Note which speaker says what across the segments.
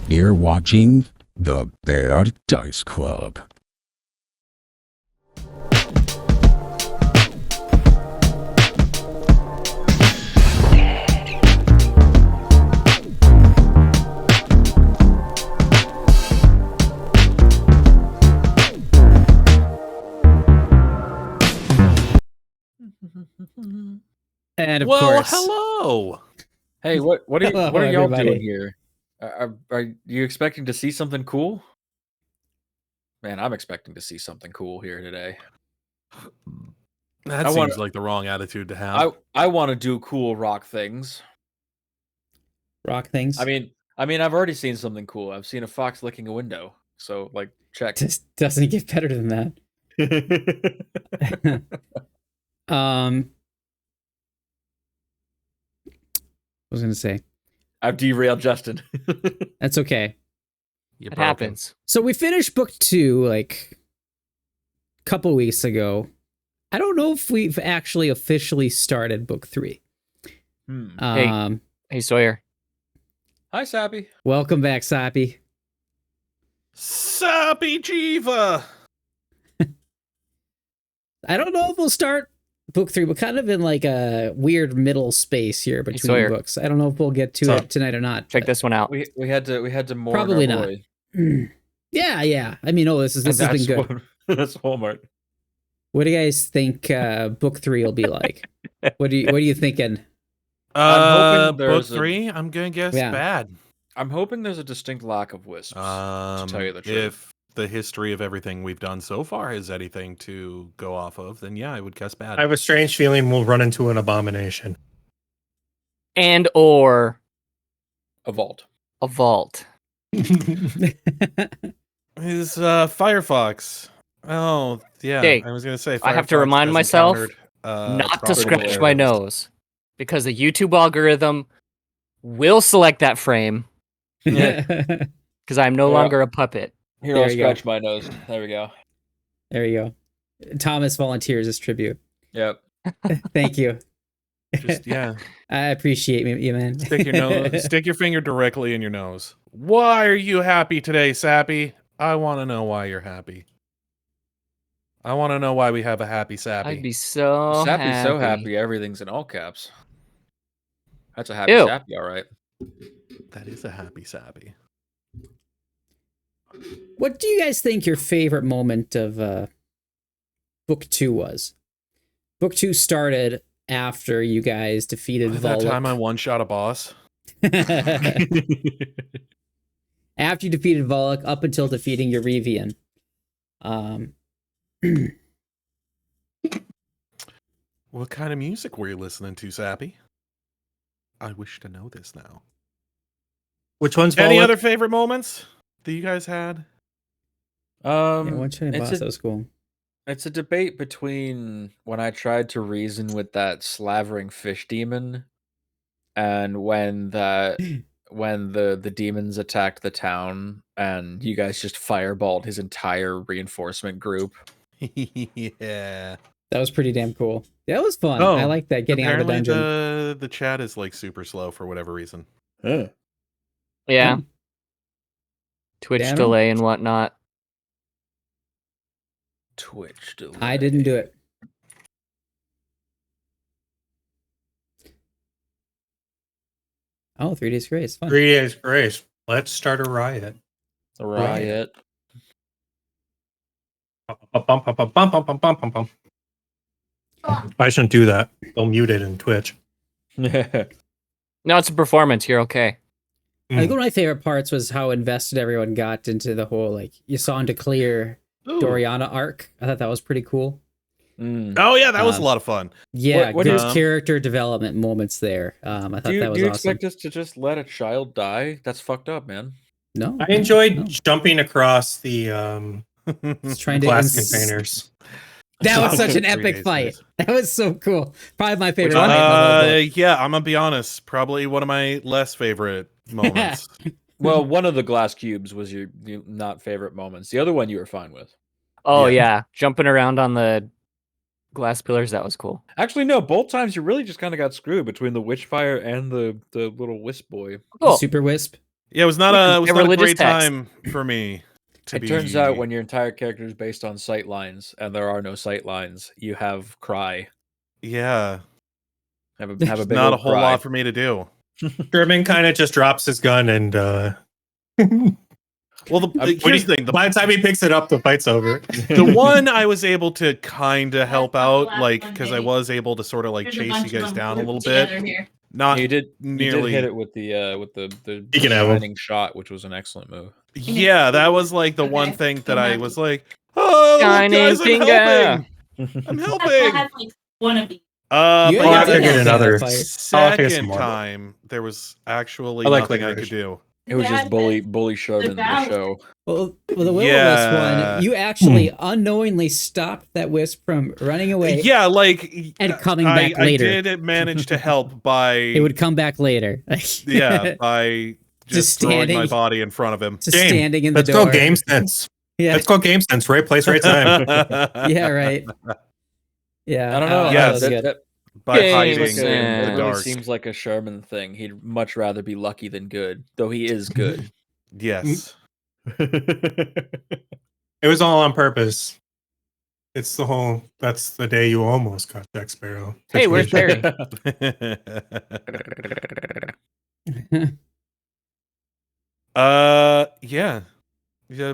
Speaker 1: You're watching the Bear Dice Club.
Speaker 2: And of
Speaker 3: well,
Speaker 2: course,
Speaker 3: hello.
Speaker 4: Hey, what are
Speaker 2: Hello,
Speaker 4: y'all
Speaker 2: everybody.
Speaker 4: doing here? Are you expecting to see something cool? Man, I'm expecting to see something cool here today.
Speaker 3: That
Speaker 4: I
Speaker 3: seems
Speaker 4: wanna-
Speaker 3: like the wrong attitude to have.
Speaker 4: I want to do cool rock things.
Speaker 2: rock things.
Speaker 4: I mean, I've already seen something cool. I've seen a fox licking a window. So, like, check.
Speaker 2: just doesn't get better than that. I was gonna say
Speaker 4: I've derailed Justin.
Speaker 2: that's okay.
Speaker 3: You
Speaker 5: It
Speaker 3: broke him.
Speaker 5: happens.
Speaker 2: So we finished book 2 like a couple weeks ago. I don't know if we've actually officially started book 3.
Speaker 5: Hey, Sawyer.
Speaker 4: Hi, Sappy.
Speaker 2: Welcome back, Sappy.
Speaker 3: Sappy Jiva.
Speaker 2: I don't know if we'll start book 3. We're kind of in like a weird middle space here between
Speaker 5: Sawyer.
Speaker 2: books. I don't know if we'll get to
Speaker 5: So,
Speaker 2: it tonight or not.
Speaker 5: Check
Speaker 2: but-
Speaker 5: this one out.
Speaker 4: We had to mourn
Speaker 2: Probably
Speaker 4: our
Speaker 2: not.
Speaker 4: boy.
Speaker 2: Yeah. I mean, this has been good.
Speaker 4: That's Walmart.
Speaker 2: What do you guys think book 3 will be like? What are you thinking?
Speaker 4: I'm hoping
Speaker 3: Book
Speaker 4: there's
Speaker 3: 3, I'm gonna guess
Speaker 2: Yeah.
Speaker 3: bad.
Speaker 4: I'm hoping there's a distinct lack of wisps. To tell you the truth.
Speaker 3: If the history of everything we've done so far is anything to go off of, then yeah, I would guess bad.
Speaker 6: I have a strange feeling we'll run into an abomination.
Speaker 5: And or
Speaker 4: A vault.
Speaker 5: a vault.
Speaker 3: Is Firefox? Oh yeah,
Speaker 5: Hey,
Speaker 3: I was gonna say.
Speaker 5: I have to
Speaker 3: Firefox
Speaker 5: remind
Speaker 3: has
Speaker 5: myself
Speaker 3: encountered,
Speaker 5: Not to
Speaker 3: problems
Speaker 5: scratch
Speaker 3: with
Speaker 5: my
Speaker 3: it.
Speaker 5: nose. Because the YouTube algorithm will select that frame because I'm no
Speaker 4: Yeah.
Speaker 5: longer a puppet.
Speaker 4: Here,
Speaker 2: There
Speaker 4: I'll
Speaker 2: you go.
Speaker 4: scratch my nose. There we go.
Speaker 2: There you go. Thomas volunteers as tribute.
Speaker 4: Yep.
Speaker 2: Thank you.
Speaker 3: Just yeah,
Speaker 2: I appreciate you, man.
Speaker 3: stick your nose, stick your finger directly in your nose. Why are you happy today, Sappy? I want to know why you're happy. I want to know why we have a happy Sappy.
Speaker 5: I'd be so
Speaker 4: Sappy's so happy everything's in all caps. That's a happy
Speaker 5: Ew.
Speaker 4: Sappy, all right.
Speaker 3: That is a happy Sappy.
Speaker 2: What do you guys think your favorite moment of book 2 was? Book 2 started after you guys defeated
Speaker 3: That time I
Speaker 2: Volok.
Speaker 3: one shot a boss.
Speaker 2: After you defeated Volok, up until defeating Eurevian.
Speaker 3: What kind of music were you listening to, Sappy? I wish to know this now.
Speaker 6: Which one's
Speaker 3: Any
Speaker 6: Volok?
Speaker 3: other favorite moments that you guys had?
Speaker 2: Yeah, one shiny boss,
Speaker 4: it's
Speaker 2: that was cool.
Speaker 4: a debate between when I tried to reason with that slavering fish demon and when the demons attacked the town and you guys just fireballed his entire reinforcement group.
Speaker 3: Yeah.
Speaker 2: That was pretty damn cool. That was fun.
Speaker 3: Oh,
Speaker 2: I like that, getting out of the
Speaker 3: Apparently
Speaker 2: dungeon.
Speaker 3: the chat is like super slow for whatever reason.
Speaker 5: Yeah. Twitch
Speaker 2: Damn it.
Speaker 5: delay and whatnot.
Speaker 4: Twitch delay.
Speaker 2: I didn't do it. Oh, 3 Days Grace. Fun.
Speaker 6: 3 Days Grace. Let's start a riot.
Speaker 4: The riot.
Speaker 6: I shouldn't do that. They'll mute it in Twitch.
Speaker 5: No, it's a performance. You're okay.
Speaker 2: I think one of my favorite parts was how invested everyone got into the whole, like, you saw into clear Doriana arc. I thought that was pretty cool.
Speaker 3: Oh yeah, that was a
Speaker 2: Um,
Speaker 3: lot of fun.
Speaker 2: Yeah,
Speaker 4: What
Speaker 2: good
Speaker 3: is-
Speaker 2: character development moments there. I thought
Speaker 4: Do
Speaker 2: that was
Speaker 4: you
Speaker 2: awesome.
Speaker 4: expect us to just let a child die? That's fucked up, man.
Speaker 2: No,
Speaker 6: I enjoyed
Speaker 2: no.
Speaker 6: jumping across the
Speaker 2: It's trying to
Speaker 6: glass
Speaker 2: ins-
Speaker 6: containers.
Speaker 2: That was
Speaker 3: Oh,
Speaker 2: such an
Speaker 3: 3
Speaker 2: epic
Speaker 3: Days
Speaker 2: fight.
Speaker 3: Grace.
Speaker 2: That was so cool. Probably my favorite
Speaker 4: one?
Speaker 2: fight in the whole book.
Speaker 3: Yeah, I'm gonna be honest. Probably one of my less favorite moments.
Speaker 4: Well, one of the glass cubes was your not favorite moments. The other one you were fine with.
Speaker 5: Oh,
Speaker 3: Yeah.
Speaker 5: yeah. Jumping around on the glass pillars, that was cool.
Speaker 4: Actually, no. Both times you really just kind of got screwed between the witchfire and the little wisp boy.
Speaker 5: Cool.
Speaker 2: Super Wisp.
Speaker 3: Yeah, it was not
Speaker 5: a
Speaker 3: a
Speaker 5: religious
Speaker 3: great
Speaker 5: text.
Speaker 3: time for me.
Speaker 4: It turns out when your entire character is based on sight lines and there are no sight lines, you have cry.
Speaker 3: Yeah,
Speaker 4: Have a big
Speaker 3: not a
Speaker 4: old
Speaker 3: whole
Speaker 4: cry.
Speaker 3: lot for me to do.
Speaker 6: Sherman kind of just drops his gun and
Speaker 3: Well, here's the thing:
Speaker 6: by the time he picks it up, the fight's over.
Speaker 3: the one I was able to kind of help out, like, because I was able to sort of like chase you guys down a little bit. Not
Speaker 4: You did
Speaker 3: nearly
Speaker 4: hit it with the
Speaker 6: You can have him.
Speaker 4: shining shot, which was an excellent move.
Speaker 3: Yeah, that was like the one thing that I was like, oh, look,
Speaker 5: Shining
Speaker 3: guys, I'm
Speaker 5: finger."
Speaker 3: helping. I'm
Speaker 7: I
Speaker 3: helping.
Speaker 7: had like one of these.
Speaker 3: But
Speaker 2: You
Speaker 6: I'll have to
Speaker 2: did
Speaker 6: get
Speaker 2: that
Speaker 6: another.
Speaker 2: fight.
Speaker 6: I'll have to get some
Speaker 3: second
Speaker 6: more.
Speaker 3: time there was actually
Speaker 6: I like
Speaker 3: nothing I could
Speaker 6: licorice.
Speaker 3: do.
Speaker 4: It was just
Speaker 7: That-
Speaker 4: bully Sherman in the
Speaker 7: that-
Speaker 4: show.
Speaker 2: Well, the will
Speaker 3: Yeah.
Speaker 2: one, you actually unknowingly stopped that wisp from running away.
Speaker 3: Yeah, like
Speaker 2: And coming back later.
Speaker 3: I did manage to help by
Speaker 2: It would come back later.
Speaker 3: yeah, by just throwing my
Speaker 2: standing-
Speaker 3: body in front of him.
Speaker 2: Just
Speaker 6: Game.
Speaker 2: standing in the
Speaker 6: Let's
Speaker 2: door.
Speaker 6: go game sense.
Speaker 2: Yeah,
Speaker 6: Let's go game sense. Right place, right time.
Speaker 2: yeah, right. Yeah,
Speaker 4: I don't know.
Speaker 3: Yeah,
Speaker 2: that was
Speaker 4: that-
Speaker 2: good.
Speaker 4: that-
Speaker 3: By
Speaker 5: Game
Speaker 3: hiding
Speaker 5: sense.
Speaker 3: in the
Speaker 4: it really
Speaker 3: dark.
Speaker 4: seems like a Sherman thing. He'd much rather be lucky than good, though he is good.
Speaker 3: Yes.
Speaker 6: It was all on purpose. It's the whole. That's the day you almost got Jack Sparrow.
Speaker 5: Hey, where's
Speaker 6: situation.
Speaker 5: Barry?
Speaker 3: Yeah. Yeah.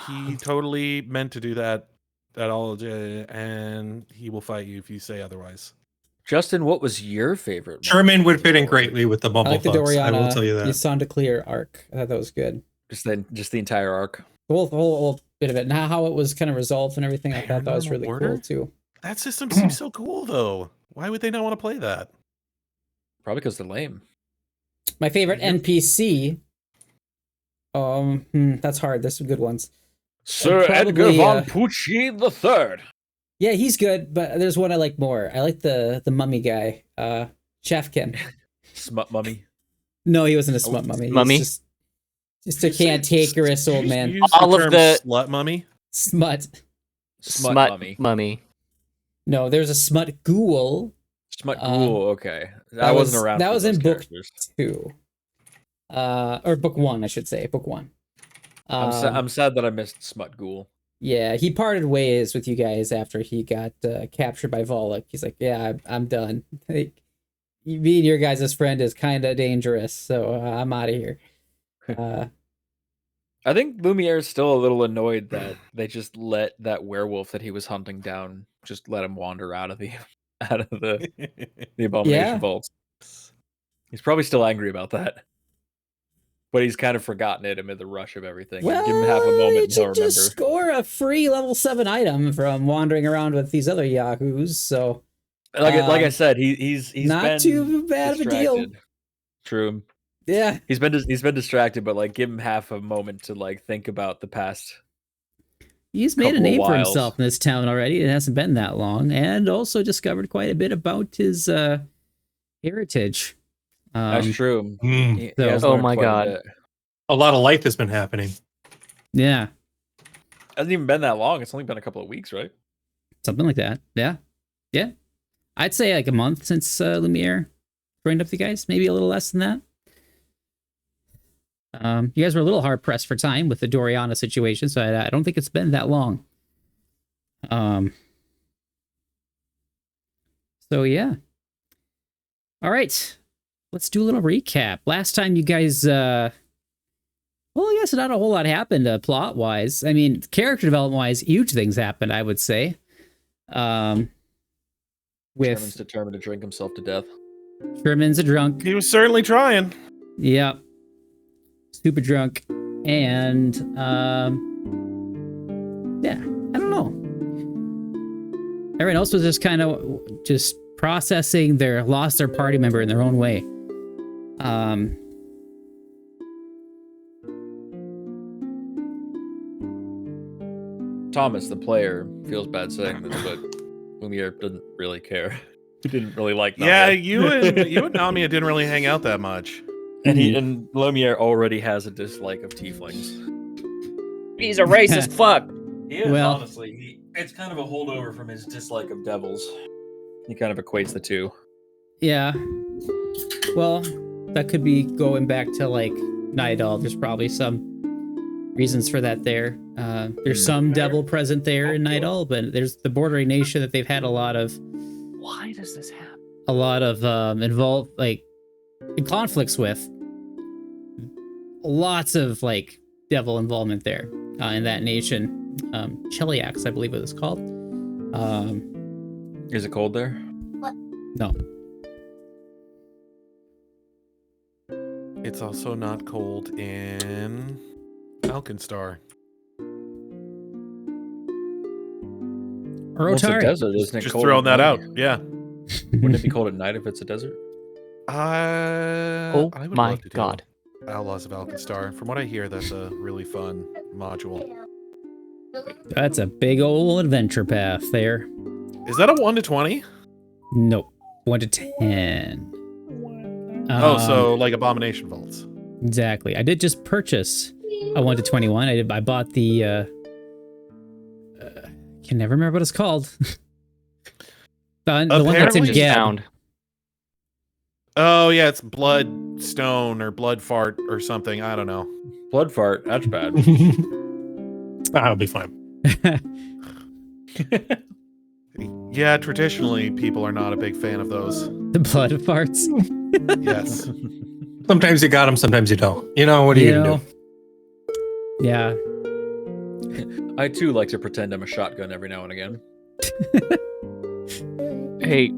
Speaker 3: He totally meant to do that at all, and he will fight you if you say otherwise.
Speaker 4: Justin, what was your favorite? moment?
Speaker 6: Sherman would fit in greatly with the
Speaker 2: I
Speaker 6: bubble
Speaker 2: like the
Speaker 6: fucks. I will tell you
Speaker 2: Doriana
Speaker 6: that.
Speaker 2: Chanticleer arc. I thought that was good.
Speaker 4: Just the entire arc.
Speaker 2: The whole bit of it, and how it was kind of resolved and everything. I thought that was
Speaker 3: Paranormal
Speaker 2: really
Speaker 3: Order?
Speaker 2: cool too.
Speaker 3: That system seems so cool, though. Why would they not want to play that?
Speaker 4: Probably because they're lame.
Speaker 2: My favorite
Speaker 3: Yep.
Speaker 2: NPC. That's hard. There's some good ones.
Speaker 4: Sir
Speaker 2: Edgar
Speaker 4: Edgar
Speaker 2: von
Speaker 4: von Pucci the Third.
Speaker 2: Yeah, he's good, but there's one I like more. I like the mummy guy, Chefkin.
Speaker 4: Smut mummy.
Speaker 2: No, he wasn't a smut mummy. He was
Speaker 5: Mummy?
Speaker 2: just a cantankerous old man.
Speaker 3: Use
Speaker 5: All of
Speaker 3: term
Speaker 5: the-
Speaker 3: slut mummy.
Speaker 2: Smut.
Speaker 4: Smut mummy.
Speaker 5: mummy.
Speaker 2: No, there's a smut ghoul
Speaker 4: Smut
Speaker 2: Um,
Speaker 4: ghoul. Okay,
Speaker 2: that
Speaker 4: I wasn't
Speaker 2: was-
Speaker 4: around.
Speaker 2: that
Speaker 4: for
Speaker 2: was in
Speaker 4: those
Speaker 2: book
Speaker 4: characters.
Speaker 2: 2. Or book 1, I should say. Book 1.
Speaker 4: I'm sad that I missed Smut Ghoul.
Speaker 2: Yeah, he parted ways with you guys after he got captured by Volek. He's like, yeah, I'm done. Like, being your guys' friend is kind of dangerous, so I'm out of here.
Speaker 4: I think Lumiere is still a little annoyed that they just let that werewolf that he was hunting down just let him wander out of the Abomination
Speaker 2: Yeah.
Speaker 4: Vaults. He's probably still angry about that. But he's kind of forgotten it amid the rush of everything.
Speaker 2: Well,
Speaker 4: Give him half a moment
Speaker 2: you
Speaker 4: and he'll
Speaker 2: should
Speaker 4: remember.
Speaker 2: just score a free level 7 item from wandering around with these other yahoos, so
Speaker 4: Like I
Speaker 2: um,
Speaker 4: said, he's
Speaker 2: not
Speaker 4: been
Speaker 2: too bad of a deal.
Speaker 4: distracted. True.
Speaker 2: Yeah.
Speaker 4: He's been distracted, but like give him half a moment to like think about the past.
Speaker 2: He's made a
Speaker 4: Couple
Speaker 2: name for
Speaker 4: whiles.
Speaker 2: himself in this town already. It hasn't been that long, and also discovered quite a bit about his heritage.
Speaker 4: That's true.
Speaker 6: Mm.
Speaker 4: He
Speaker 2: So-
Speaker 4: has
Speaker 5: Oh
Speaker 4: learned
Speaker 5: my
Speaker 4: quite a
Speaker 5: God.
Speaker 4: bit.
Speaker 6: A lot of life has been happening.
Speaker 2: Yeah,
Speaker 4: Hasn't even been that long. It's only been a couple of weeks, right?
Speaker 2: something like that. Yeah, yeah. I'd say like a month since Lumiere joined up with you guys. Maybe a little less than that. You guys were a little hard pressed for time with the Doriana situation, so I don't think it's been that long. So yeah. All right, let's do a little recap. Last time you guys, well, I guess not a whole lot happened plot wise. I mean, character development wise, huge things happened. I would say.
Speaker 4: Sherman's
Speaker 2: With
Speaker 4: determined to drink himself to death.
Speaker 2: Sherman's a drunk.
Speaker 3: He was certainly trying.
Speaker 2: Yep. Super drunk. And yeah, I don't know. Everyone else was just kind of just processing lost their party member in their own way.
Speaker 4: Thomas, the player, feels bad saying this, but Lumiere didn't really care. He didn't really like
Speaker 3: Yeah,
Speaker 4: Nami.
Speaker 3: you and Nami didn't really hang out that much.
Speaker 4: and Lumiere already has a dislike of tieflings.
Speaker 5: He's a racist fuck.
Speaker 4: He is,
Speaker 2: Well-
Speaker 4: honestly. It's kind of a holdover from his dislike of devils. He kind of equates the two.
Speaker 2: Yeah. Well, that could be going back to like Nidal. There's probably some reasons for that there. There's some devil present there in Nidal, but there's the bordering nation that they've had a lot of.
Speaker 5: Why does this happen?
Speaker 2: A lot of involved like conflicts with. Lots of like devil involvement there in that nation. Cheliax, I believe it was called.
Speaker 4: Is it cold there?
Speaker 2: No.
Speaker 3: It's also not cold in Alkenstar.
Speaker 2: Or
Speaker 4: Well, it's a
Speaker 2: Otari.
Speaker 4: desert, isn't it?
Speaker 3: Just
Speaker 4: cold
Speaker 3: throwing
Speaker 4: at
Speaker 3: that out.
Speaker 4: night?
Speaker 3: Yeah.
Speaker 4: Wouldn't it be cold at night if it's a desert?
Speaker 5: Oh
Speaker 3: I would
Speaker 5: my
Speaker 3: love to do
Speaker 5: god.
Speaker 3: Outlaws of Alkenstar. From what I hear, that's a really fun module.
Speaker 2: That's a big old adventure path there.
Speaker 3: Is that a 1 to 20?
Speaker 2: Nope. 1 to 10.
Speaker 3: So like Abomination Vaults.
Speaker 2: Exactly. I did just purchase a 1 to 21. I bought the can never remember what it's called. the one that's in
Speaker 3: Apparently-
Speaker 2: Gab.
Speaker 5: Sound.
Speaker 3: Oh yeah, it's Blood Stone or Blood Fart or something. I don't know.
Speaker 4: Blood fart. That's bad.
Speaker 6: That'll be fine.
Speaker 3: Yeah, traditionally people are not a big fan of those.
Speaker 2: The blood farts.
Speaker 3: Yes.
Speaker 6: Sometimes you got them, sometimes you don't. You know, what are you gonna do?
Speaker 2: Yeah.
Speaker 4: I too like to pretend I'm a shotgun every now and again.
Speaker 5: Hey,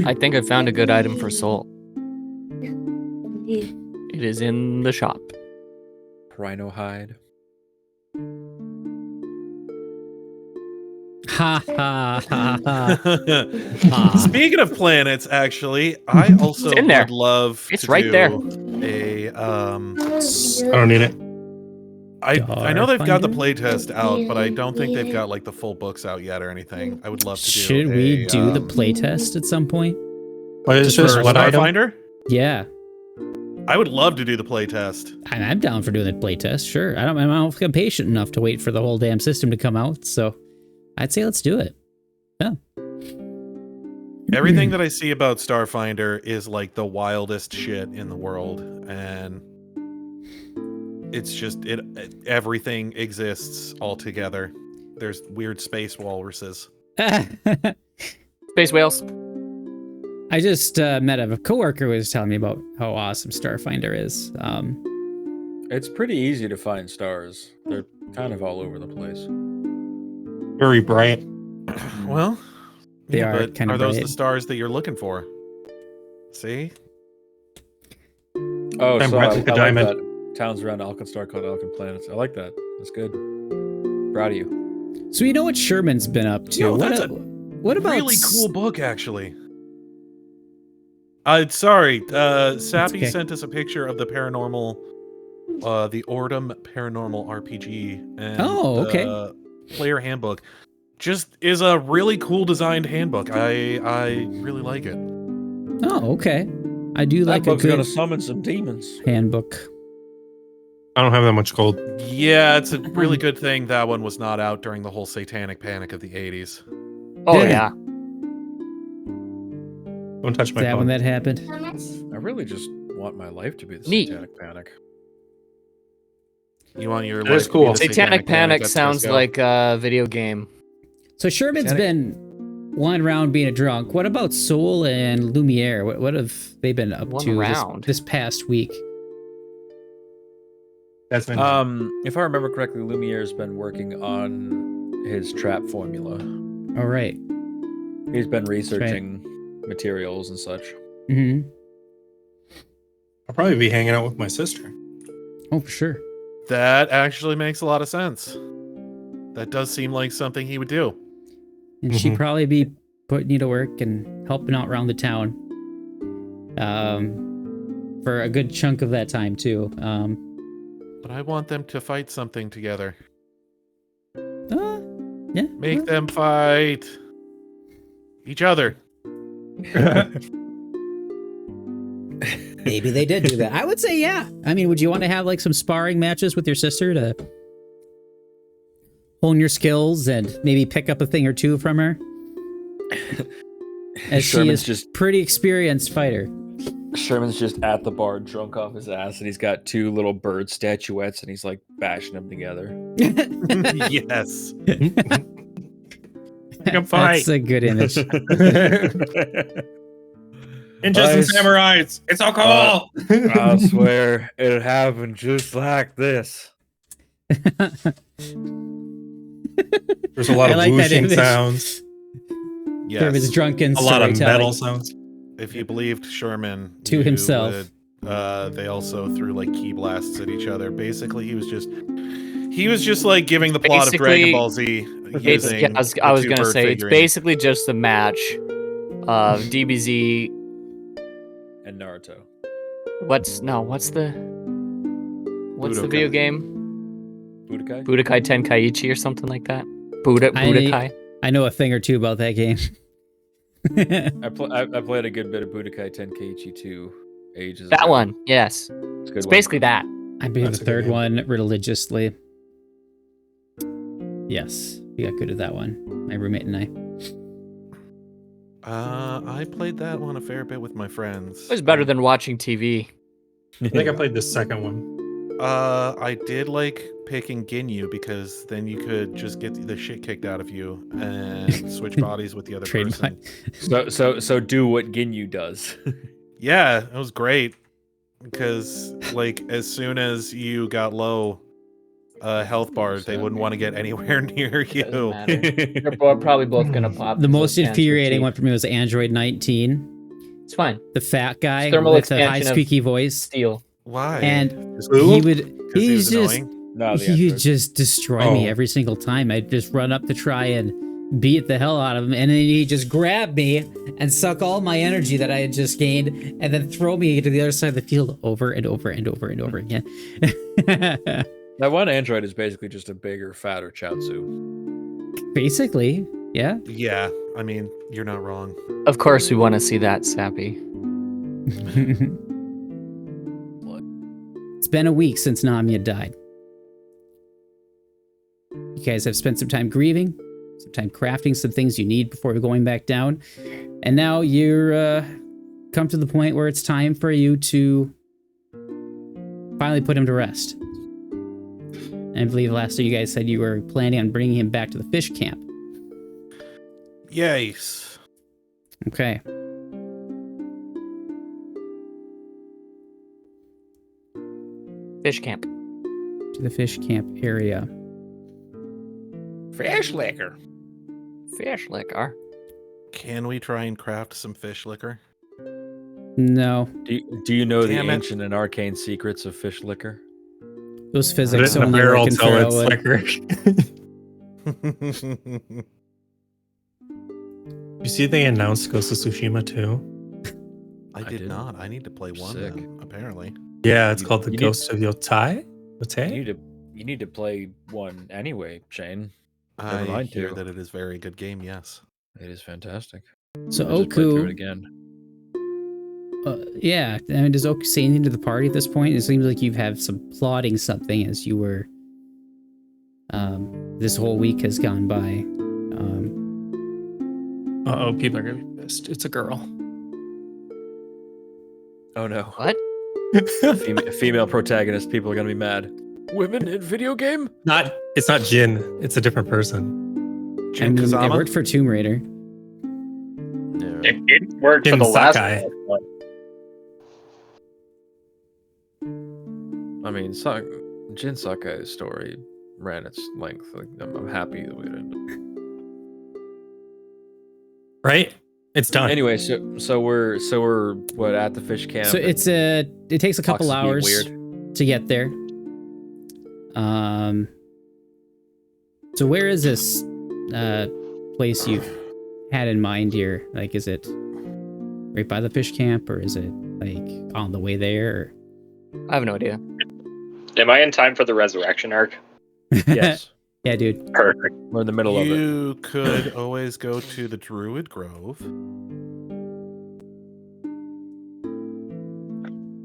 Speaker 5: I think I found a good item for Soul. It is in the shop.
Speaker 4: Rhino hide.
Speaker 2: Ha ha ha ha.
Speaker 3: Speaking of planets, actually, I also
Speaker 5: in there.
Speaker 3: would love
Speaker 5: It's
Speaker 3: to
Speaker 5: right
Speaker 3: do
Speaker 5: there.
Speaker 3: a
Speaker 6: I don't need it.
Speaker 3: I know they've got the
Speaker 2: Starfinder?
Speaker 3: playtest out, but I don't think they've got like the full books out yet or anything. I would love to do.
Speaker 2: Should we do the
Speaker 3: um,
Speaker 2: playtest at some point?
Speaker 6: What is
Speaker 3: for
Speaker 6: this? What item?
Speaker 3: Starfinder?
Speaker 2: Yeah.
Speaker 3: I would love to do the playtest.
Speaker 2: I'm down for doing the playtest, sure. I don't think I'm patient enough to wait for the whole damn system to come out, so I'd say let's do it. Yeah.
Speaker 3: Everything that I see about Starfinder is like the wildest shit in the world, and it's just everything exists all together. There's weird space walruses.
Speaker 5: Space whales.
Speaker 2: I just met a coworker who was telling me about how awesome Starfinder is.
Speaker 4: It's pretty easy to find stars. They're kind of all over the place.
Speaker 6: Very bright.
Speaker 3: Well,
Speaker 2: They are
Speaker 3: but
Speaker 2: kinda
Speaker 3: are those
Speaker 2: bright.
Speaker 3: the stars that you're looking for? See?
Speaker 4: Oh,
Speaker 6: I'm
Speaker 4: so
Speaker 6: bright
Speaker 4: I
Speaker 6: like a
Speaker 4: like
Speaker 6: diamond.
Speaker 4: that. Towns around Alkenstar called Alken Planets. I like that. That's good. Proud of you.
Speaker 2: So you know what Sherman's been up to?
Speaker 3: Yo,
Speaker 2: what,
Speaker 3: that's
Speaker 2: what about
Speaker 3: Really cool book, actually. Sorry, Sappy
Speaker 2: okay.
Speaker 3: sent us a picture of the paranormal, the Ordum Paranormal RPG, and
Speaker 2: Oh, okay.
Speaker 3: the player handbook. Just is a really cool designed handbook. I really like it.
Speaker 2: Oh, okay. I do
Speaker 4: That
Speaker 2: like a
Speaker 4: book's gonna
Speaker 2: good
Speaker 4: summon some demons.
Speaker 2: handbook.
Speaker 6: I don't have that much gold.
Speaker 3: Yeah, it's a really good thing that one was not out during the whole satanic panic of the 80s.
Speaker 5: Oh
Speaker 2: Yeah.
Speaker 5: yeah.
Speaker 6: Don't touch my
Speaker 2: That when
Speaker 6: phone.
Speaker 2: that happened.
Speaker 4: I really just want my life to be the
Speaker 5: Neat.
Speaker 4: satanic panic.
Speaker 3: You want your
Speaker 6: That is
Speaker 3: life to be
Speaker 6: cool.
Speaker 3: the
Speaker 5: Satanic Panic
Speaker 3: that's
Speaker 5: sounds
Speaker 3: Cisco.
Speaker 5: like a video game.
Speaker 2: So Sherman's been one round being a drunk. What about Soul and Lumiere? What have they been up
Speaker 5: One
Speaker 2: to
Speaker 5: round?
Speaker 2: this past week?
Speaker 6: That's been
Speaker 4: If I remember correctly, Lumiere's been working on his trap formula.
Speaker 2: All right.
Speaker 4: He's been researching materials and such.
Speaker 2: Mm-hmm.
Speaker 6: I'll probably be hanging out with my sister.
Speaker 2: Oh, for sure.
Speaker 3: That actually makes a lot of sense. That does seem like something he would do.
Speaker 2: And she'd
Speaker 6: Mhm.
Speaker 2: probably be putting you to work and helping out around the town. For a good chunk of that time too.
Speaker 3: But I want them to fight something together.
Speaker 2: Yeah.
Speaker 3: Make them fight each other.
Speaker 2: Maybe they did do that. I would say, yeah. I mean, would you want to have like some sparring matches with your sister to hone your skills and maybe pick up a thing or two from her? As she
Speaker 4: Sherman's
Speaker 2: is
Speaker 4: just
Speaker 2: pretty experienced fighter.
Speaker 4: Sherman's just at the bar, drunk off his ass, and he's got 2 little bird statuettes, and he's like bashing them together.
Speaker 3: Yes.
Speaker 6: Good fight.
Speaker 2: That's a good image.
Speaker 6: Ninjas and samurais. It's so cool.
Speaker 4: I swear it happened just like this.
Speaker 6: There's a lot
Speaker 2: I
Speaker 6: of
Speaker 2: like that
Speaker 6: whooshing
Speaker 2: image.
Speaker 6: sounds.
Speaker 2: There was
Speaker 3: Yes.
Speaker 2: drunken
Speaker 6: A lot of
Speaker 2: storytelling.
Speaker 6: metal sounds.
Speaker 3: If you believed Sherman
Speaker 2: To
Speaker 3: you
Speaker 2: himself.
Speaker 3: would, they also threw like key blasts at each other. Basically, he was just like giving the plot of Dragon
Speaker 5: Basically,
Speaker 3: Ball Z.
Speaker 5: It's,
Speaker 3: Using
Speaker 5: yeah, I was
Speaker 3: the
Speaker 5: gonna
Speaker 3: two-bird
Speaker 5: say it's
Speaker 3: figurine.
Speaker 5: basically just a match of DBZ.
Speaker 4: And Naruto.
Speaker 5: What's the
Speaker 3: Budokai.
Speaker 5: video game?
Speaker 4: Budokai?
Speaker 5: Budokai Tenkaichi or something like that. Budokai.
Speaker 2: I know a thing or two about that game.
Speaker 4: I played a good bit of Budokai Tenkaichi 2 ages
Speaker 5: That
Speaker 4: ago.
Speaker 5: one, yes.
Speaker 4: It's a good
Speaker 5: It's
Speaker 4: one.
Speaker 5: basically that.
Speaker 2: I beat
Speaker 6: That's
Speaker 2: the
Speaker 6: a good
Speaker 2: third
Speaker 6: game.
Speaker 2: one religiously. Yes, we got good at that one. My roommate and I.
Speaker 3: I played that one a fair bit with my friends.
Speaker 5: It was better than watching TV.
Speaker 6: I think I played the second one.
Speaker 3: I did like picking Ginyu because then you could just get the shit kicked out of you and switch bodies with the other
Speaker 2: Trade
Speaker 3: person.
Speaker 4: So do what Ginyu does.
Speaker 3: Yeah, it was great because like as soon as you got low health bars, they wouldn't want to get anywhere near
Speaker 5: Doesn't
Speaker 3: you.
Speaker 5: matter. They're probably both gonna pop.
Speaker 2: The most
Speaker 5: those cans for
Speaker 2: infuriating
Speaker 5: cheap.
Speaker 2: one for me was Android 19,
Speaker 5: It's fine.
Speaker 2: the fat guy
Speaker 5: It's thermal
Speaker 2: with the high
Speaker 5: expansion of
Speaker 2: squeaky voice,
Speaker 5: Steel.
Speaker 3: Why?
Speaker 2: and
Speaker 3: Just
Speaker 2: he would
Speaker 3: 'cause he
Speaker 2: he's
Speaker 3: was
Speaker 2: just
Speaker 3: annoying?
Speaker 4: No, the
Speaker 2: he would
Speaker 4: Android.
Speaker 2: just destroy me
Speaker 6: Oh.
Speaker 2: every single time. I'd just run up to try and beat the hell out of him, and then he'd just grab me and suck all my energy that I had just gained, and then throw me to the other side of the field over and over and over and over again.
Speaker 4: That one android is basically just a bigger, fatter Chaozu.
Speaker 2: Basically, yeah.
Speaker 3: Yeah, I mean, you're not wrong.
Speaker 5: Of course, we want to see that, Sappy.
Speaker 2: It's been a week since Namia died. You guys have spent some time grieving, some time crafting some things you need before going back down, and now you're come to the point where it's time for you to finally put him to rest. And I believe last time you guys said you were planning on bringing him back to the fish camp.
Speaker 3: Yes.
Speaker 2: Okay.
Speaker 5: Fish camp.
Speaker 2: To the fish camp area.
Speaker 4: Fish liquor.
Speaker 5: Fish liquor.
Speaker 3: Can we try and craft some fish liquor?
Speaker 2: No,
Speaker 4: Do you know
Speaker 3: Damn
Speaker 4: the
Speaker 3: it.
Speaker 4: ancient and arcane secrets of fish liquor?
Speaker 2: those
Speaker 6: Put it
Speaker 2: physics
Speaker 6: in a
Speaker 2: only
Speaker 6: barrel
Speaker 2: work in
Speaker 6: till it's
Speaker 2: Farrellwood.
Speaker 6: liquor. You see they announced Ghost of Tsushima 2?
Speaker 3: I did
Speaker 4: didn't.
Speaker 3: not. I need to play one
Speaker 4: Sick.
Speaker 3: then, apparently.
Speaker 6: Yeah, it's
Speaker 4: You-
Speaker 6: called The
Speaker 4: you need-
Speaker 6: Ghost of Yotai?
Speaker 4: You
Speaker 6: Yotai?
Speaker 4: need to play one anyway, Shane.
Speaker 3: I
Speaker 4: mind
Speaker 3: hear
Speaker 4: to.
Speaker 3: that it is a very good game, yes.
Speaker 4: It is fantastic.
Speaker 2: So
Speaker 4: I just played through it
Speaker 2: Oku,
Speaker 4: again.
Speaker 2: yeah. I mean, does Oku say anything to the party at this point? It seems like you've had some plotting something as you were. This whole week has gone by.
Speaker 6: Uh-oh, people are gonna be pissed. It's a girl.
Speaker 4: Oh no.
Speaker 5: What?
Speaker 4: Female protagonist. People are gonna be mad. Women in video game?
Speaker 6: It's not Jin. It's a different person.
Speaker 2: I
Speaker 3: Jin
Speaker 2: mean, it
Speaker 3: Kazama?
Speaker 2: worked for Tomb Raider.
Speaker 4: No.
Speaker 7: It worked for
Speaker 6: Jin
Speaker 7: the last
Speaker 6: Sakai.
Speaker 7: one.
Speaker 4: I mean, Jin Sakai's story ran its length. Like, I'm happy that we didn't.
Speaker 6: Right? It's done.
Speaker 4: Anyway, so we're what at the fish camp?
Speaker 2: So it takes a couple
Speaker 4: Fox is being
Speaker 2: hours
Speaker 4: weird.
Speaker 2: to get there. So where is this place you had in mind here? Like, is it right by the fish camp, or is it like on the way there?
Speaker 5: I have no idea.
Speaker 7: Am I in time for the resurrection arc?
Speaker 2: Or...
Speaker 4: Yes,
Speaker 2: Yeah, dude.
Speaker 7: Perfect.
Speaker 4: we're in the middle of it.
Speaker 3: You could always go to the Druid Grove.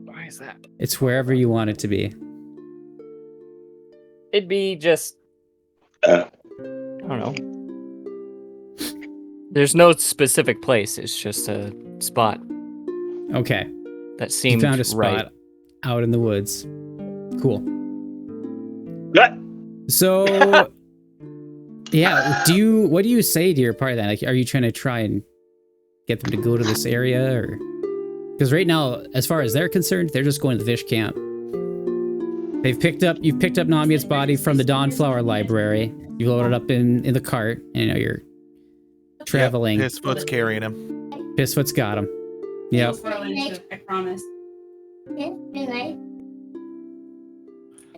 Speaker 5: Why is that?
Speaker 2: It's wherever you want it to be.
Speaker 5: It'd be just. I don't know. There's no specific place. It's just a spot.
Speaker 2: Okay.
Speaker 5: That
Speaker 2: You
Speaker 5: seemed
Speaker 2: found a spot
Speaker 5: right.
Speaker 2: out in the woods. Cool.
Speaker 7: What?
Speaker 2: So, yeah, what do you say to your party then? Like, are you trying and get them to go to this area, or because right now, as far as they're concerned, they're just going to the fish camp. You've picked up Namia's body from the Dawnflower Library. You loaded up in the cart, and you're traveling.
Speaker 3: Yep, Pissfoot's carrying him.
Speaker 2: Pissfoot's got him. Yep.
Speaker 8: I promise.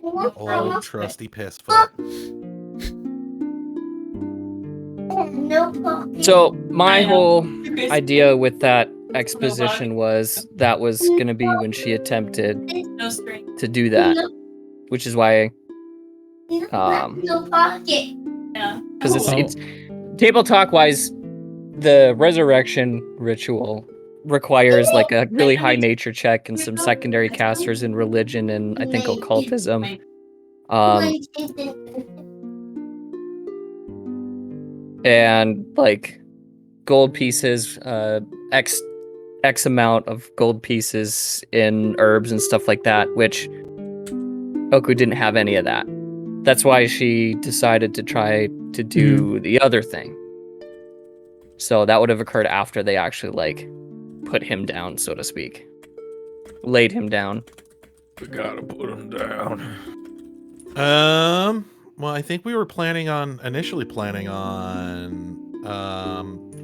Speaker 3: Old trusty Pissfoot.
Speaker 5: So my whole idea with that exposition was that was going to be when she attempted
Speaker 8: No string.
Speaker 5: to do that, which is why
Speaker 8: Yeah.
Speaker 5: because it's table talk wise, the resurrection ritual requires like a really high nature check and some secondary casters in religion and I think occultism. And like gold pieces, X amount of gold pieces in herbs and stuff like that, which Oku didn't have any of that. That's why she decided to try to do the other thing. So that would have occurred after they actually like put him down, so to speak. Laid him down.
Speaker 4: We gotta put him down.
Speaker 3: Well, I think we were initially planning on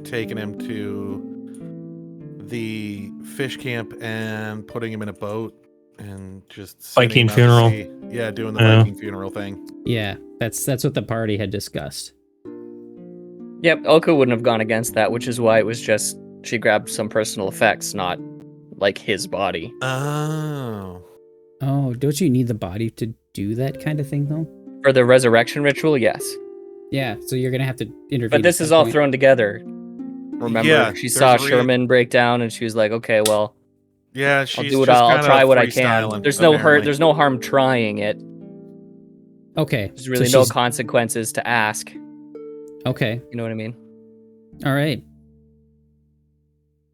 Speaker 3: taking him to the fish camp and putting him in a boat and just sending
Speaker 6: Viking
Speaker 3: him out to
Speaker 6: funeral.
Speaker 3: sea. Yeah, doing the
Speaker 6: Yeah.
Speaker 3: Viking funeral thing.
Speaker 2: Yeah, that's what the party had discussed.
Speaker 5: Yep, Oku wouldn't have gone against that, which is why it was just she grabbed some personal effects, not like his body.
Speaker 3: Oh.
Speaker 2: Oh, don't you need the body to do that kind of thing, though?
Speaker 5: For the resurrection ritual, yes.
Speaker 2: Yeah, so you're gonna have to intervene.
Speaker 5: But this
Speaker 2: at
Speaker 5: is
Speaker 2: that
Speaker 5: all
Speaker 2: point.
Speaker 5: thrown together. Remember,
Speaker 3: Yeah,
Speaker 5: she
Speaker 3: there's
Speaker 5: saw
Speaker 3: a
Speaker 5: Sherman break down and she was like, okay, well,
Speaker 3: Yeah, she's
Speaker 5: I'll do what
Speaker 3: just
Speaker 5: I'll
Speaker 3: kinda
Speaker 5: try what I
Speaker 3: freestyling,
Speaker 5: can. There's no hurt,
Speaker 3: apparently.
Speaker 5: there's no harm trying it.
Speaker 2: Okay.
Speaker 5: There's really
Speaker 2: so
Speaker 5: no
Speaker 2: she's-
Speaker 5: consequences to ask.
Speaker 2: Okay.
Speaker 5: You know what I mean?
Speaker 2: All right.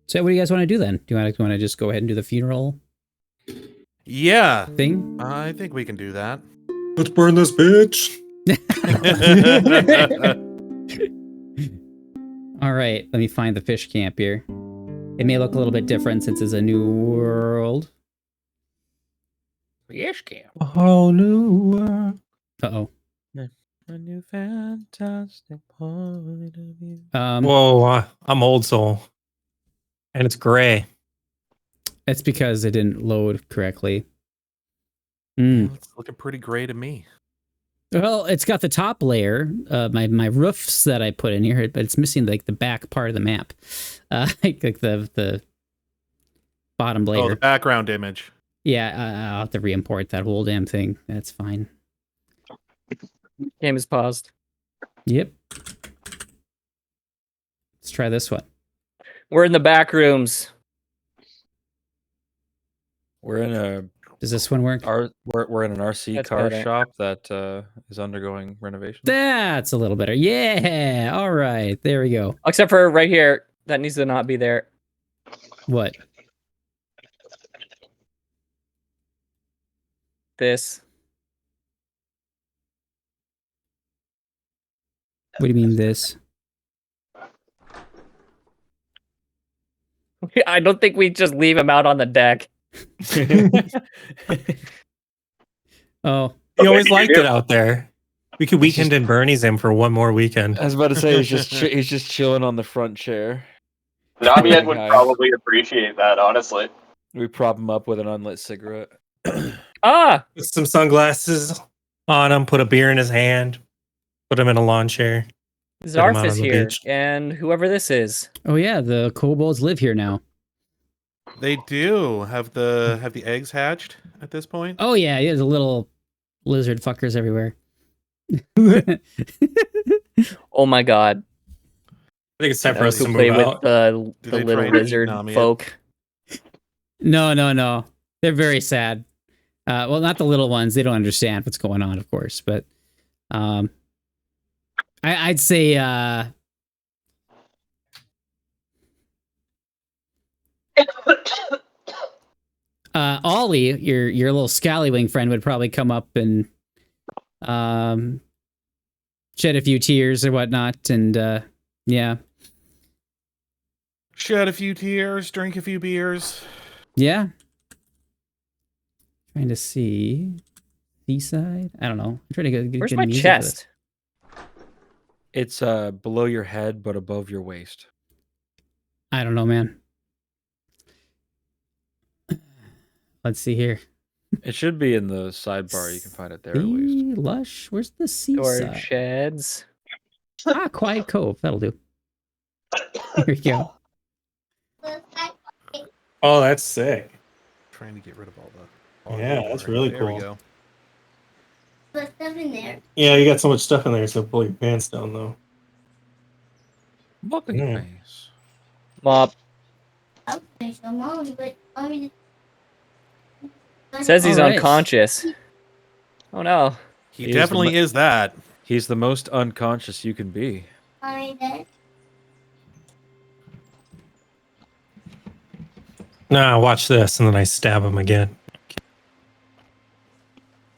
Speaker 2: So what do you guys want to do then? Do you want to just go ahead and do the funeral
Speaker 3: Yeah,
Speaker 2: thing?
Speaker 3: I think we can do that.
Speaker 6: Let's burn this bitch.
Speaker 2: All right. Let me find the fish camp here. It may look a little bit different since it's a new world.
Speaker 5: Fish camp.
Speaker 6: Oh no.
Speaker 2: Uh-oh.
Speaker 4: A new fantastic point of view.
Speaker 6: Whoa, I'm old soul, and it's gray.
Speaker 2: It's because it didn't load correctly.
Speaker 3: It's looking pretty gray to me.
Speaker 2: Well, it's got the top layer, my roofs that I put in here, but it's missing like the back part of the map, like the bottom layer.
Speaker 3: Oh, the background image.
Speaker 2: Yeah, I'll have to re-import that whole damn thing. That's fine.
Speaker 5: Game is paused.
Speaker 2: Yep. Let's try this one.
Speaker 5: We're in the back rooms.
Speaker 4: We're in a
Speaker 2: Does this one work?
Speaker 4: we're in an RC
Speaker 5: That's
Speaker 4: car
Speaker 5: better.
Speaker 4: shop that is undergoing renovation.
Speaker 2: That's a little better. Yeah. All right. There we go.
Speaker 5: Except for right here. That needs to not be there.
Speaker 2: What?
Speaker 5: This.
Speaker 2: What do you mean this?
Speaker 5: I don't think we just leave him out on the deck.
Speaker 2: Oh,
Speaker 6: He always
Speaker 7: Okay,
Speaker 6: liked
Speaker 7: yeah.
Speaker 6: it out there. We could weekend in Bernie's him for one more weekend.
Speaker 4: I was about to say he's just chilling on the front chair.
Speaker 7: Namiad would
Speaker 4: Hi.
Speaker 7: probably appreciate that, honestly.
Speaker 4: We prop him up with an unlit cigarette.
Speaker 5: Ah!
Speaker 6: Put some sunglasses on him, put a beer in his hand, put him in a lawn chair. him
Speaker 5: Zarf
Speaker 6: out
Speaker 5: is
Speaker 6: on the
Speaker 5: here.
Speaker 6: beach.
Speaker 5: And whoever this is.
Speaker 2: oh yeah. The kobolds live here now.
Speaker 3: They do have the eggs hatched at this point.
Speaker 2: Oh yeah. There's a little lizard fuckers everywhere.
Speaker 5: Oh my god.
Speaker 6: I think it's time for us
Speaker 5: Who
Speaker 6: to
Speaker 5: play
Speaker 6: move
Speaker 5: with
Speaker 6: out.
Speaker 5: the
Speaker 3: Do they
Speaker 5: little
Speaker 3: try to eat
Speaker 5: lizard
Speaker 3: Namiad?
Speaker 5: folk.
Speaker 2: No. They're very sad. Well, not the little ones. They don't understand what's going on, of course. But I'd say Ollie, your little scallywing friend, would probably come up and shed a few tears or whatnot, and yeah.
Speaker 3: Shed a few tears, drink a few beers.
Speaker 2: Yeah. Trying to see. Seaside? I don't know. I'm trying to get
Speaker 5: Where's
Speaker 2: good
Speaker 5: my
Speaker 2: music for this.
Speaker 5: chest?
Speaker 4: It's below your head, but above your waist.
Speaker 2: I don't know, man. Let's see here.
Speaker 4: It should be in the sidebar. You can find it there at least.
Speaker 2: Sea Lush? Where's the
Speaker 5: Storage
Speaker 2: seaside?
Speaker 5: sheds.
Speaker 2: Quiet Cove. That'll do. Here we go.
Speaker 6: Oh, that's sick.
Speaker 3: Trying to get rid of all the.
Speaker 6: Yeah, that's really
Speaker 3: there we
Speaker 6: cool.
Speaker 3: go.
Speaker 8: Put stuff in there.
Speaker 6: Yeah, you got so much stuff in there, so pull your pants down though.
Speaker 4: Look at
Speaker 6: Yeah.
Speaker 4: your face.
Speaker 5: Mop.
Speaker 8: I'll finish them all, but already.
Speaker 5: Says he's
Speaker 2: All right.
Speaker 5: unconscious. Oh no.
Speaker 3: He
Speaker 4: He is the
Speaker 3: definitely is that.
Speaker 4: He's the most unconscious you can be.
Speaker 8: Already dead.
Speaker 6: Nah, watch this, and then I stab him again.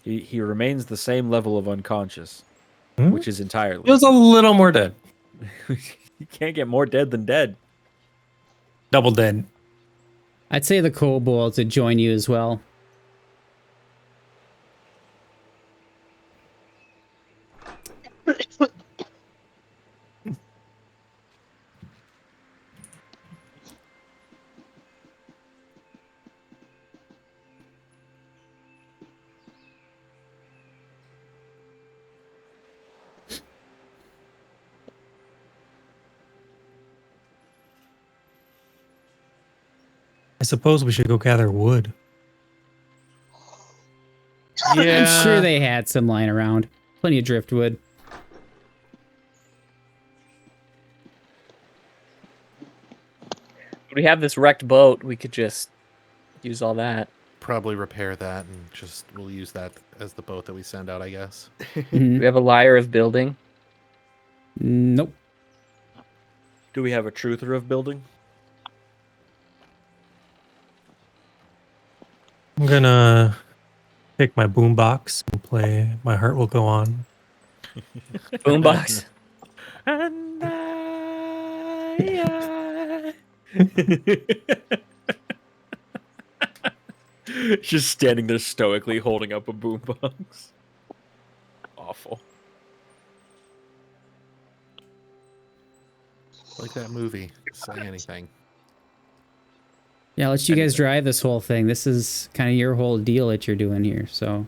Speaker 4: He remains the same level of unconscious,
Speaker 6: Hmm?
Speaker 4: which is entirely.
Speaker 6: Feels a little more dead.
Speaker 4: You can't get more dead than dead.
Speaker 6: Double dead.
Speaker 2: I'd say the kobolds would join you as well.
Speaker 6: I suppose we should go gather wood.
Speaker 2: I'm sure they had some lying around. Plenty of driftwood.
Speaker 5: We have this wrecked boat. We could just use all that.
Speaker 3: Probably repair that and just we'll use that as the boat that we send out, I guess.
Speaker 2: Mhm.
Speaker 5: We have a lyre of building.
Speaker 2: Nope.
Speaker 4: Do we have a truther of building?
Speaker 6: I'm gonna take my boombox and play My Heart Will Go On.
Speaker 5: Boombox.
Speaker 4: And just standing there stoically holding up a boombox. Awful.
Speaker 3: Like that movie. Say anything.
Speaker 2: Yeah, I'll let you guys drive this whole thing. This is kind of your whole deal that you're doing here, so.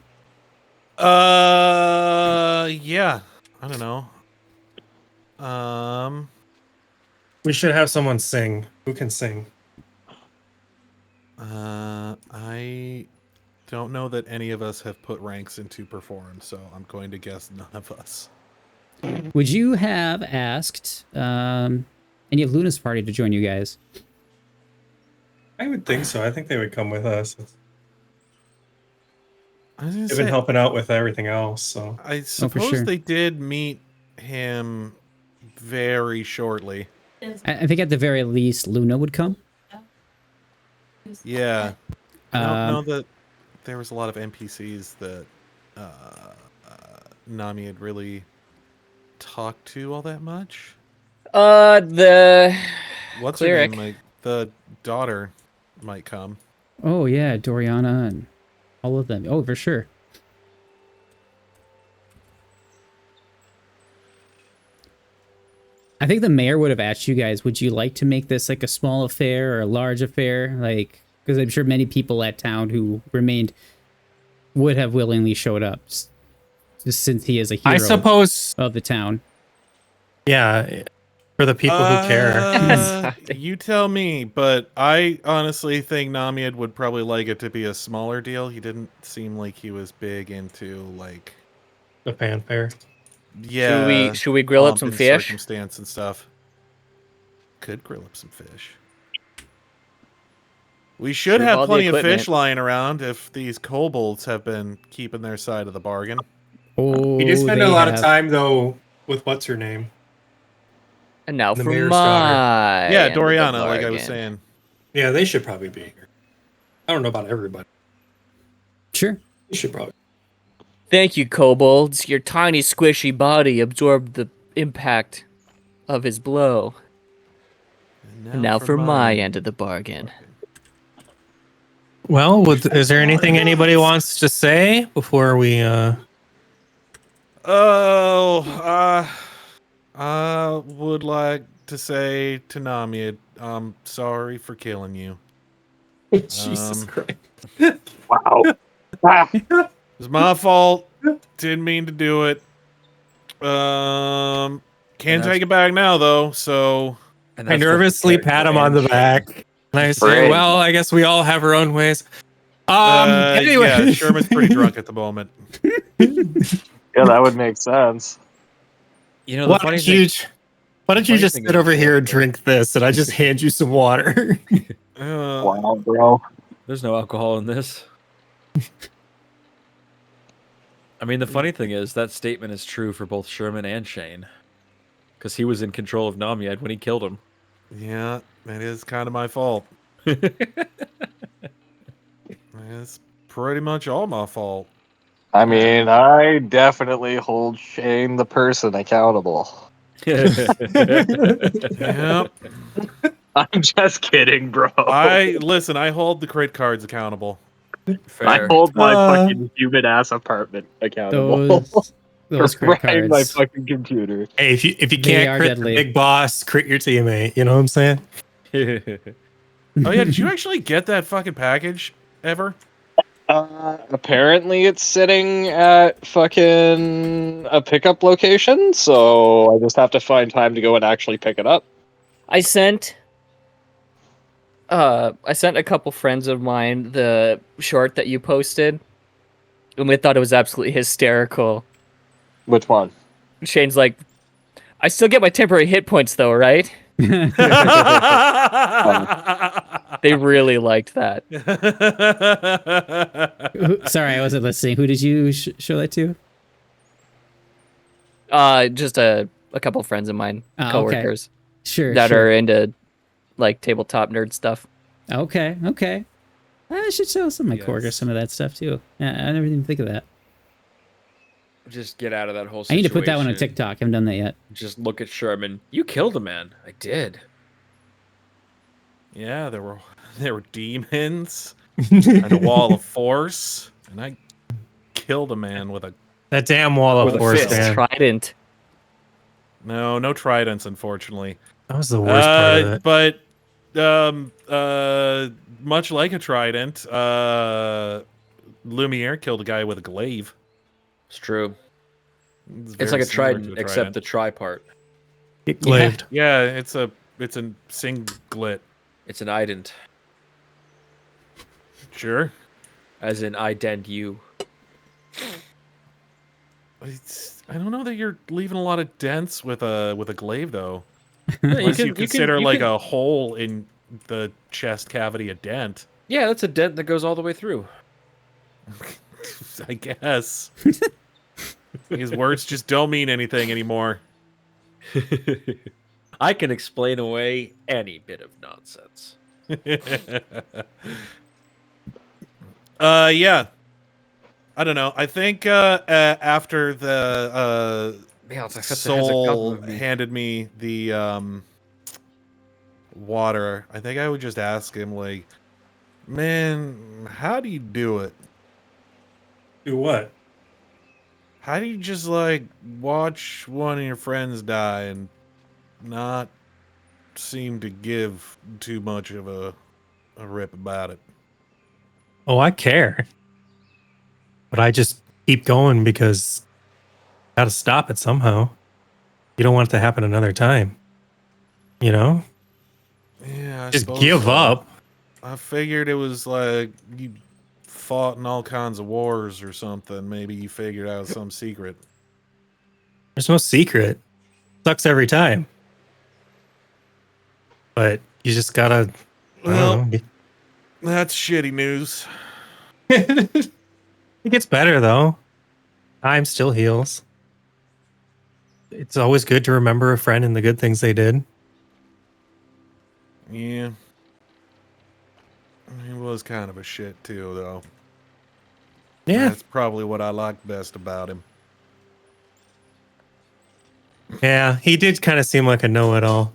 Speaker 3: Yeah. I don't know.
Speaker 6: We should have someone sing. Who can sing?
Speaker 3: I don't know that any of us have put ranks into perform, so I'm going to guess none of us.
Speaker 2: Would you have asked any of Luna's party to join you guys?
Speaker 6: I would think so. I think they would come with us.
Speaker 3: I was gonna
Speaker 6: They've been
Speaker 3: say,
Speaker 6: helping out with everything else, so.
Speaker 3: I suppose
Speaker 2: sure.
Speaker 3: they did meet him very shortly.
Speaker 2: I think at the very least, Luna would come.
Speaker 3: Yeah. I don't
Speaker 2: Um,
Speaker 3: know that there was a lot of NPCs that Nami had really talked to all that much.
Speaker 5: The
Speaker 3: What's
Speaker 5: Cleric.
Speaker 3: her name? The daughter might come.
Speaker 2: Oh, yeah, Doriana and all of them. Oh, for sure. I think the mayor would have asked you guys, would you like to make this like a small affair or a large affair? Like, because I'm sure many people at town who remained would have willingly showed up, just since he is a hero
Speaker 6: I suppose,
Speaker 2: of the town.
Speaker 6: yeah, for the people who care.
Speaker 3: You tell me, but I honestly think Namiad would probably like it to be a smaller deal. He didn't seem like he was big into like
Speaker 6: The fanfare.
Speaker 3: yeah.
Speaker 5: should we grill up
Speaker 3: pomp
Speaker 5: some
Speaker 3: and
Speaker 5: fish?
Speaker 3: circumstance and stuff. Could grill up some fish. We should
Speaker 5: Sure,
Speaker 3: have
Speaker 5: all the
Speaker 3: plenty of
Speaker 5: equipment.
Speaker 3: fish lying around if these kobolds have been keeping their side of the bargain.
Speaker 2: Oh,
Speaker 6: He did spend a
Speaker 2: they
Speaker 6: lot of
Speaker 2: have-
Speaker 6: time, though, with what's her name?
Speaker 5: And now
Speaker 6: The
Speaker 5: for
Speaker 6: mayor's
Speaker 5: my
Speaker 6: daughter.
Speaker 3: Yeah,
Speaker 5: end of the
Speaker 3: Doriana, like I was
Speaker 5: bargain.
Speaker 3: saying.
Speaker 6: Yeah, they should probably be here. I don't know about everybody.
Speaker 2: Sure.
Speaker 6: You should probably.
Speaker 5: Thank you, kobolds. Your tiny, squishy body absorbed the impact of his blow. And now for my end of the bargain.
Speaker 6: Well, is there anything anybody wants to say before we?
Speaker 3: I would like to say to Nami, I'm sorry for killing you.
Speaker 6: Jesus Christ!
Speaker 7: Wow. Ah,
Speaker 3: It was my fault. Didn't mean to do it. Can't take it back now though. So
Speaker 4: And
Speaker 6: I
Speaker 4: that's both
Speaker 6: nervously
Speaker 4: character
Speaker 6: pat him
Speaker 4: and
Speaker 6: on the
Speaker 4: shame.
Speaker 6: back, and I say,
Speaker 7: Great.
Speaker 6: "Well, I guess we all have our own ways." Anyway,
Speaker 3: yeah, Sherman's pretty drunk at the moment.
Speaker 7: yeah, that would make sense.
Speaker 4: You know, the
Speaker 6: why
Speaker 4: funny
Speaker 6: don't
Speaker 4: thing,
Speaker 6: you? Why don't you
Speaker 4: funny
Speaker 6: just
Speaker 4: thing
Speaker 6: sit
Speaker 4: is,
Speaker 6: over here and drink this, and I just hand you some water?
Speaker 7: Wow, bro.
Speaker 4: there's no alcohol in this. I mean, the funny thing is that statement is true for both Sherman and Shane, because he was in control of Namiad when he killed him.
Speaker 3: Yeah, it is kind of my fault. It's pretty much all my fault.
Speaker 7: I mean, I definitely hold Shane the person accountable.
Speaker 3: Yep.
Speaker 7: I'm just kidding, bro.
Speaker 3: I hold the crit cards accountable.
Speaker 7: I
Speaker 4: Fair.
Speaker 7: hold my fucking human ass apartment accountable.
Speaker 2: Those
Speaker 7: for
Speaker 2: crit
Speaker 7: running my
Speaker 2: cards.
Speaker 7: fucking computer.
Speaker 6: Hey, if you
Speaker 2: They
Speaker 6: can't
Speaker 2: are
Speaker 6: crit
Speaker 2: deadly.
Speaker 6: the big boss, crit your teammate. You know what I'm saying?
Speaker 3: Oh yeah, did you actually get that fucking package ever?
Speaker 7: Apparently it's sitting at fucking a pickup location, so I just have to find time to go and actually pick it up.
Speaker 5: I sent a couple friends of mine the short that you posted, and they thought it was absolutely hysterical.
Speaker 7: Which one?
Speaker 5: Shane's like, I still get my temporary hit points though, right? They really liked that.
Speaker 2: Sorry, I wasn't listening. Who did you show that to?
Speaker 5: Just a couple friends of mine,
Speaker 2: Oh, okay.
Speaker 5: coworkers,
Speaker 2: Sure.
Speaker 5: that
Speaker 2: sure.
Speaker 5: are into like tabletop nerd stuff.
Speaker 2: Okay. I should show some of my coworkers
Speaker 3: Yes.
Speaker 2: some of that stuff too. I never even think of that.
Speaker 4: Just get out of that whole
Speaker 2: I
Speaker 4: situation.
Speaker 2: need to put that one on TikTok. I haven't done that yet.
Speaker 4: Just look at Sherman. You killed a man. I did.
Speaker 3: Yeah, there were demons and a wall of force, and I killed a man with a
Speaker 6: That damn wall
Speaker 4: With
Speaker 6: of
Speaker 4: a
Speaker 6: force,
Speaker 4: fist.
Speaker 6: man.
Speaker 5: Trident.
Speaker 3: no tridents, unfortunately.
Speaker 6: That was the worst part of it.
Speaker 3: But much like a trident, Lumiere killed a guy with a glaive.
Speaker 4: It's true.
Speaker 3: It's
Speaker 4: It's
Speaker 3: very
Speaker 4: like a
Speaker 3: similar to
Speaker 4: trident, except the try part.
Speaker 6: Get glaived.
Speaker 3: yeah, it's a singlet.
Speaker 4: It's an ident,
Speaker 3: Sure.
Speaker 4: as in ident you.
Speaker 3: I don't know that you're leaving a lot of dents with a glaive though.
Speaker 4: Yeah,
Speaker 3: Unless you consider like a hole in the chest cavity a dent.
Speaker 4: Yeah, that's a dent that goes all the way through.
Speaker 3: I guess. His words just don't mean anything anymore.
Speaker 4: I can explain away any bit of nonsense.
Speaker 3: Yeah. I don't know. I think after the soul handed me the water, I think I would just ask him like, man, how do you do it?
Speaker 6: Do what?
Speaker 3: How do you just like watch one of your friends die and not seem to give too much of a rip about it?
Speaker 6: Oh, I care. But I just keep going because I gotta stop it somehow. You don't want it to happen another time. You know?
Speaker 3: Yeah, I
Speaker 6: Just
Speaker 3: suppose
Speaker 6: give
Speaker 3: so.
Speaker 6: up.
Speaker 3: I figured it was like you fought in all kinds of wars or something. Maybe you figured out some secret.
Speaker 6: There's no secret. Sucks every time. But you just gotta. I
Speaker 3: Well,
Speaker 6: don't know.
Speaker 3: that's shitty news.
Speaker 6: It gets better though. Time still heals. It's always good to remember a friend and the good things they did.
Speaker 3: Yeah. I mean, was kind of a shit too, though.
Speaker 6: Yeah.
Speaker 3: That's probably what I liked best about him.
Speaker 6: Yeah, he did kind of seem like a know-it-all.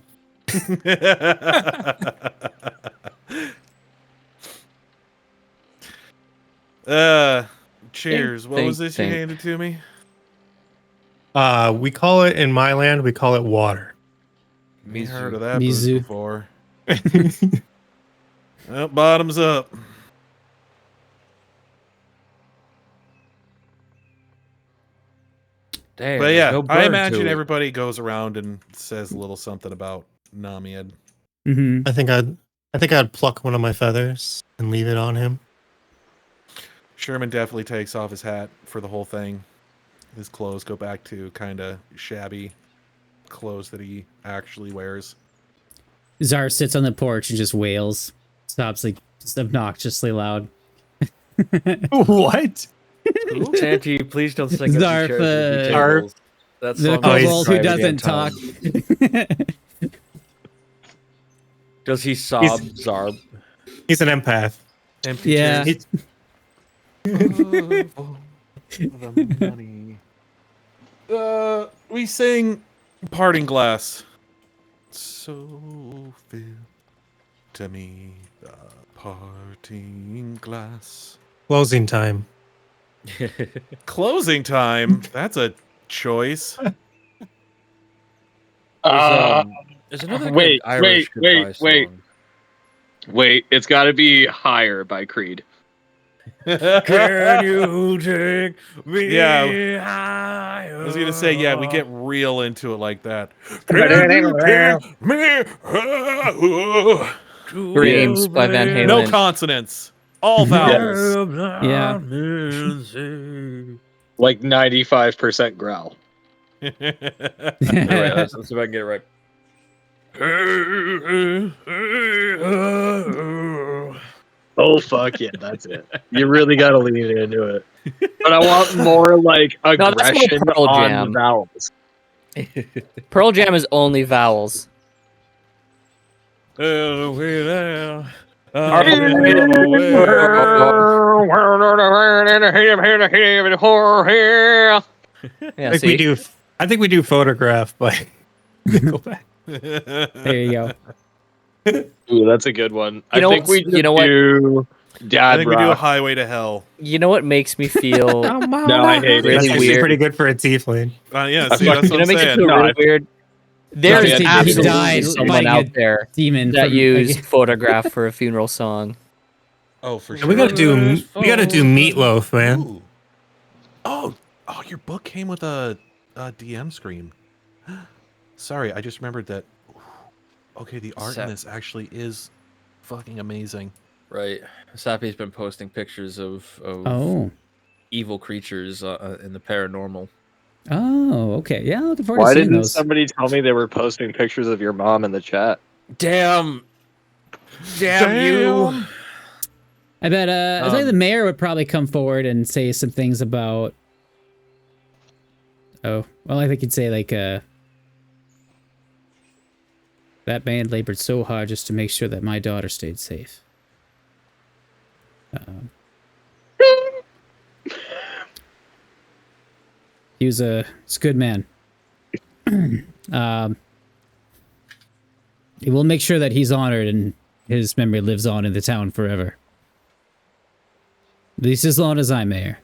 Speaker 3: Cheers. What was this you handed to me?
Speaker 6: We call it in my land, we call it water.
Speaker 3: Me heard of that booze
Speaker 2: Mizu.
Speaker 3: before. Well, bottoms up.
Speaker 4: Damn,
Speaker 3: But
Speaker 4: there's
Speaker 3: yeah,
Speaker 4: no
Speaker 3: I
Speaker 4: burn
Speaker 3: imagine
Speaker 4: to it.
Speaker 3: everybody goes around and says a little something about Namiad.
Speaker 2: Mm-hmm.
Speaker 6: I think I'd pluck one of my feathers and leave it on him.
Speaker 3: Sherman definitely takes off his hat for the whole thing. His clothes go back to kind of shabby clothes that he actually wears.
Speaker 2: Zar sits on the porch and just wails. Stops like just obnoxiously loud.
Speaker 6: What?
Speaker 4: Santi, please don't sing us
Speaker 2: Zarf,
Speaker 4: the
Speaker 6: Zarf.
Speaker 4: That
Speaker 2: The
Speaker 4: song
Speaker 2: kobold who
Speaker 4: describes
Speaker 2: doesn't
Speaker 4: Anton.
Speaker 2: talk.
Speaker 4: Does he sob, Zarb?
Speaker 6: He's an empath.
Speaker 3: Empty
Speaker 2: Yeah.
Speaker 3: chairs. Oh, the money. We sing Parting Glass. So fill to me the parting glass.
Speaker 6: Closing time.
Speaker 3: Closing time. That's a choice.
Speaker 4: There's another
Speaker 7: wait,
Speaker 4: good Irish goodbye song.
Speaker 7: Wait, it's got to be Higher by Creed.
Speaker 4: Can you take me
Speaker 3: Yeah.
Speaker 4: higher?
Speaker 3: I was gonna say, yeah, we get real into it like that.
Speaker 5: Dreams by Van Halen.
Speaker 3: No consonants. All vowels.
Speaker 2: Yeah.
Speaker 7: Like 95% growl.
Speaker 4: All right, let's see if I can get it right.
Speaker 7: Oh, fuck yeah, that's it. You really got to lean into it. But I want more like
Speaker 5: that's more
Speaker 7: aggression
Speaker 5: Pearl
Speaker 7: on
Speaker 5: Jam.
Speaker 7: the vowels.
Speaker 5: Pearl Jam is only vowels. Yeah,
Speaker 6: I think we do photograph, but go back.
Speaker 2: There you go.
Speaker 7: Ooh, that's a good one.
Speaker 5: You know
Speaker 7: I think
Speaker 5: what-
Speaker 7: we
Speaker 5: you know what?
Speaker 7: do Dad
Speaker 3: I think we do a
Speaker 7: Rock.
Speaker 3: Highway to Hell.
Speaker 5: You know what makes me feel
Speaker 7: No, I hate
Speaker 5: really
Speaker 6: That's
Speaker 7: it.
Speaker 6: actually
Speaker 5: weird?
Speaker 6: pretty good for a tiefling.
Speaker 3: Yeah,
Speaker 7: I
Speaker 3: see,
Speaker 7: fucking-
Speaker 3: that's
Speaker 5: You
Speaker 3: what
Speaker 5: know,
Speaker 3: I'm
Speaker 5: makes it
Speaker 3: saying.
Speaker 5: feel
Speaker 7: No,
Speaker 5: really
Speaker 7: I-
Speaker 5: weird. There's
Speaker 7: he
Speaker 5: absolutely
Speaker 2: died
Speaker 5: someone
Speaker 2: fighting
Speaker 5: out
Speaker 2: a
Speaker 5: there
Speaker 2: Demon
Speaker 5: that
Speaker 2: from,
Speaker 5: used
Speaker 2: like,
Speaker 5: photograph for a funeral song.
Speaker 3: Oh, for
Speaker 6: Yeah,
Speaker 3: sure.
Speaker 6: we gotta do meatloaf, man.
Speaker 3: Ooh. Oh, your book came with a DM screen. Sorry, I just remembered that. Okay, the art in this actually is fucking amazing.
Speaker 4: Right. Sappy's been posting pictures of
Speaker 2: Oh.
Speaker 4: evil creatures in the paranormal.
Speaker 2: Oh, okay. Yeah, looking forward
Speaker 7: Why
Speaker 2: to seeing
Speaker 7: didn't
Speaker 2: those.
Speaker 7: somebody tell me they were posting pictures of your mom in the chat?
Speaker 4: Damn you!
Speaker 2: I bet I think the mayor would probably come forward and say some things about. Oh, well, I think he'd say like that man labored so hard just to make sure that my daughter stayed safe. He's a good man. He will make sure that he's honored and his memory lives on in the town forever. At least as long as I'm mayor.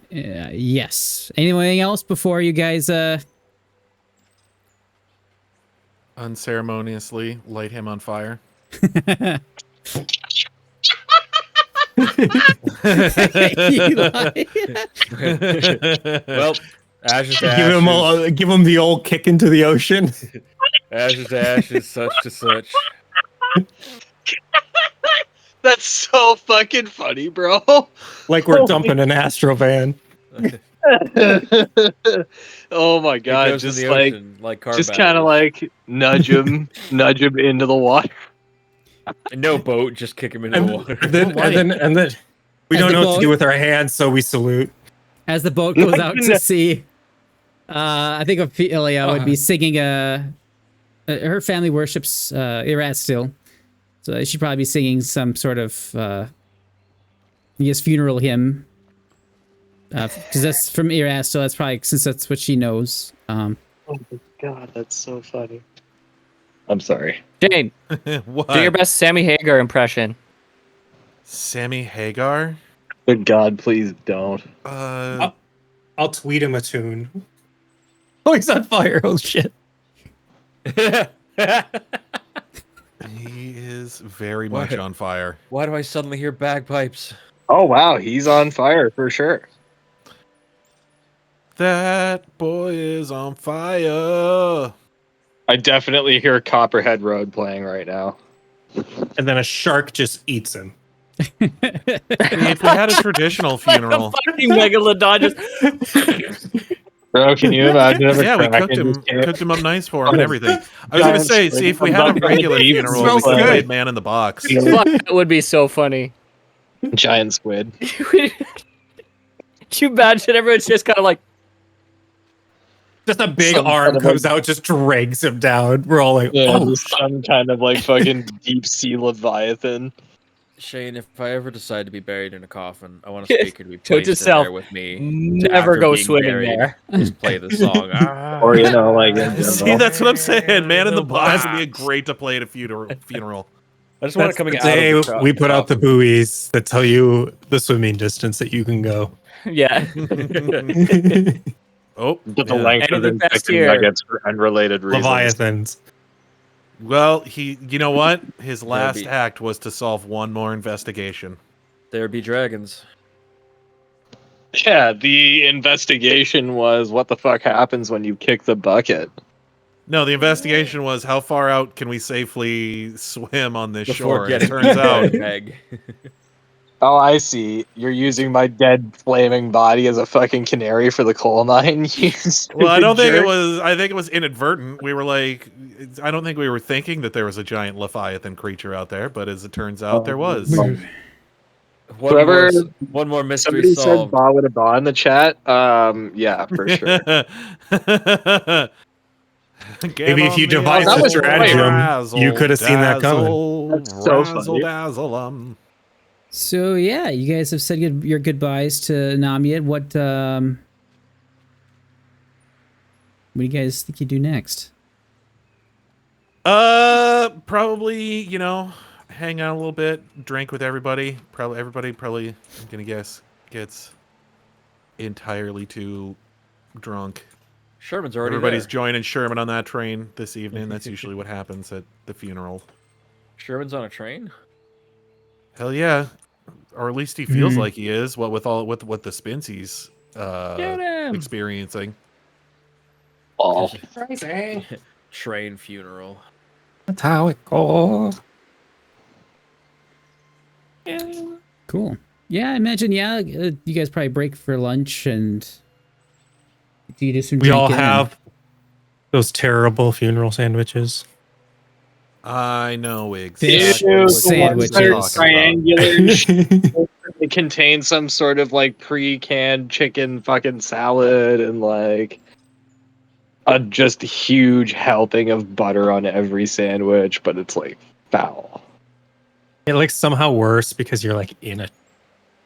Speaker 2: Yes. Anything else before you guys
Speaker 3: Unceremoniously light him on fire.
Speaker 4: Well, ashes to ashes.
Speaker 6: Give him the old kick into the ocean.
Speaker 4: Ashes to ashes, such to such.
Speaker 7: That's so fucking funny, bro.
Speaker 6: Like we're dumping an Astrovan.
Speaker 7: Oh my
Speaker 4: It
Speaker 7: god,
Speaker 4: goes in
Speaker 7: just
Speaker 4: the
Speaker 7: like
Speaker 4: ocean, like car
Speaker 7: just kind of
Speaker 4: batteries.
Speaker 7: like nudge him into the water.
Speaker 4: And no boat, just kick him into the water.
Speaker 6: And then we
Speaker 2: As
Speaker 6: don't
Speaker 2: the
Speaker 6: know what
Speaker 2: boat-
Speaker 6: to do with our hands, so we salute.
Speaker 2: as the boat goes out to sea. I think Ophelia would be singing a her family worships Irat still, so she'd probably be singing some sort of I guess funeral hymn. Because that's from Irat, so that's probably since that's what she knows.
Speaker 7: Oh my god, that's so funny. I'm sorry.
Speaker 5: Jane,
Speaker 3: What?
Speaker 5: do your best Sammy Hagar impression.
Speaker 3: Sammy Hagar?
Speaker 7: Good god, please don't.
Speaker 3: Uh,
Speaker 6: I'll tweet him a tune. Oh, he's on fire. Oh, shit.
Speaker 3: he is very
Speaker 4: What?
Speaker 3: much on fire.
Speaker 4: Why do I suddenly hear bagpipes?
Speaker 7: Oh wow, he's on fire for sure.
Speaker 3: That boy is on fire.
Speaker 7: I definitely hear Copperhead Road playing right now.
Speaker 6: And then a shark just eats him.
Speaker 3: If we had a traditional funeral,
Speaker 5: Fucking megalodon just.
Speaker 7: Bro, can you imagine if a
Speaker 3: yeah, we
Speaker 7: kraken
Speaker 3: cooked him up nice for him and everything. I was gonna say, see if we had a regular funeral, we
Speaker 6: Smells
Speaker 3: could have
Speaker 6: good.
Speaker 3: made Man in the Box.
Speaker 5: Fuck, that would be so funny.
Speaker 7: giant squid?
Speaker 5: Could you imagine everyone's just kind of like,
Speaker 6: Just a big
Speaker 7: Some
Speaker 6: arm
Speaker 7: kind of
Speaker 6: comes
Speaker 7: like-
Speaker 6: out, just drags him down. We're all like,
Speaker 7: Yeah,
Speaker 6: oh,
Speaker 7: just some kind of like fucking deep sea leviathan.
Speaker 4: Shane, if I ever decide to be buried in a coffin, I want a speaker to be
Speaker 5: Told
Speaker 4: placed in
Speaker 5: yourself,
Speaker 4: there with me.
Speaker 5: never
Speaker 4: after
Speaker 5: go
Speaker 4: being
Speaker 5: swimming
Speaker 4: buried.
Speaker 5: there.
Speaker 4: Just play the song.
Speaker 7: Or you know, like in
Speaker 3: See,
Speaker 7: general.
Speaker 3: that's what I'm saying. Man in the Box would be
Speaker 4: Box.
Speaker 3: great to play at a funeral.
Speaker 4: I just want
Speaker 6: that's
Speaker 4: it coming
Speaker 6: the
Speaker 4: out
Speaker 6: day
Speaker 4: of the
Speaker 6: we put out the buoys that tell you the swimming distance that you can go.
Speaker 5: Yeah.
Speaker 3: Oh,
Speaker 7: But the
Speaker 3: yeah.
Speaker 7: length of
Speaker 5: Anything
Speaker 7: the
Speaker 5: past
Speaker 7: chicken
Speaker 5: here.
Speaker 7: nuggets for unrelated reasons.
Speaker 6: Leviathans.
Speaker 3: Well, you know what? His last
Speaker 4: be-
Speaker 3: act was to solve one more investigation.
Speaker 4: There be dragons.
Speaker 7: Yeah, the investigation was what the fuck happens when you kick the bucket.
Speaker 3: No, the investigation was how far out can we safely swim on this
Speaker 4: Before
Speaker 3: shore? And it
Speaker 4: getting
Speaker 3: turns out,
Speaker 4: Meg.
Speaker 7: Oh, I see. You're using my dead flaming body as a fucking canary for the coal mine. You
Speaker 3: well, I don't think it
Speaker 7: jerk.
Speaker 3: was. I think it was inadvertent. We were like, I don't think we were thinking that there was a giant leviathan creature out there, but as it turns out, there was.
Speaker 7: Whoever-
Speaker 4: One more mystery
Speaker 7: Somebody said
Speaker 4: solved.
Speaker 7: ba with a ba in the chat. Yeah, for sure.
Speaker 6: Maybe if you devised
Speaker 7: a
Speaker 6: stratagem, you could have seen that coming.
Speaker 7: That's so
Speaker 3: Razzle
Speaker 7: funny.
Speaker 3: dazzle.
Speaker 2: So yeah, you guys have said your goodbyes to Namia. What do you guys think you do next?
Speaker 3: Probably, hang out a little bit, drink with everybody. Everybody, I'm gonna guess, gets entirely too drunk.
Speaker 4: Sherman's already
Speaker 3: Everybody's
Speaker 4: there.
Speaker 3: joining Sherman on that train this evening. That's usually what happens at the funeral.
Speaker 4: Sherman's on a train?
Speaker 3: Hell yeah. Or at least he feels like he is, what with what the spins he's
Speaker 5: Get him.
Speaker 3: experiencing.
Speaker 7: Oh,
Speaker 4: Train funeral.
Speaker 6: That's how it goes.
Speaker 2: Cool. Yeah, I imagine. Yeah, you guys probably break for lunch and do some
Speaker 6: We all
Speaker 2: drinking and-
Speaker 6: have those terrible funeral sandwiches.
Speaker 3: I know
Speaker 7: Ew,
Speaker 3: exactly
Speaker 2: Ew,
Speaker 3: what
Speaker 2: sandwiches.
Speaker 3: you're talking
Speaker 7: triangular. It contains some sort of like pre-canned chicken fucking salad and like a just huge helping of butter on every sandwich, but it's like foul.
Speaker 6: It like somehow worse because you're like in a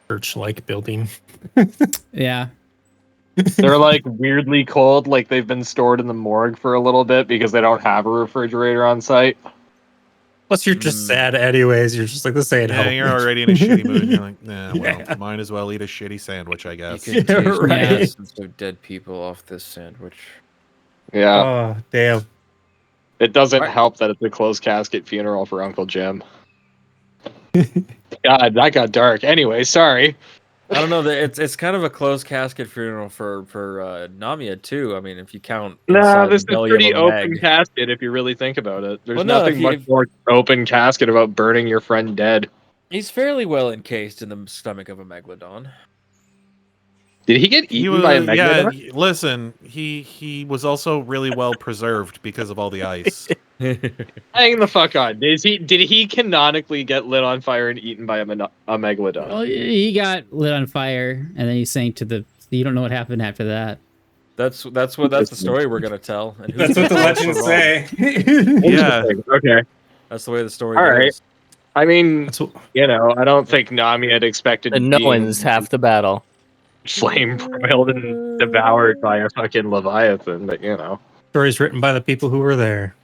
Speaker 6: church-like building.
Speaker 2: Yeah.
Speaker 7: They're like weirdly cold, like they've been stored in the morgue for a little bit because they don't have a refrigerator on site.
Speaker 6: Plus, you're just sad anyways. You're just like, this ain't
Speaker 3: Yeah,
Speaker 6: helping.
Speaker 3: you're already in a shitty mood. And you're like, nah, well,
Speaker 6: Yeah.
Speaker 3: might as well eat a shitty sandwich, I
Speaker 4: You
Speaker 3: guess.
Speaker 4: can
Speaker 6: Yeah,
Speaker 4: taste the
Speaker 6: right.
Speaker 4: essence of dead people off this sandwich.
Speaker 7: Yeah.
Speaker 6: Oh, damn.
Speaker 7: It doesn't
Speaker 4: Right.
Speaker 7: help that it's a closed casket funeral for Uncle Jim. God, that got dark. Anyway, sorry.
Speaker 4: I don't know. It's kind of a closed casket funeral for Namia too. I mean, if you count.
Speaker 7: Nah,
Speaker 4: inside
Speaker 7: this
Speaker 4: the
Speaker 7: is
Speaker 4: belly
Speaker 7: pretty
Speaker 4: of a
Speaker 7: open
Speaker 4: Meg.
Speaker 7: casket if you really think about it. There's
Speaker 4: Well, no,
Speaker 7: nothing
Speaker 4: if
Speaker 7: much more open casket about burning your friend dead.
Speaker 4: He's fairly well encased in the stomach of a megalodon.
Speaker 7: Did he get eaten by a megalodon?
Speaker 3: yeah, listen, he was also really well preserved because of all the ice.
Speaker 7: Hang the fuck on. Did he canonically get lit on fire and eaten by a megalodon?
Speaker 2: Well, he got lit on fire and then he sank to the. You don't know what happened after that.
Speaker 4: That's the story we're gonna tell. And
Speaker 6: That's what the legends say.
Speaker 3: Yeah.
Speaker 7: Okay.
Speaker 4: That's the way the story
Speaker 7: All
Speaker 4: goes.
Speaker 7: right. I mean,
Speaker 6: That's what,
Speaker 7: I don't think Nami had expected
Speaker 5: The no
Speaker 7: being
Speaker 5: one's half the battle.
Speaker 7: flame broiled and devoured by a fucking leviathan, but
Speaker 6: stories written by the people who were there.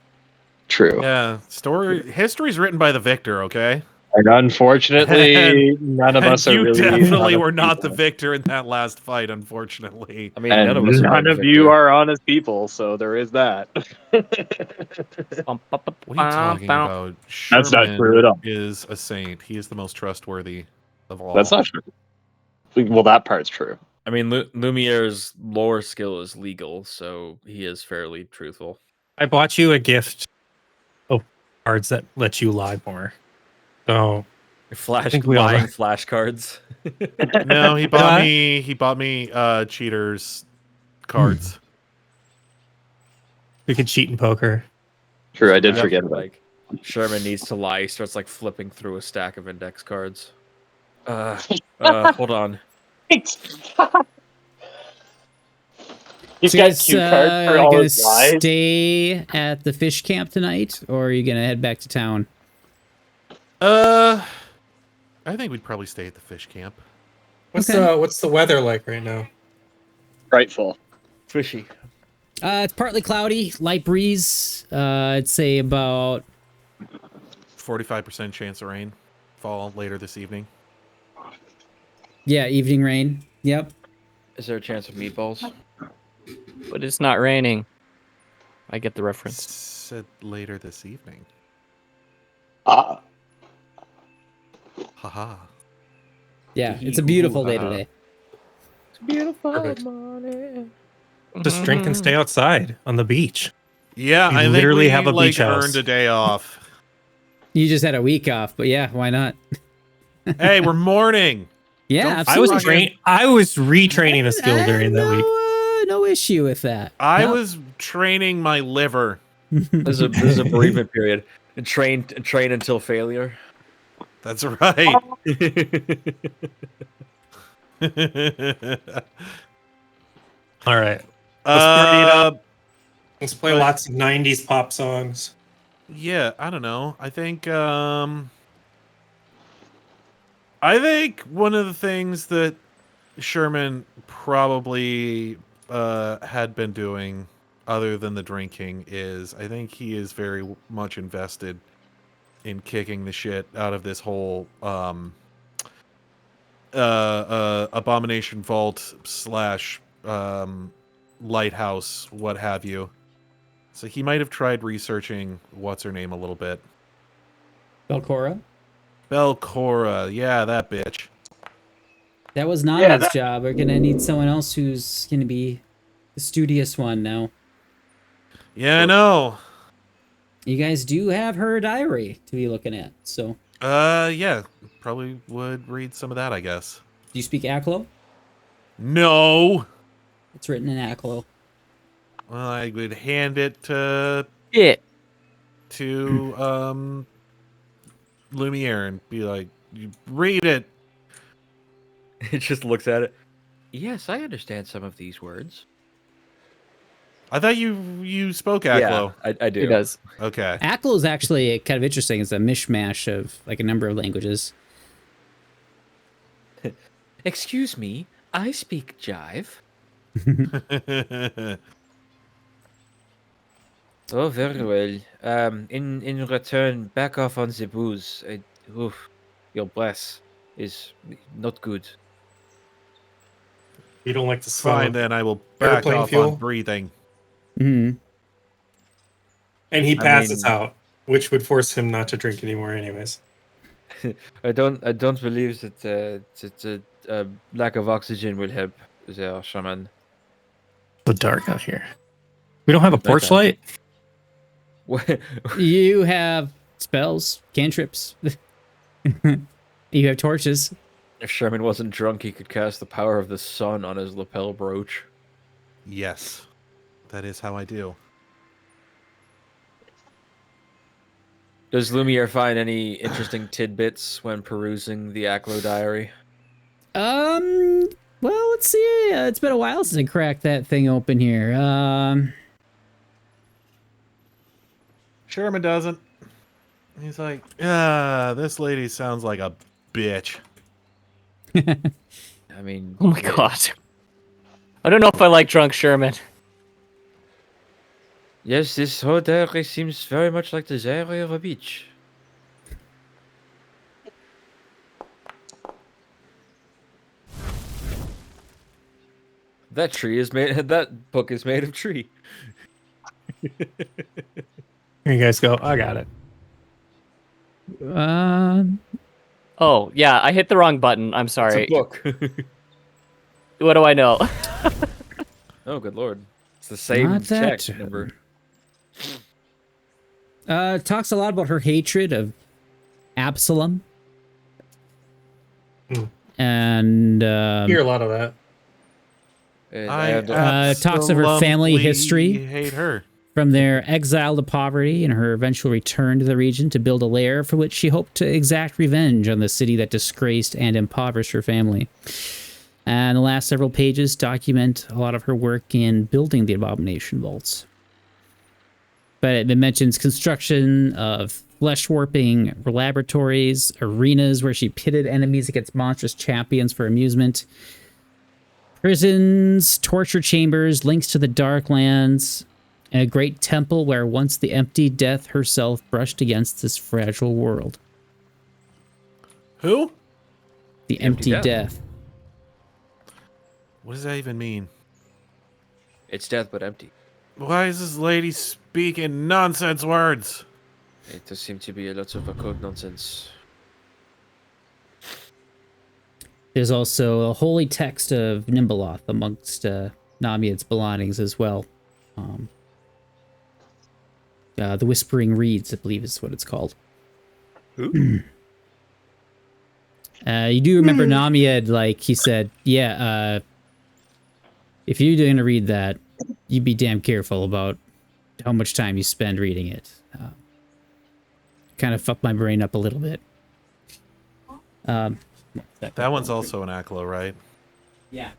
Speaker 7: true.
Speaker 3: Yeah. History's written by the victor, okay?
Speaker 7: And unfortunately, none of
Speaker 3: And
Speaker 7: us are
Speaker 3: you
Speaker 7: really.
Speaker 3: definitely
Speaker 7: honest
Speaker 3: were not the
Speaker 7: people.
Speaker 3: victor in that last fight, unfortunately.
Speaker 4: I mean,
Speaker 7: And
Speaker 4: none of us are
Speaker 7: none
Speaker 4: the
Speaker 7: of you
Speaker 4: victor.
Speaker 7: are honest people, so there is that.
Speaker 3: What are you talking about?
Speaker 7: That's not
Speaker 3: Sherman
Speaker 7: true at all.
Speaker 3: is a saint. He is the most trustworthy of all.
Speaker 7: That's not true. Well, that part's true.
Speaker 4: I mean, Lumiere's lore skill is legal, so he is fairly truthful.
Speaker 6: I bought you a gift of cards that let you lie more. So think we all
Speaker 4: Lying
Speaker 6: know.
Speaker 4: flashcards.
Speaker 3: No, he
Speaker 6: What?
Speaker 3: bought me cheaters cards.
Speaker 6: we could cheat in poker.
Speaker 7: True, I did
Speaker 4: After,
Speaker 7: forget about it.
Speaker 4: like Sherman needs to lie. He starts like flipping through a stack of index cards. Hold on.
Speaker 7: He's
Speaker 2: So
Speaker 7: got
Speaker 2: you guys
Speaker 7: cue cards for all
Speaker 2: gonna
Speaker 7: his lies.
Speaker 2: stay at the fish camp tonight, or are you gonna head back to town?
Speaker 3: I think we'd probably stay at the fish camp.
Speaker 6: What's
Speaker 2: Okay.
Speaker 6: the weather like right now?
Speaker 7: Frightful.
Speaker 4: Fishy.
Speaker 2: It's partly cloudy, light breeze. I'd say about
Speaker 3: 45% chance of rain fall later this evening.
Speaker 2: evening rain. Yep.
Speaker 4: Is there a chance of meatballs?
Speaker 5: But it's not raining. I get the reference.
Speaker 3: Said later this evening.
Speaker 7: Ah.
Speaker 3: Haha.
Speaker 2: Yeah, it's a beautiful day
Speaker 3: Ooh,
Speaker 2: today.
Speaker 4: It's beautiful
Speaker 6: Perfect.
Speaker 4: morning.
Speaker 6: Just drink and stay outside on the beach.
Speaker 3: Yeah,
Speaker 6: You
Speaker 3: I think
Speaker 6: literally
Speaker 3: we,
Speaker 6: have a
Speaker 3: like,
Speaker 6: beach house.
Speaker 3: earned a day off.
Speaker 2: You just had a week off, but yeah, why not?
Speaker 3: Hey, we're mourning.
Speaker 2: Yeah,
Speaker 3: Don't-
Speaker 6: I was
Speaker 2: absolutely.
Speaker 6: I was retraining a skill during that week.
Speaker 2: No issue with that.
Speaker 3: I
Speaker 2: No.
Speaker 3: was training my liver.
Speaker 4: There's a bereavement period. And train until failure.
Speaker 3: That's right.
Speaker 6: All right. Let's party it
Speaker 3: uh,
Speaker 6: up. Let's play lots of 90s pop songs.
Speaker 3: yeah, I don't know. I think one of the things that Sherman probably had been doing other than the drinking is I think he is very much invested in kicking the shit out of this whole Abomination Vault / lighthouse, what have you. So he might have tried researching what's her name a little bit.
Speaker 2: Belcora?
Speaker 3: Belcora, yeah, that bitch.
Speaker 2: That was not
Speaker 7: Yeah,
Speaker 2: his job. We're gonna need someone else who's gonna be the studious one now.
Speaker 3: Yeah, I know.
Speaker 2: You guys do have her diary to be looking at, so
Speaker 3: Yeah, probably would read some of that, I guess.
Speaker 2: do you speak Aklo?
Speaker 3: No.
Speaker 2: It's written in Aklo.
Speaker 3: Well, I would hand it to
Speaker 5: Yeah.
Speaker 3: Lumiere and be like, "You read it."
Speaker 4: It just looks at it. Yes, I understand some of these words.
Speaker 3: I thought you spoke Aklo.
Speaker 4: Yeah, I do.
Speaker 5: He does.
Speaker 3: Okay.
Speaker 2: Aklo is actually kind of interesting. It's a mishmash of like a number of languages.
Speaker 4: Excuse me, I speak jive. Oh, very well. In return, back off on the booze. Your breath is not good.
Speaker 6: You don't like to smell
Speaker 3: Fine,
Speaker 6: it.
Speaker 3: then I will back
Speaker 6: Airplane
Speaker 3: off
Speaker 6: fuel?
Speaker 3: on breathing.
Speaker 2: Hmm.
Speaker 6: And he
Speaker 4: I
Speaker 6: passes
Speaker 4: mean-
Speaker 6: out, which would force him not to drink anymore anyways.
Speaker 4: I don't believe that a lack of oxygen will help there, Shaman.
Speaker 6: So dark out here. We don't have a porch
Speaker 4: Okay.
Speaker 6: light?
Speaker 2: You have spells, cantrips. You have torches.
Speaker 4: If Sherman wasn't drunk, he could cast the power of the sun on his lapel brooch.
Speaker 3: Yes. That is how I do.
Speaker 4: Does Lumiere find any interesting tidbits when perusing the Aklo diary?
Speaker 2: Well, let's see. It's been a while since I cracked that thing open here.
Speaker 3: Sherman doesn't. He's like, this lady sounds like a bitch.
Speaker 4: I mean,
Speaker 5: Oh my god. I don't know if I like drunk Sherman.
Speaker 4: yes, this hotel seems very much like the area of a beach. That tree is made. That book is made of tree.
Speaker 6: Here you guys go. I got it.
Speaker 5: Oh, yeah, I hit the wrong button. I'm sorry.
Speaker 4: It's a book.
Speaker 5: What do I know?
Speaker 4: Oh, good lord! It's the same
Speaker 2: Not that-
Speaker 4: check number.
Speaker 2: Talks a lot about her hatred of Absalom.
Speaker 6: Hmm.
Speaker 2: And
Speaker 6: Hear a lot of that.
Speaker 2: talks of her family
Speaker 3: absolutely
Speaker 2: history.
Speaker 3: hate her.
Speaker 2: From their exile to poverty and her eventual return to the region to build a lair for which she hoped to exact revenge on the city that disgraced and impoverished her family. And the last several pages document a lot of her work in building the Abomination Vaults. But it mentions construction of flesh warping laboratories, arenas where she pitted enemies against monstrous champions for amusement, prisons, torture chambers, links to the Dark Lands, and a great temple where once the empty Death herself brushed against this fragile world.
Speaker 3: Who?
Speaker 2: The empty Death.
Speaker 3: What does that even mean?
Speaker 4: It's death but empty.
Speaker 3: Why is this lady speaking nonsense words?
Speaker 4: It does seem to be a lot of occult nonsense.
Speaker 2: There's also a holy text of Nimbaloth amongst Namiad's belongings as well. The Whispering Reeds, I believe is what it's called. You do remember Namiad, like he said, yeah, if you're going to read that, you be damn careful about how much time you spend reading it. Kind of fucked my brain up a little bit.
Speaker 3: That one's also an Aklo, right?
Speaker 2: Yeah.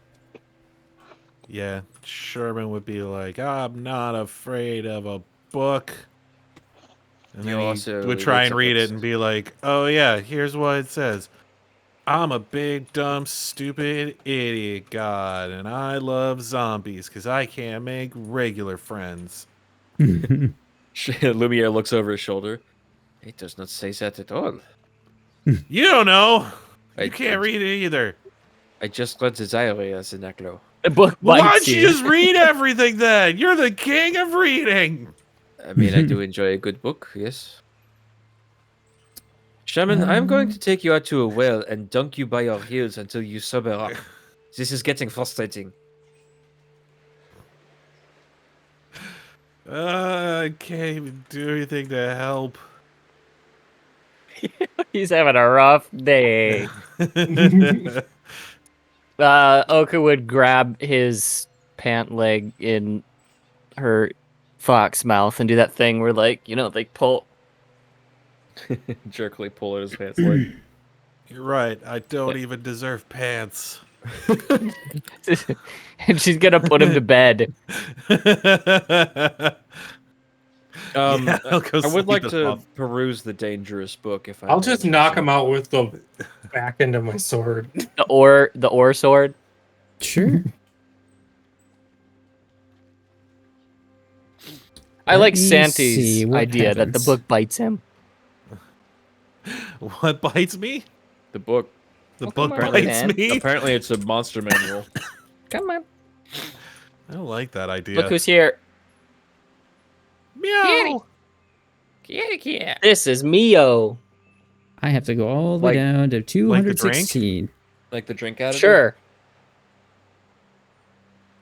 Speaker 3: Yeah, Sherman would be like, I'm not afraid of a book. And then
Speaker 4: He
Speaker 3: he
Speaker 4: also
Speaker 3: would try
Speaker 4: looks
Speaker 3: and
Speaker 4: up
Speaker 3: read
Speaker 4: at-
Speaker 3: it and be like, oh yeah, here's what it says. I'm a big, dumb, stupid idiot god, and I love zombies because I can't make regular friends.
Speaker 4: Lumiere looks over his shoulder. It does not say that at all.
Speaker 3: You don't know.
Speaker 4: I-
Speaker 3: You can't read it either.
Speaker 4: I just read the diary as an Aklo.
Speaker 5: The book
Speaker 3: Why
Speaker 5: bites
Speaker 3: don't you just read everything then? You're the king of reading.
Speaker 4: I mean, I do enjoy a good book, yes. Sherman, I'm going to take you out to a well and dunk you by your heels until you sober up. This is getting frustrating.
Speaker 3: I can't even do anything to help.
Speaker 5: He's having a rough day. Oka would grab his pant leg in her fox mouth and do that thing where, like, you know, they pull.
Speaker 4: Jerkily pull at his pants leg.
Speaker 3: You're right. I don't even deserve pants.
Speaker 5: And she's gonna put him to bed.
Speaker 3: Yeah, I'll go
Speaker 4: I would
Speaker 3: sleep
Speaker 4: like
Speaker 3: this
Speaker 4: to
Speaker 3: month.
Speaker 4: peruse the dangerous book if I
Speaker 6: I'll
Speaker 4: may
Speaker 6: just
Speaker 4: do
Speaker 6: knock
Speaker 4: so.
Speaker 6: him out with the back end of my sword.
Speaker 5: The ore sword.
Speaker 2: Sure.
Speaker 5: I
Speaker 2: Let
Speaker 5: like
Speaker 2: me see
Speaker 5: Santi's
Speaker 2: what
Speaker 5: idea that the
Speaker 2: happens.
Speaker 5: book bites him.
Speaker 3: What bites me?
Speaker 4: The book.
Speaker 3: The
Speaker 5: Oh,
Speaker 3: book
Speaker 5: come on,
Speaker 3: bites
Speaker 5: man.
Speaker 3: me?
Speaker 4: Apparently, it's a monster manual.
Speaker 5: Come on.
Speaker 3: I don't like that idea.
Speaker 5: Look who's here.
Speaker 3: Meow!
Speaker 5: This is Mio.
Speaker 2: I have to go all the way
Speaker 4: Like-
Speaker 2: down to 216.
Speaker 4: Like the drink out of it?
Speaker 5: Sure.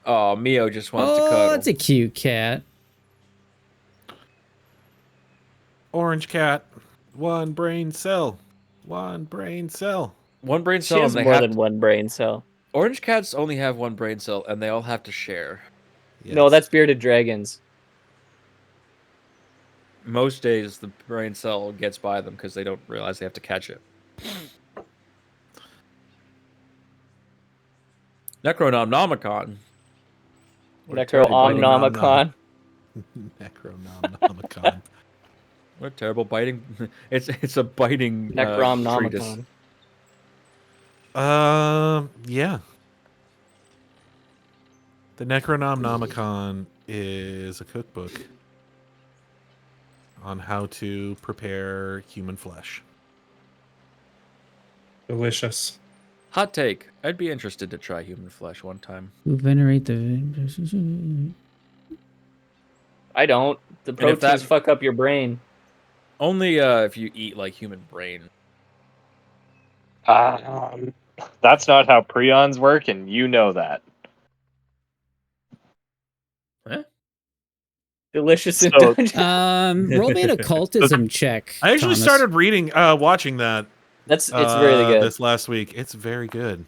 Speaker 4: Oh, Mio just wants to
Speaker 2: Oh,
Speaker 4: cuddle.
Speaker 2: that's a cute cat.
Speaker 3: Orange cat. One brain cell. One brain cell.
Speaker 4: One brain
Speaker 5: She
Speaker 4: cell.
Speaker 5: has
Speaker 4: And they
Speaker 5: more
Speaker 4: have
Speaker 5: than one brain cell.
Speaker 4: Orange cats only have one brain cell, and they all have to share.
Speaker 5: No,
Speaker 3: Yes.
Speaker 5: that's bearded dragons.
Speaker 4: Most days, the brain cell gets by them because they don't realize they have to catch it. Necronomicon.
Speaker 5: Necronomicon.
Speaker 3: Necronomicon.
Speaker 4: What a terrible biting. It's a biting treatise.
Speaker 5: Necronomicon.
Speaker 3: Yeah. The Necronomicon is a cookbook on how to prepare human flesh.
Speaker 6: Delicious.
Speaker 4: Hot take. I'd be interested to try human flesh one time.
Speaker 2: Who venerate the...
Speaker 5: I don't. The
Speaker 4: And if
Speaker 5: proteins
Speaker 4: that-
Speaker 5: fuck up your brain.
Speaker 4: Only if you eat like human brain.
Speaker 7: That's not how prions work, and you know that.
Speaker 5: Delicious and
Speaker 7: So-
Speaker 2: roll me an occultism check.
Speaker 3: I actually
Speaker 2: Thomas.
Speaker 3: started watching that.
Speaker 5: It's really good.
Speaker 3: This last week. It's very good.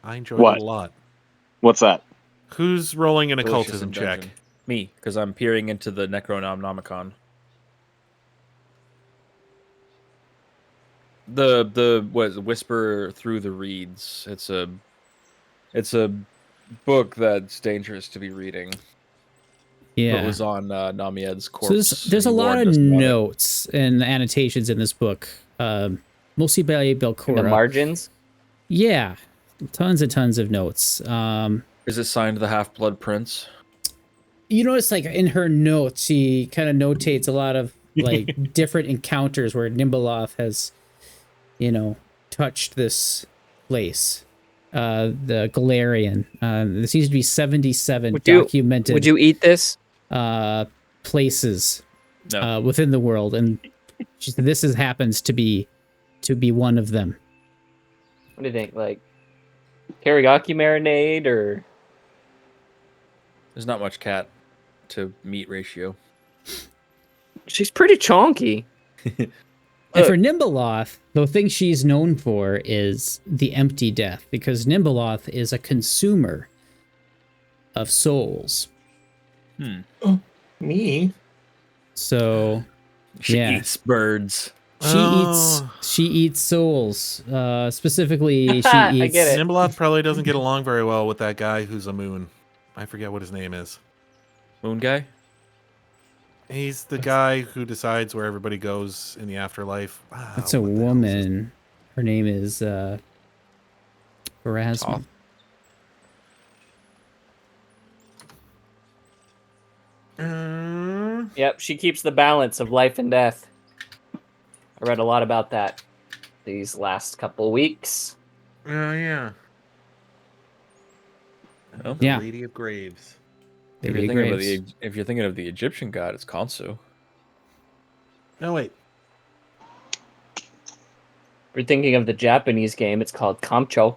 Speaker 3: I enjoyed
Speaker 7: What?
Speaker 3: it a lot.
Speaker 7: What's that?
Speaker 3: Who's rolling an
Speaker 4: Delicious
Speaker 3: occultism
Speaker 4: and
Speaker 3: check?
Speaker 4: dungeon. Me, because I'm peering into the Necronomicon. The Whisper Through the Reeds. It's a book that's dangerous to be reading.
Speaker 2: Yeah.
Speaker 4: It was on Namied's
Speaker 2: So
Speaker 4: corpse.
Speaker 2: there's a
Speaker 4: He
Speaker 2: lot
Speaker 4: warned
Speaker 2: of
Speaker 4: us about it.
Speaker 2: notes and annotations in this book, mostly by
Speaker 5: In
Speaker 2: Belcora.
Speaker 5: the margins.
Speaker 2: Yeah, tons and tons of notes.
Speaker 4: Is it signed the Half-Blood Prince?
Speaker 2: You notice, like, in her notes, she kind of notates a lot of like different encounters where Nimbaloth has, touched this place. The Galarian. There seems to be 77 documented.
Speaker 5: Would you eat this?
Speaker 2: Places
Speaker 4: No.
Speaker 2: within the world, and she said this happens to be one of them.
Speaker 5: What do you think? Like teriyaki marinade or?
Speaker 4: There's not much cat to meat ratio.
Speaker 5: She's pretty chonky.
Speaker 2: And for Nimbaloth, the thing she's known for is the empty death, because Nimbaloth is a consumer of souls.
Speaker 6: Me?
Speaker 2: So
Speaker 4: She
Speaker 2: Yeah.
Speaker 4: eats birds.
Speaker 2: she eats souls. Specifically, she eats.
Speaker 5: I get it.
Speaker 3: Nimbaloth probably doesn't get along very well with that guy who's a moon. I forget what his name is.
Speaker 4: Moon guy?
Speaker 3: He's the guy who decides where everybody goes in the afterlife.
Speaker 2: That's a
Speaker 3: What the hell is his-
Speaker 2: woman. Her name is Erasmus.
Speaker 4: Toth.
Speaker 5: Yep, she keeps the balance of life and death. I read a lot about that these last couple weeks.
Speaker 3: Oh, yeah.
Speaker 4: Oh.
Speaker 3: The
Speaker 2: Yeah.
Speaker 3: Lady of Graves.
Speaker 4: If
Speaker 2: Lady
Speaker 4: you're, thinking of
Speaker 2: Graves.
Speaker 4: if you're thinking of the Egyptian god, it's Khonsu.
Speaker 3: No, wait.
Speaker 5: If you're thinking of the Japanese game, it's called Kamcho.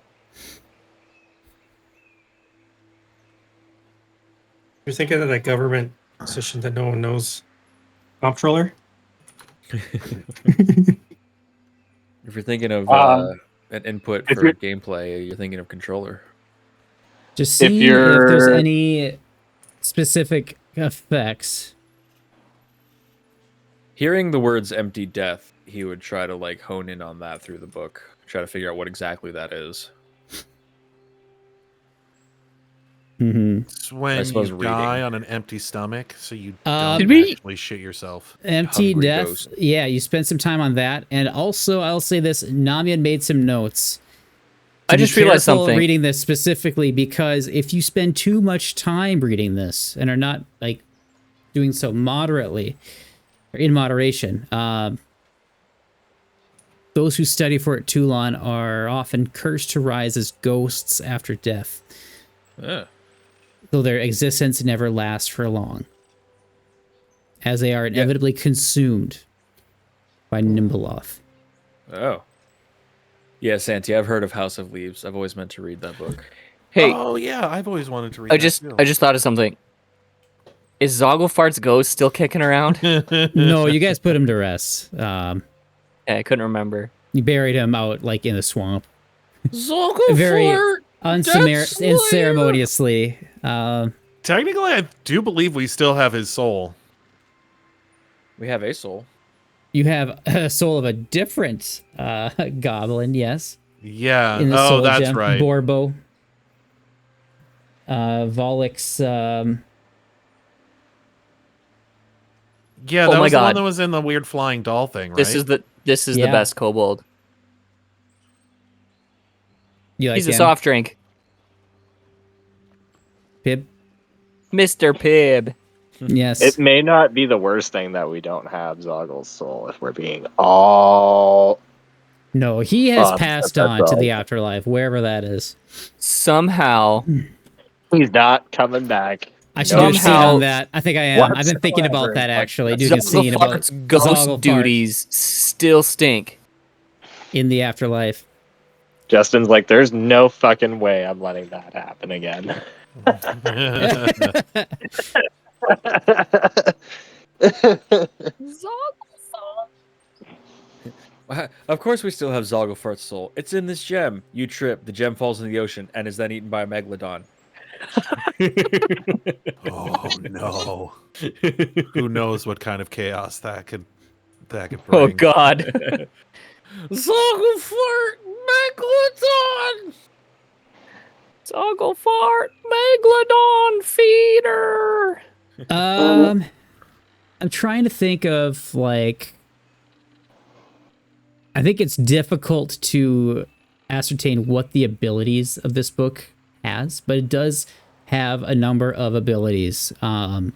Speaker 6: You're thinking of that government position that no one knows. Comptroller?
Speaker 4: If you're thinking of an input
Speaker 7: if
Speaker 4: for
Speaker 7: you're-
Speaker 4: gameplay, you're thinking of controller.
Speaker 2: Just
Speaker 7: If
Speaker 2: see if there's
Speaker 7: you're-
Speaker 2: any specific effects.
Speaker 4: Hearing the words empty death, he would try to like hone in on that through the book, try to figure out what exactly that is.
Speaker 2: Mm-hmm.
Speaker 3: It's when you
Speaker 4: suppose
Speaker 3: die
Speaker 4: reading.
Speaker 3: on an empty stomach, so you
Speaker 2: Did
Speaker 3: don't
Speaker 2: we-
Speaker 3: actually shit yourself.
Speaker 2: Empty
Speaker 4: Hungry
Speaker 2: death.
Speaker 4: ghost.
Speaker 2: Yeah, you spent some time on that, and also I'll say this: Namian made some notes.
Speaker 5: I
Speaker 2: Be
Speaker 5: just realized
Speaker 2: careful
Speaker 5: something.
Speaker 2: reading this specifically, because if you spend too much time reading this and are not like doing so moderately or in moderation, those who study for it too long are often cursed to rise as ghosts after death,
Speaker 4: Yeah.
Speaker 2: though their existence never lasts for long, as they are inevitably consumed by Nimbaloth.
Speaker 4: Oh. Yeah, Santi, I've heard of House of Leaves. I've always meant to read that book.
Speaker 5: Hey,
Speaker 3: Oh yeah, I've always wanted to read.
Speaker 5: I just thought of something. Is Zogglefart's ghost still kicking around?
Speaker 2: No, you guys put him to rest.
Speaker 5: Yeah, I couldn't remember.
Speaker 2: You buried him out like in the swamp,
Speaker 4: Zogglefort!
Speaker 2: very
Speaker 4: Slayer!
Speaker 2: unceremoniously.
Speaker 3: Technically, I do believe we still have his soul.
Speaker 4: We have a soul.
Speaker 2: You have a soul of a different goblin, yes.
Speaker 3: Yeah.
Speaker 2: In the
Speaker 3: Oh,
Speaker 2: soul
Speaker 3: that's
Speaker 2: gem,
Speaker 3: right.
Speaker 2: Borbo. Volek's
Speaker 3: Yeah,
Speaker 5: Oh
Speaker 3: that
Speaker 5: my
Speaker 3: was the one
Speaker 5: God.
Speaker 3: that was in the weird flying doll thing, right?
Speaker 5: This is the
Speaker 2: Yeah.
Speaker 5: best kobold.
Speaker 2: you like
Speaker 5: He's a
Speaker 2: him?
Speaker 5: soft drink.
Speaker 2: Pib?
Speaker 5: Mr. Pibb.
Speaker 2: Yes.
Speaker 7: It may not be the worst thing that we don't have Zoggle's soul, if we're being all.
Speaker 2: No, he has
Speaker 7: That's
Speaker 2: passed on to
Speaker 7: all.
Speaker 2: the afterlife, wherever that is.
Speaker 5: Somehow,
Speaker 7: He's not coming back.
Speaker 2: I should do a scene
Speaker 5: Somehow-
Speaker 2: on that. I think I am. I've been thinking about
Speaker 7: Whatsoever.
Speaker 2: that actually.
Speaker 7: Like,
Speaker 2: Doing a scene about
Speaker 5: Zogglefart's ghost
Speaker 2: Zoggle Fart
Speaker 5: duties still stink.
Speaker 2: in the afterlife.
Speaker 7: Justin's like, there's no fucking way I'm letting that happen again.
Speaker 4: Of course, we still have Zogglefart's soul. It's in this gem. You trip, the gem falls in the ocean, and is then eaten by a megalodon.
Speaker 3: Oh no! Who knows what kind of chaos that could bring?
Speaker 5: Oh God.
Speaker 4: Zogglefart megalodon.
Speaker 5: Zogglefart Megalodon feeder.
Speaker 2: I'm trying to think of like. I think it's difficult to ascertain what the abilities of this book has, but it does have a number of abilities.
Speaker 3: Does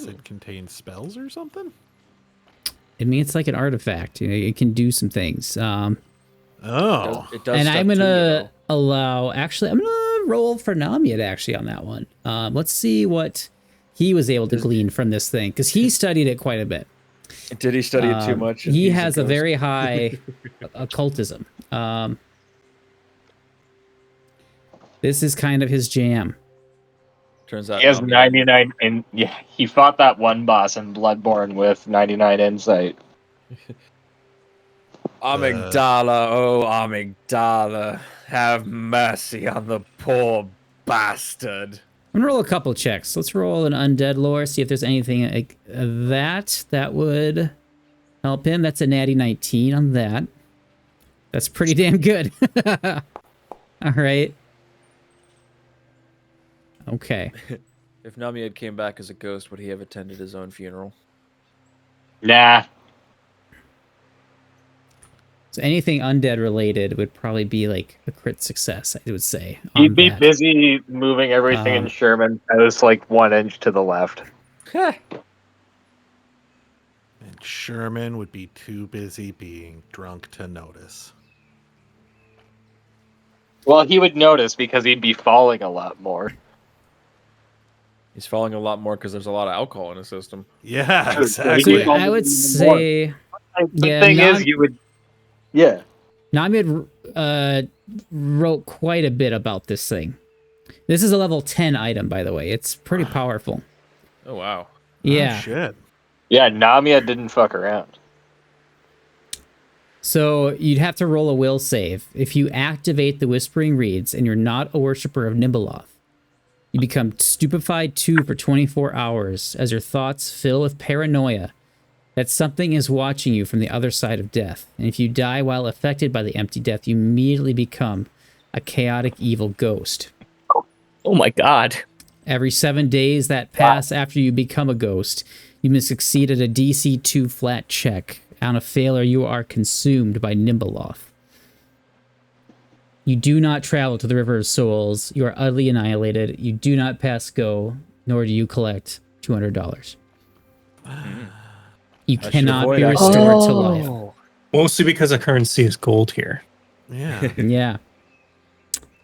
Speaker 3: it contain spells or something?
Speaker 2: I mean, it's like an artifact. You know, it can do some things.
Speaker 3: Oh,
Speaker 4: It does
Speaker 2: And
Speaker 4: stuff
Speaker 2: I'm
Speaker 4: too,
Speaker 2: gonna allow. Actually, I'm gonna roll for Namiad actually on that one. Let's see what he was able to glean from this thing because he studied it quite a bit.
Speaker 4: Did he study it too much?
Speaker 2: He has a very high occultism. This is kind of his jam.
Speaker 4: Turns out
Speaker 7: He has
Speaker 4: Nami-
Speaker 7: 99, and yeah, he fought that one boss in Bloodborne with 99 insight.
Speaker 4: Amygdala, oh Amygdala, have mercy on the poor bastard.
Speaker 2: I'm gonna roll a couple checks. Let's roll an undead lore, see if there's anything like that would help him. That's a natty 19 on that. That's pretty damn good. All right. Okay.
Speaker 4: If Nami had came back as a ghost, would he have attended his own funeral?
Speaker 7: Nah.
Speaker 2: So anything undead related would probably be like a crit success, I would say. on
Speaker 7: He'd be
Speaker 2: that.
Speaker 7: busy moving everything in Sherman as like 1 inch to the left.
Speaker 3: and Sherman would be too busy being drunk to notice.
Speaker 7: Well, he would notice because he'd be falling a lot more.
Speaker 4: He's falling a lot more because there's a lot of alcohol in his system.
Speaker 3: Yeah,
Speaker 7: So
Speaker 3: exactly.
Speaker 2: So I would say
Speaker 7: The
Speaker 2: Yeah,
Speaker 7: thing
Speaker 2: non-
Speaker 7: is, you would. Yeah.
Speaker 2: Namid wrote quite a bit about this thing. This is a level 10 item, by the way. It's pretty powerful.
Speaker 4: Oh wow.
Speaker 2: Yeah.
Speaker 3: Oh, shit.
Speaker 7: Yeah, Namia didn't fuck around.
Speaker 2: So you'd have to roll a will save. If you activate the Whispering Reeds and you're not a worshiper of Nimbeloth, you become stupefied 2 for 24 hours as your thoughts fill with paranoia that something is watching you from the other side of death. And if you die while affected by the empty death, you immediately become a chaotic evil ghost.
Speaker 5: Oh my God.
Speaker 2: Every 7 days that pass after you become a ghost, you must succeed at a DC 2 flat check. On a failure, you are consumed by Nimbeloth. You do not travel to the River of Souls. You are utterly annihilated. You do not pass go, nor do you collect $200. You
Speaker 4: should
Speaker 2: cannot
Speaker 4: avoid
Speaker 2: be
Speaker 4: accident.
Speaker 2: restored to life.
Speaker 6: Mostly because the currency is gold here.
Speaker 3: Yeah.
Speaker 2: Yeah.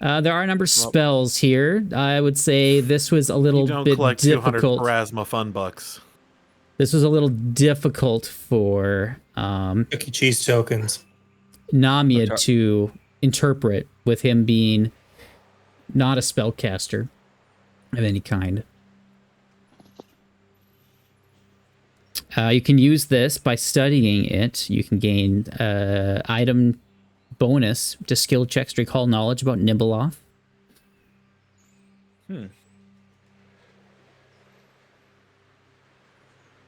Speaker 2: There are a number of spells here. I would say this was a little
Speaker 3: You don't
Speaker 2: bit
Speaker 3: collect 200
Speaker 2: difficult.
Speaker 3: Pharasma fun bucks.
Speaker 2: This was a little difficult for
Speaker 6: Cookie cheese tokens.
Speaker 2: Namia to interpret, with him being not a spellcaster of any kind. You can use this by studying it. You can gain item bonus to skill checks to recall knowledge about Nimbeloth.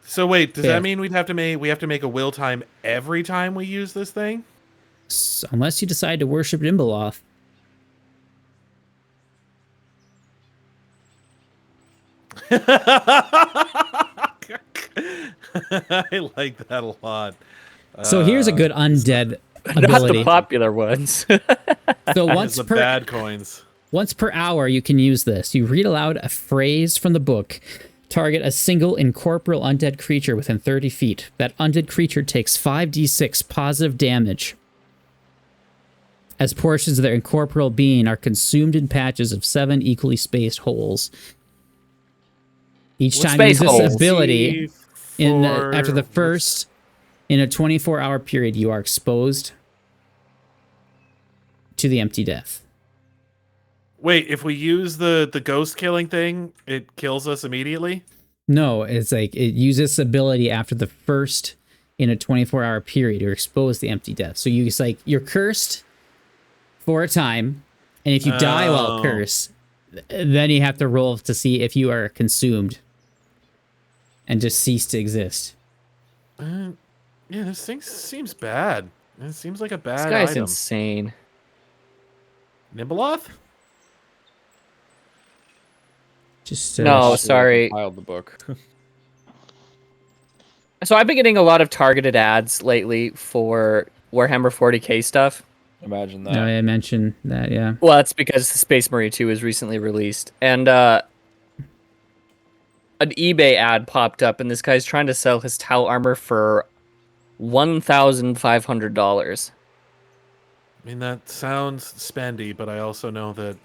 Speaker 3: So wait, does
Speaker 2: Yeah.
Speaker 3: that mean we have to make a will time every time we use this thing?
Speaker 2: Unless you decide to worship Nimbeloth.
Speaker 3: I like that a lot.
Speaker 2: So here's a good undead
Speaker 5: Not the
Speaker 2: ability.
Speaker 5: popular ones.
Speaker 2: So
Speaker 3: Once the bad coins.
Speaker 2: once per hour, you can use this. You read aloud a phrase from the book. Target a single incorporeal undead creature within 30 feet. That undead creature takes 5d6 positive damage as portions of their incorporeal being are consumed in patches of 7 equally spaced holes. Each
Speaker 5: What
Speaker 2: time you use
Speaker 5: space
Speaker 2: this
Speaker 5: holes?
Speaker 2: ability, after the
Speaker 3: For-
Speaker 2: first, in a 24-hour period, you are exposed to the empty death.
Speaker 3: Wait, if we use the ghost killing thing, it kills us immediately?
Speaker 2: No, it's like it uses ability after the first in a 24-hour period. You're exposed to the empty death. So you, it's like you're cursed for a time, and if you die while
Speaker 3: Oh.
Speaker 2: cursed, then you have to roll to see if you are consumed and just cease to exist.
Speaker 3: Yeah, this thing seems bad. It seems like a
Speaker 5: This
Speaker 3: bad
Speaker 5: guy's
Speaker 3: item.
Speaker 5: insane.
Speaker 3: Nimbleoth?
Speaker 2: Just
Speaker 5: No,
Speaker 4: Actually,
Speaker 5: sorry.
Speaker 4: Compiled the book.
Speaker 5: So I've been getting a lot of targeted ads lately for Warhammer 40k stuff.
Speaker 4: Imagine that.
Speaker 2: No, I mentioned that. Yeah.
Speaker 5: Well, that's because the Space Marine 2 was recently released. And an eBay ad popped up, and this guy's trying to sell his Tau armor for $1,500.
Speaker 3: I mean, that sounds spendy, but I also know that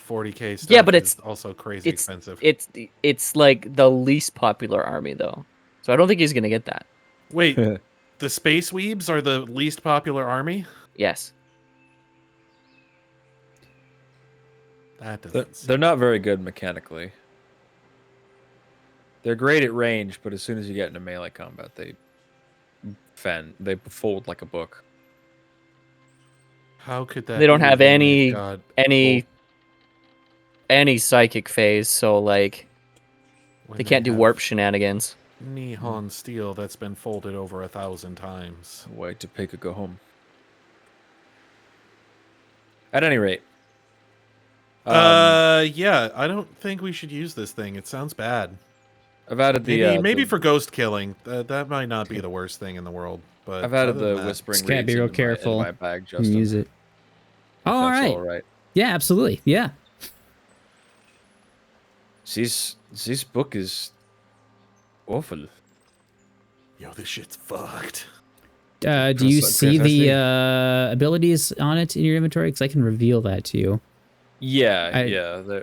Speaker 3: 40k stuff
Speaker 5: Yeah, but
Speaker 3: is also crazy
Speaker 5: It's
Speaker 3: expensive.
Speaker 5: it's like the least popular army, though. So I don't think he's going to get that.
Speaker 3: Wait, the Space Weebs are the least popular army?
Speaker 5: Yes.
Speaker 3: That
Speaker 4: They're,
Speaker 3: doesn't seem...
Speaker 4: they're not very good mechanically. They're great at range, but as soon as you get into melee combat, they fold like a book.
Speaker 3: How could that
Speaker 5: They don't
Speaker 3: be
Speaker 5: have
Speaker 3: when they've got
Speaker 5: any psychic phase, so like
Speaker 3: when
Speaker 5: they can't do
Speaker 3: have
Speaker 5: warp shenanigans.
Speaker 3: Nihon steel that's been folded over 1,000 times.
Speaker 4: Wait to pick a go home. At any rate.
Speaker 3: Yeah, I don't think we should use this thing. It sounds bad.
Speaker 4: I've added the
Speaker 3: Maybe
Speaker 4: the-
Speaker 3: for ghost killing. That might not be the worst thing in the world. But
Speaker 4: I've added
Speaker 3: other than
Speaker 4: the
Speaker 3: that-
Speaker 4: whispering.
Speaker 2: Just gotta be
Speaker 4: reeds
Speaker 2: real
Speaker 4: into
Speaker 2: careful.
Speaker 4: my bag,
Speaker 2: And
Speaker 4: Justin.
Speaker 2: use it.
Speaker 4: If
Speaker 2: All
Speaker 4: that's
Speaker 2: right.
Speaker 4: all right.
Speaker 2: Yeah, absolutely. Yeah.
Speaker 4: This book is awful.
Speaker 3: Yo, this shit's fucked.
Speaker 2: Do you
Speaker 4: Chris,
Speaker 2: see
Speaker 4: I see.
Speaker 2: the abilities on it in your inventory? Because I can reveal that to you.
Speaker 4: Yeah,
Speaker 2: I-
Speaker 4: yeah.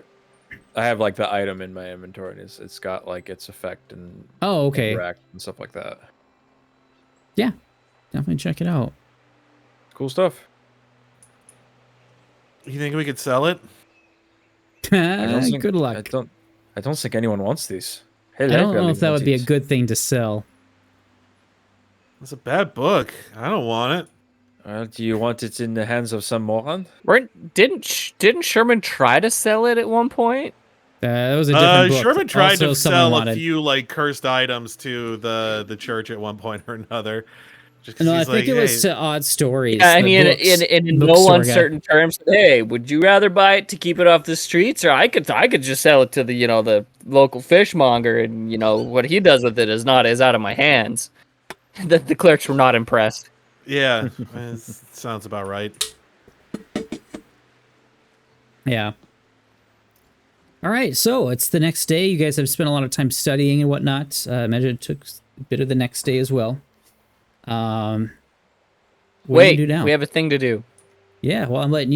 Speaker 4: I have like the item in my inventory, and it's got like its effect and
Speaker 2: Oh, okay.
Speaker 4: interact and stuff like that.
Speaker 2: Definitely check it out.
Speaker 4: Cool stuff.
Speaker 3: You think we could sell it?
Speaker 2: Good luck.
Speaker 4: I don't think anyone wants these. Hey,
Speaker 2: I don't know if that would be a good thing to sell.
Speaker 3: It's a bad book. I don't want it.
Speaker 4: Do you want it in the hands of some moron?
Speaker 5: Didn't Sherman try to sell it at one point?
Speaker 2: That was a different book.
Speaker 3: Sherman tried
Speaker 2: Also,
Speaker 3: to
Speaker 2: someone
Speaker 3: sell
Speaker 2: wanted.
Speaker 3: a few like cursed items to the church at one point or another. Just 'cause
Speaker 2: No, I
Speaker 3: he's
Speaker 2: think
Speaker 3: like,
Speaker 2: it was
Speaker 3: "Hey,
Speaker 2: to Odd Stories.
Speaker 5: Yeah, I
Speaker 2: the
Speaker 5: mean,
Speaker 2: books-
Speaker 5: in no
Speaker 2: bookstore guy.
Speaker 5: uncertain terms. Hey, would you rather buy it to keep it off the streets, or I could just sell it to the the local fishmonger, and what he does with it is out of my hands. The clerks were not impressed.
Speaker 3: Yeah, sounds about right.
Speaker 2: Yeah. All right, so it's the next day. You guys have spent a lot of time studying and whatnot. Imagine it took a bit of the next day as well. What
Speaker 5: Wait,
Speaker 2: do you do now?
Speaker 5: we have a thing to do.
Speaker 2: Yeah, well, I'm letting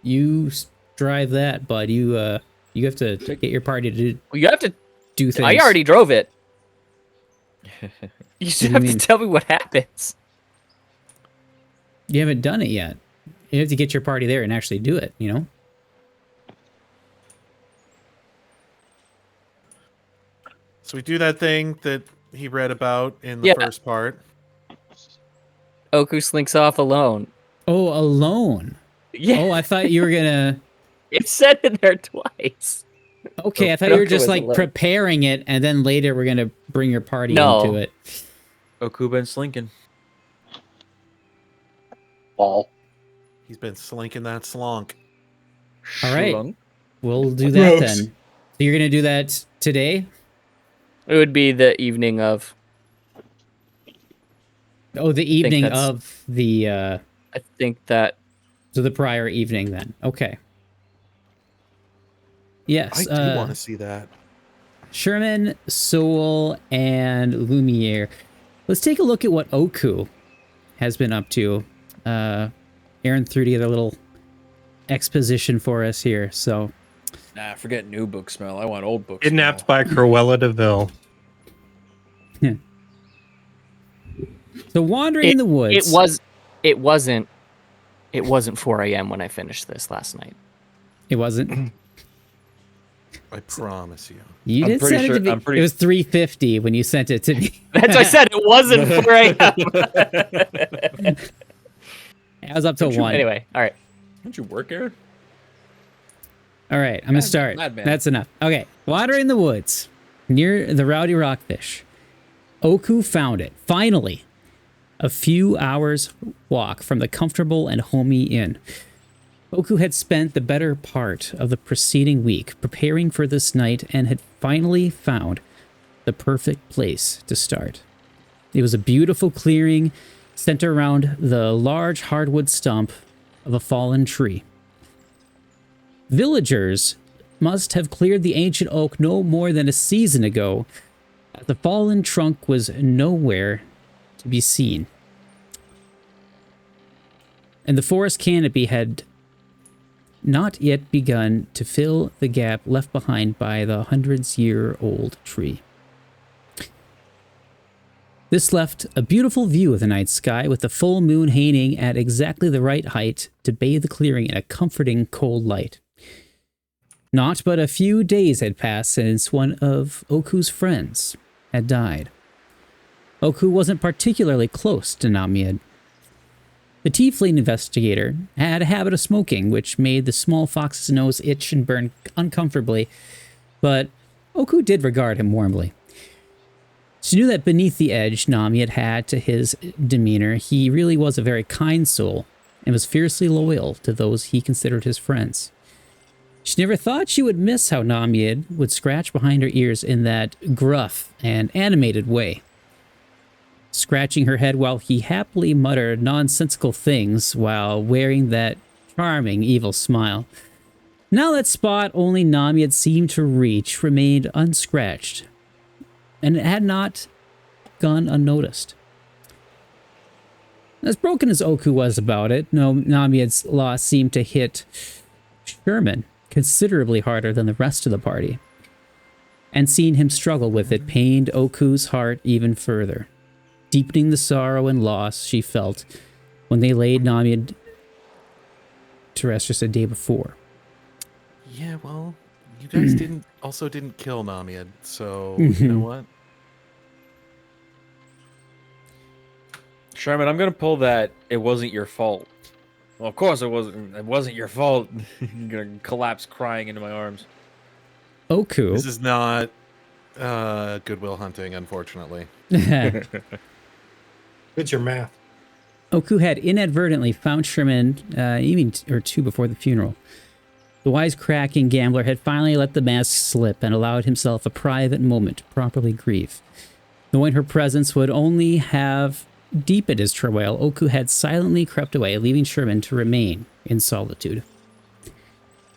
Speaker 2: you drive that, bud. You have to get your party to
Speaker 5: Well, you have to.
Speaker 2: do things.
Speaker 5: I already drove it. You just
Speaker 2: do you
Speaker 5: have
Speaker 2: mean?
Speaker 5: to tell me what happens.
Speaker 2: You haven't done it yet. You have to get your party there and actually do it.
Speaker 3: So we do that thing that he read about in the first part.
Speaker 5: Oku slinks off alone.
Speaker 2: Oh, alone.
Speaker 5: Yeah,
Speaker 2: Oh, I thought you were gonna.
Speaker 5: it said it there twice.
Speaker 2: Okay, I thought
Speaker 5: Oku
Speaker 2: you were just
Speaker 5: was
Speaker 2: like
Speaker 5: alone.
Speaker 2: preparing it, and then later we're gonna bring your party
Speaker 5: No.
Speaker 2: into it.
Speaker 4: Okuba and Slinkin.
Speaker 7: Ball.
Speaker 3: He's been slinking that slonk.
Speaker 2: All right.
Speaker 4: Shlunk.
Speaker 2: We'll do that
Speaker 7: Gross.
Speaker 2: then. So you're gonna do that today?
Speaker 5: It would be the evening of.
Speaker 2: Oh, the evening
Speaker 5: that's-
Speaker 2: of the
Speaker 5: I think that.
Speaker 2: so the prior evening then. Okay. Yes.
Speaker 3: I do want to see that.
Speaker 2: Sherman, Soul, and Lumiere. Let's take a look at what Oku has been up to. Aaron threw together a little exposition for us here. So,
Speaker 4: Nah, forget new book smell. I want old book
Speaker 6: Kidnapped
Speaker 4: smell.
Speaker 6: by Cruella DeVille.
Speaker 2: so wandering in the woods.
Speaker 5: It wasn't 4 a.m. when I finished this last night.
Speaker 2: It wasn't.
Speaker 3: I promise you.
Speaker 2: You
Speaker 4: I'm
Speaker 2: did
Speaker 4: pretty
Speaker 2: send it
Speaker 4: sure-
Speaker 2: to me.
Speaker 4: I'm pretty-
Speaker 2: It was 3:50 when you sent it to me.
Speaker 5: That's what I said. It wasn't 4 a.m.
Speaker 2: I was up till 1.
Speaker 5: Anyway, all right.
Speaker 4: Don't you work here?
Speaker 2: All right, I'm gonna start.
Speaker 4: madman.
Speaker 2: That's enough. Okay, wandering in the woods near the Rowdy Rockfish. Oku found it finally. A few hours walk from the comfortable and homey inn. Oku had spent the better part of the preceding week preparing for this night and had finally found the perfect place to start. It was a beautiful clearing centered around the large hardwood stump of a fallen tree. Villagers must have cleared the ancient oak no more than a season ago, as the fallen trunk was nowhere to be seen. And the forest canopy had not yet begun to fill the gap left behind by the hundreds-year-old tree. This left a beautiful view of the night sky with the full moon hanging at exactly the right height to bathe the clearing in a comforting cold light. Not but a few days had passed since one of Oku's friends had died. Oku wasn't particularly close to Namiad. The tiefling investigator had a habit of smoking, which made the small fox's nose itch and burn uncomfortably, but Oku did regard him warmly. She knew that beneath the edge Namiad had to his demeanor, he really was a very kind soul and was fiercely loyal to those he considered his friends. She never thought she would miss how Namiad would scratch behind her ears in that gruff and animated way, scratching her head while he happily muttered nonsensical things while wearing that charming evil smile. Now that spot only Namiad seemed to reach remained unscratched, and it had not gone unnoticed. As broken as Oku was about it, Namiad's loss seemed to hit Sherman considerably harder than the rest of the party, and seeing him struggle with it pained Oku's heart even further, deepening the sorrow and loss she felt when they laid Namiad to rest just a day before.
Speaker 3: Yeah, well, you guys didn't kill Namiad, so you know what?
Speaker 4: Sherman, I'm gonna pull that. It wasn't your fault. Well, of course it wasn't. It wasn't your fault. I'm gonna collapse crying into my arms.
Speaker 2: Oku.
Speaker 3: This is not Goodwill Hunting, unfortunately.
Speaker 6: It's your math.
Speaker 2: Oku had inadvertently found Sherman evening or two before the funeral. The wisecracking gambler had finally let the mask slip and allowed himself a private moment to properly grieve. Knowing her presence would only have deepened his travail, Oku had silently crept away, leaving Sherman to remain in solitude.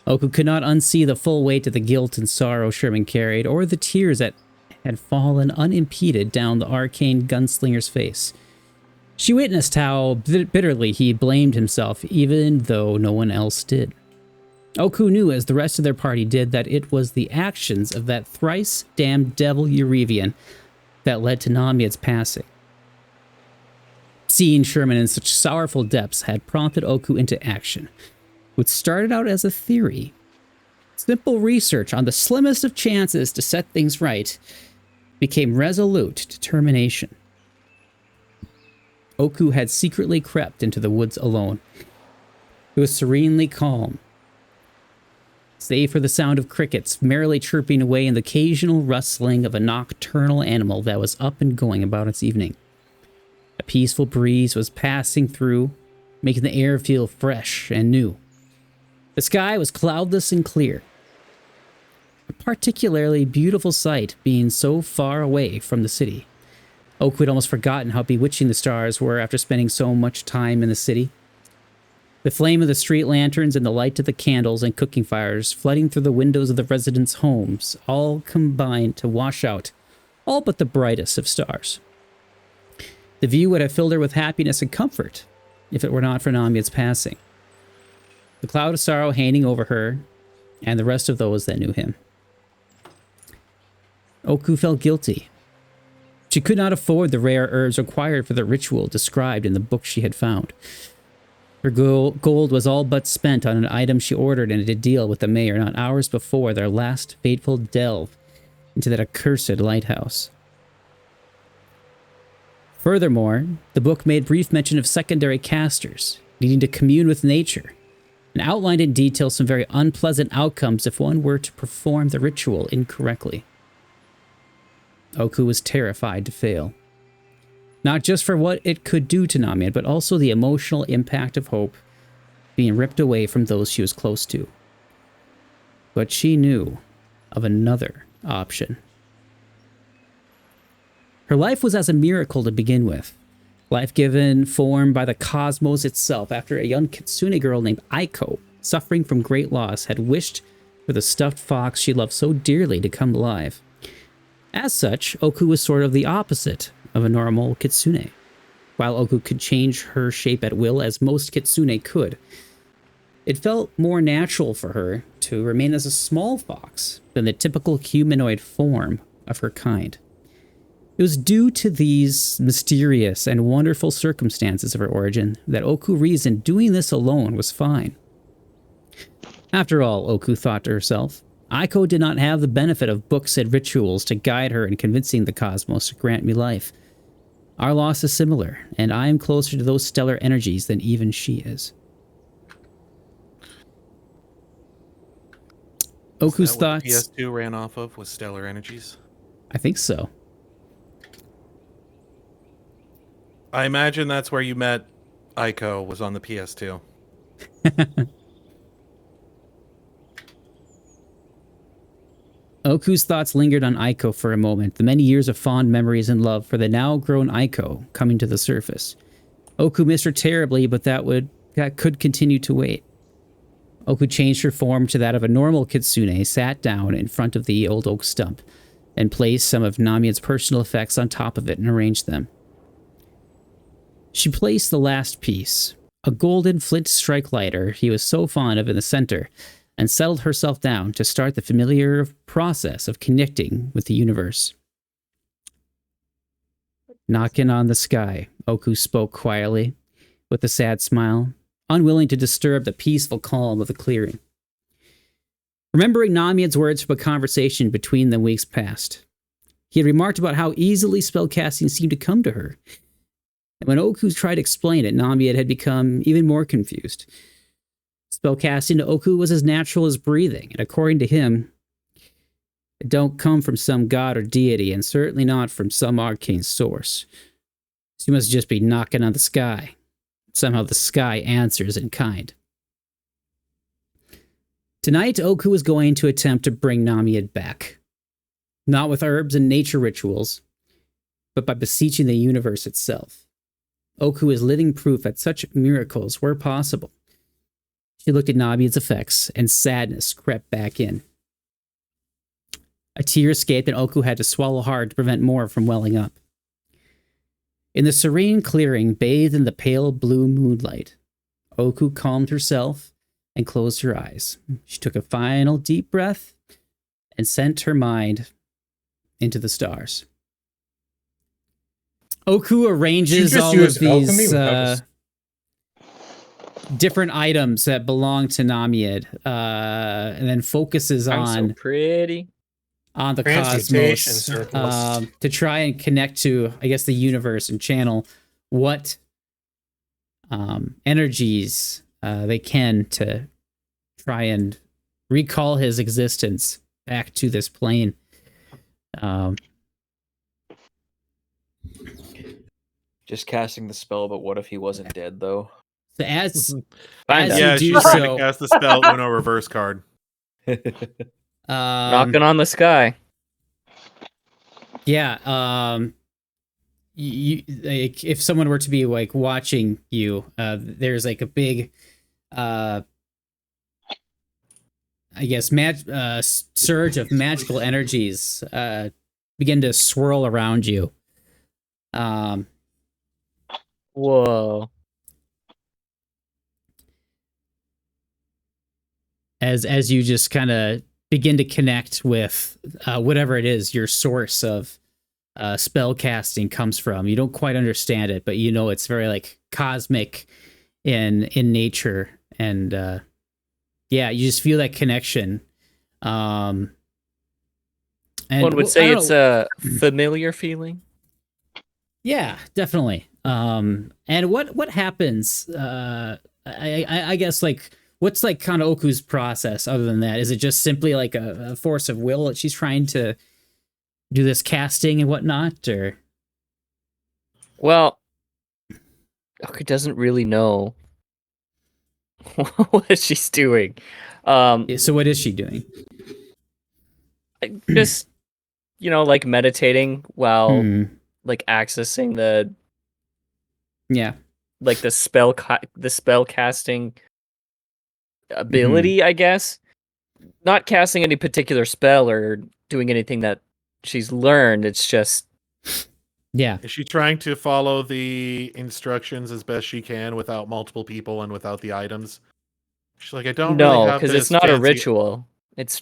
Speaker 2: Oku could not unsee the full weight of the guilt and sorrow Sherman carried, or the tears that had fallen unimpeded down the arcane gunslinger's face. She witnessed how bitterly he blamed himself, even though no one else did. Oku knew, as the rest of their party did, that it was the actions of that thrice-damned devil Eurevian that led to Namiad's passing. Seeing Sherman in such sorrowful depths had prompted Oku into action, which started out as a theory. Simple research on the slimmest of chances to set things right became resolute determination. Oku had secretly crept into the woods alone. It was serenely calm, save for the sound of crickets merrily chirping away and the occasional rustling of a nocturnal animal that was up and going about its evening. A peaceful breeze was passing through, making the air feel fresh and new. The sky was cloudless and clear. a particularly beautiful sight being so far away from the city. Oku had almost forgotten how bewitching the stars were after spending so much time in the city. The flame of the street lanterns and the light of the candles and cooking fires flooding through the windows of the residents' homes all combined to wash out all but the brightest of stars. The view would have filled her with happiness and comfort if it were not for Namiad's passing. The cloud of sorrow hanging over her and the rest of those that knew him. Oku felt guilty. She could not afford the rare herbs required for the ritual described in the book she had found. Her gold was all but spent on an item she ordered in a deal with the mayor not hours before their last fateful delve into that accursed lighthouse. Furthermore, the book made brief mention of secondary casters needing to commune with nature and outlined in detail some very unpleasant outcomes if one were to perform the ritual incorrectly. Oku was terrified to fail. Not just for what it could do to Namiad, but also the emotional impact of hope being ripped away from those she was close to. But she knew of another option. Her life was as a miracle to begin with. Life given form by the cosmos itself after a young kitsune girl named Aiko, suffering from great loss, had wished for the stuffed fox she loved so dearly to come alive. As such, Oku was sort of the opposite of a normal kitsune. While Oku could change her shape at will as most kitsune could, it felt more natural for her to remain as a small fox than the typical humanoid form of her kind. It was due to these mysterious and wonderful circumstances of her origin that Oku reasoned doing this alone was fine. After all, Oku thought to herself, Aiko did not have the benefit of books and rituals to guide her in convincing the cosmos to grant me life. Our loss is similar, and I am closer to those stellar energies than even she is. Oku's
Speaker 3: Is that what
Speaker 2: thoughts...
Speaker 3: the PS2 ran off of, was stellar energies?
Speaker 2: I think so.
Speaker 3: I imagine that's where you met Aiko, was on the PS2.
Speaker 2: Oku's thoughts lingered on Aiko for a moment, the many years of fond memories and love for the now-grown Aiko coming to the surface. Oku missed her terribly, but that could continue to wait. Oku changed her form to that of a normal kitsune, sat down in front of the old oak stump, and placed some of Namiad's personal effects on top of it and arranged them. She placed the last piece, a golden flint strike lighter he was so fond of, in the center, and settled herself down to start the familiar process of connecting with the universe. Knocking on the sky, Oku spoke quietly, with a sad smile, unwilling to disturb the peaceful calm of the clearing. Remembering Namiad's words from a conversation between them weeks past, he had remarked about how easily spellcasting seemed to come to her. And when Oku tried to explain it, Namiad had become even more confused. Spellcasting to Oku was as natural as breathing, and according to him, it don't come from some god or deity, and certainly not from some arcane source. She must just be knocking on the sky. Somehow the sky answers in kind. Tonight, Oku was going to attempt to bring Namiad back. Not with herbs and nature rituals, but by beseeching the universe itself. Oku is living proof that such miracles were possible. She looked at Namiad's effects, and sadness crept back in. A tear escaped, and Oku had to swallow hard to prevent more from welling up. In the serene clearing, bathed in the pale blue moonlight, Oku calmed herself and closed her eyes. She took a final deep breath and sent her mind into the stars. Oku arranges all of these different items that belong to Namiad, and then focuses on
Speaker 5: So pretty.
Speaker 2: on the
Speaker 6: Transmutation
Speaker 2: cosmos
Speaker 6: circles.
Speaker 2: to try and connect to, I guess, the universe and channel what energies they can to try and recall his existence back to this plane.
Speaker 4: Just casting the spell, but what if he wasn't dead, though?
Speaker 2: So as
Speaker 5: Kinda.
Speaker 2: you
Speaker 3: Yeah,
Speaker 2: do
Speaker 3: she's trying
Speaker 2: so,
Speaker 3: to cast the spell Uno reverse card.
Speaker 5: Knocking on the sky.
Speaker 2: Yeah. You like, if someone were to be like watching you, there's like a big, I guess, surge of magical energies begin to swirl around you.
Speaker 5: Whoa.
Speaker 2: As you just kind of begin to connect with whatever it is your source of spell casting comes from. You don't quite understand it, but you know it's very like cosmic in nature, and yeah, you just feel that connection. And
Speaker 5: One would say it's a familiar feeling.
Speaker 2: Yeah, definitely. And what happens? I guess like what's like kind of Oku's process other than that? Is it just simply like a force of will that she's trying to do this casting and whatnot, or?
Speaker 5: Well, Oku doesn't really know what she's doing.
Speaker 2: So what is she doing?
Speaker 5: Just, like meditating while like accessing the like the spell casting ability, I guess. Not casting any particular spell or doing anything that she's learned. It's just
Speaker 3: Is she trying to follow the instructions as best she can without multiple people and without the items? She's like, I don't really have
Speaker 5: because
Speaker 3: this
Speaker 5: it's not a
Speaker 3: fancy-
Speaker 5: ritual. It's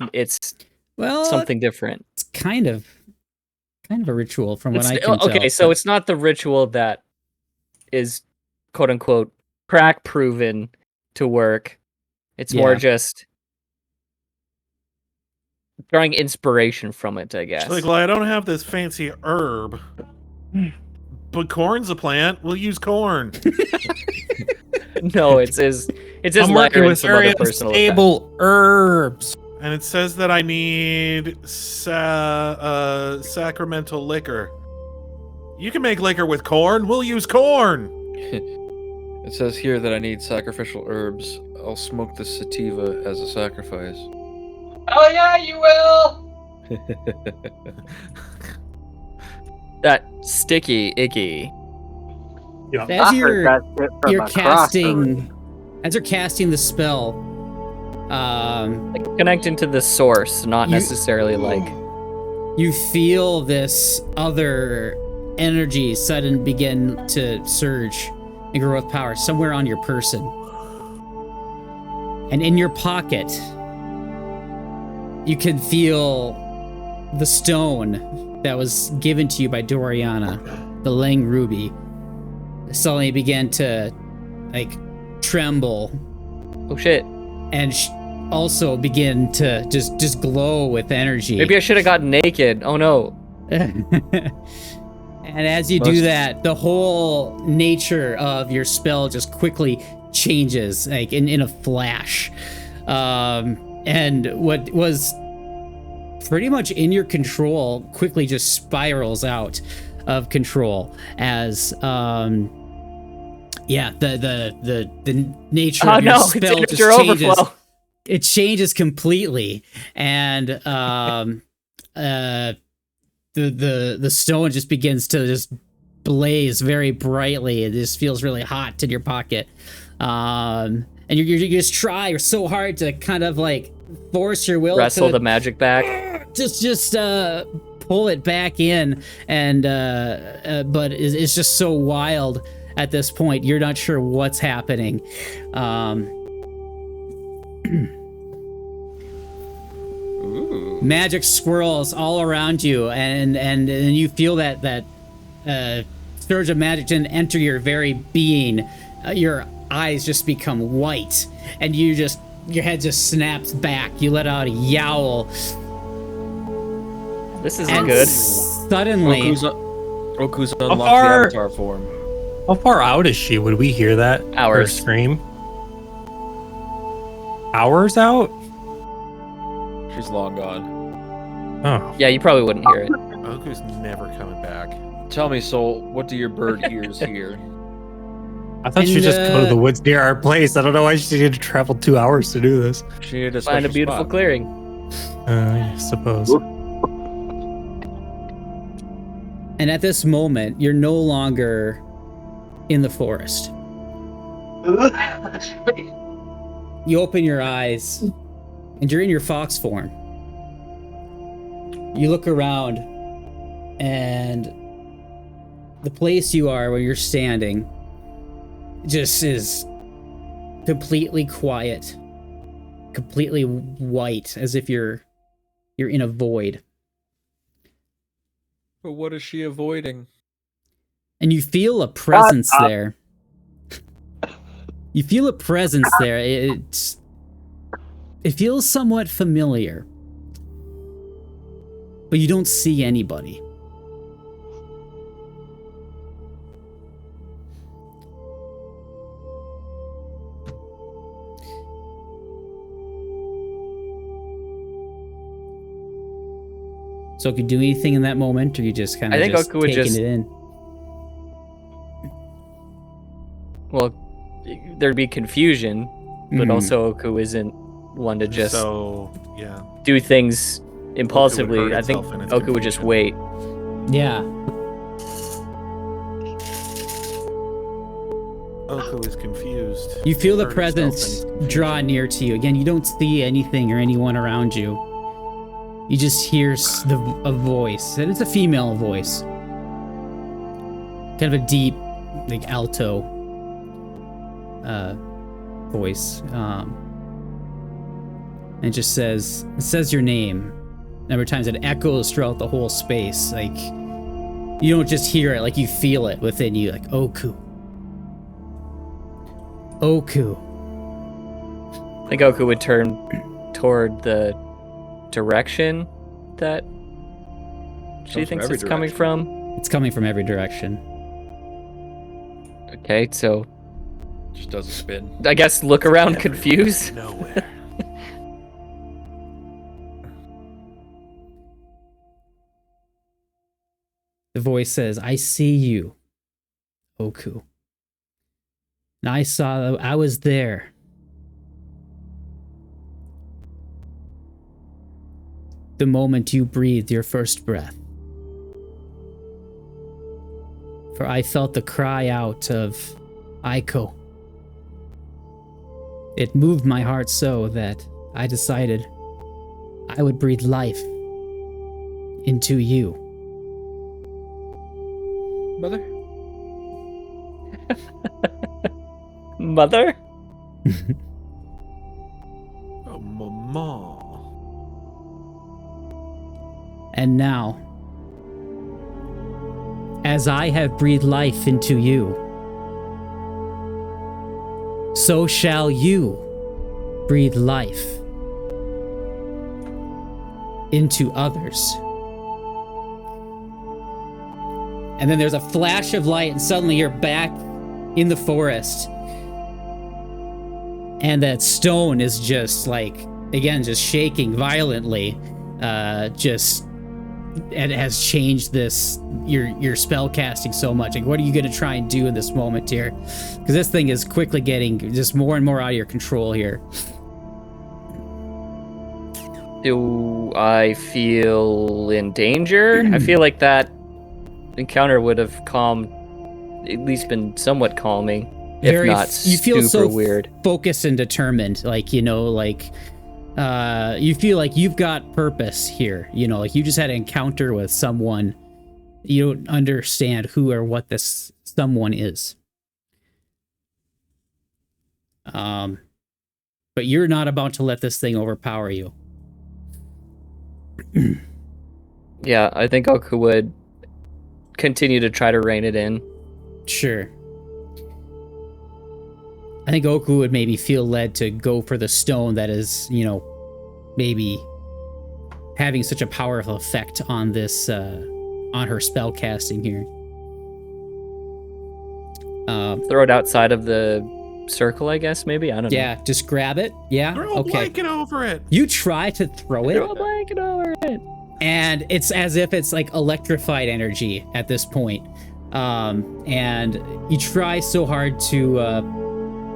Speaker 2: Well,
Speaker 5: something different.
Speaker 2: it's kind of a ritual from what I can tell.
Speaker 5: Okay, so it's not the ritual that is quote unquote crack proven to work. It's more just drawing inspiration from it, I guess.
Speaker 3: She's like, well, I don't have this fancy herb, but corn's a plant. We'll use corn.
Speaker 5: No, it's his
Speaker 6: I'm
Speaker 5: lighter
Speaker 6: working
Speaker 5: and
Speaker 6: with
Speaker 5: some other
Speaker 6: very
Speaker 5: personal
Speaker 6: stable herbs.
Speaker 3: And it says that I need sacramental liquor. You can make liquor with corn. We'll use corn.
Speaker 4: It says here that I need sacrificial herbs. I'll smoke the sativa as a sacrifice.
Speaker 7: Oh yeah, you will.
Speaker 5: That sticky icky.
Speaker 2: As you're casting the spell,
Speaker 5: Like connecting to the source, not necessarily like
Speaker 2: you feel this other energy sudden begin to surge and grow with power somewhere on your person. And in your pocket, you can feel the stone that was given to you by Doriana, the Lang Ruby, suddenly began to like tremble.
Speaker 5: Oh shit.
Speaker 2: And also begin to just glow with energy.
Speaker 5: Maybe I should have gotten naked. Oh no.
Speaker 2: And as you do that, the whole nature of your spell just quickly changes, like in a flash. And what was pretty much in your control quickly just spirals out of control as the nature of your spell just changes.
Speaker 5: Overflow.
Speaker 2: It changes completely, and the stone just begins to just blaze very brightly. It just feels really hot in your pocket, and you just try so hard to kind of like force your will
Speaker 5: Wrestle
Speaker 2: to
Speaker 5: the magic back.
Speaker 2: just pull it back in, and but it's just so wild at this point. You're not sure what's happening. Magic swirls all around you, and you feel that surge of magic enter your very being. Your eyes just become white, and your head just snaps back. You let out a yowl.
Speaker 5: This isn't good.
Speaker 2: Suddenly,
Speaker 4: Oku's unlocked the
Speaker 6: far-
Speaker 4: avatar form.
Speaker 6: How far out is she? Would we hear that? Her
Speaker 5: Hours.
Speaker 6: scream? Hours out?
Speaker 4: She's long gone.
Speaker 6: Oh.
Speaker 5: Yeah, you probably wouldn't hear it.
Speaker 3: Oku's never coming back.
Speaker 4: Tell me, Soul, what do your bird ears hear?
Speaker 6: I thought she'd just go to the woods near our place. I don't know why she needed to travel 2 hours to do this.
Speaker 4: She needed a
Speaker 5: Find a
Speaker 4: special
Speaker 5: beautiful
Speaker 4: spot.
Speaker 5: clearing.
Speaker 6: I suppose.
Speaker 2: And at this moment, you're no longer in the forest. You open your eyes, and you're in your fox form. You look around, and the place you are where you're standing just is completely quiet, completely white, as if you're in a void.
Speaker 4: But what is she avoiding?
Speaker 2: And you feel a presence there. You feel a presence there. It feels somewhat familiar. But you don't see anybody. So if you do anything in that moment, or you just kind of just
Speaker 5: Oku would
Speaker 2: taking
Speaker 5: just-
Speaker 2: it in?
Speaker 5: Well, there'd be confusion, but
Speaker 2: Mhm.
Speaker 5: also Oku isn't one to just
Speaker 3: So, yeah.
Speaker 5: do things impulsively.
Speaker 3: hurt
Speaker 5: I think
Speaker 3: itself in its
Speaker 5: Oku would just
Speaker 3: confusion.
Speaker 5: wait.
Speaker 2: Yeah.
Speaker 3: Oku is confused.
Speaker 2: You feel the
Speaker 3: Hurt itself
Speaker 2: presence
Speaker 3: and it's
Speaker 2: draw near to you. Again, you don't see anything or anyone around you. You just hear a voice, and it's a female voice. Kind of a deep, like alto voice. And it just says your name. A number of times it echoes throughout the whole space. Like, you don't just hear it, like you feel it within you, like Oku. Oku.
Speaker 5: I think Oku would turn toward the direction that she
Speaker 4: from
Speaker 5: thinks
Speaker 4: every
Speaker 5: it's coming
Speaker 4: direction.
Speaker 5: from.
Speaker 2: It's coming from every direction.
Speaker 5: Okay, so
Speaker 4: Just does a spin.
Speaker 5: I guess look around confused.
Speaker 3: Nowhere.
Speaker 2: The voice says, I see you, Oku. And I was there. The moment you breathed your first breath. For I felt the cry out of Aiko. It moved my heart so that I decided I would breathe life into you.
Speaker 4: Mother?
Speaker 5: Mother?
Speaker 3: Oh, mama.
Speaker 2: And now, as I have breathed life into you, so shall you breathe life into others. And then there's a flash of light, and suddenly you're back in the forest. And that stone is just like, again, just shaking violently. It has changed your spell casting so much. Like, what are you going to try and do in this moment here? Because this thing is quickly getting just more and more out of your control here.
Speaker 5: Do I feel in danger? I feel like that encounter would have at least been somewhat calming, if not
Speaker 2: You feel
Speaker 5: super
Speaker 2: so
Speaker 5: weird.
Speaker 2: focused and determined. Like, you feel like you've got purpose here. Like you just had an encounter with someone. You don't understand who or what this someone is. But you're not about to let this thing overpower you.
Speaker 5: Yeah, I think Oku would continue to try to rein it in.
Speaker 2: Sure. I think Oku would maybe feel led to go for the stone that is, maybe having such a powerful effect on this, on her spell casting here.
Speaker 5: Throw it outside of the circle, I guess, maybe? I don't know.
Speaker 2: Yeah, just grab it. Yeah,
Speaker 3: Throw a
Speaker 2: okay.
Speaker 3: blanket over it.
Speaker 2: You try to throw it,
Speaker 5: Throw a blanket over it.
Speaker 2: and it's as if it's like electrified energy at this point. And you try so hard to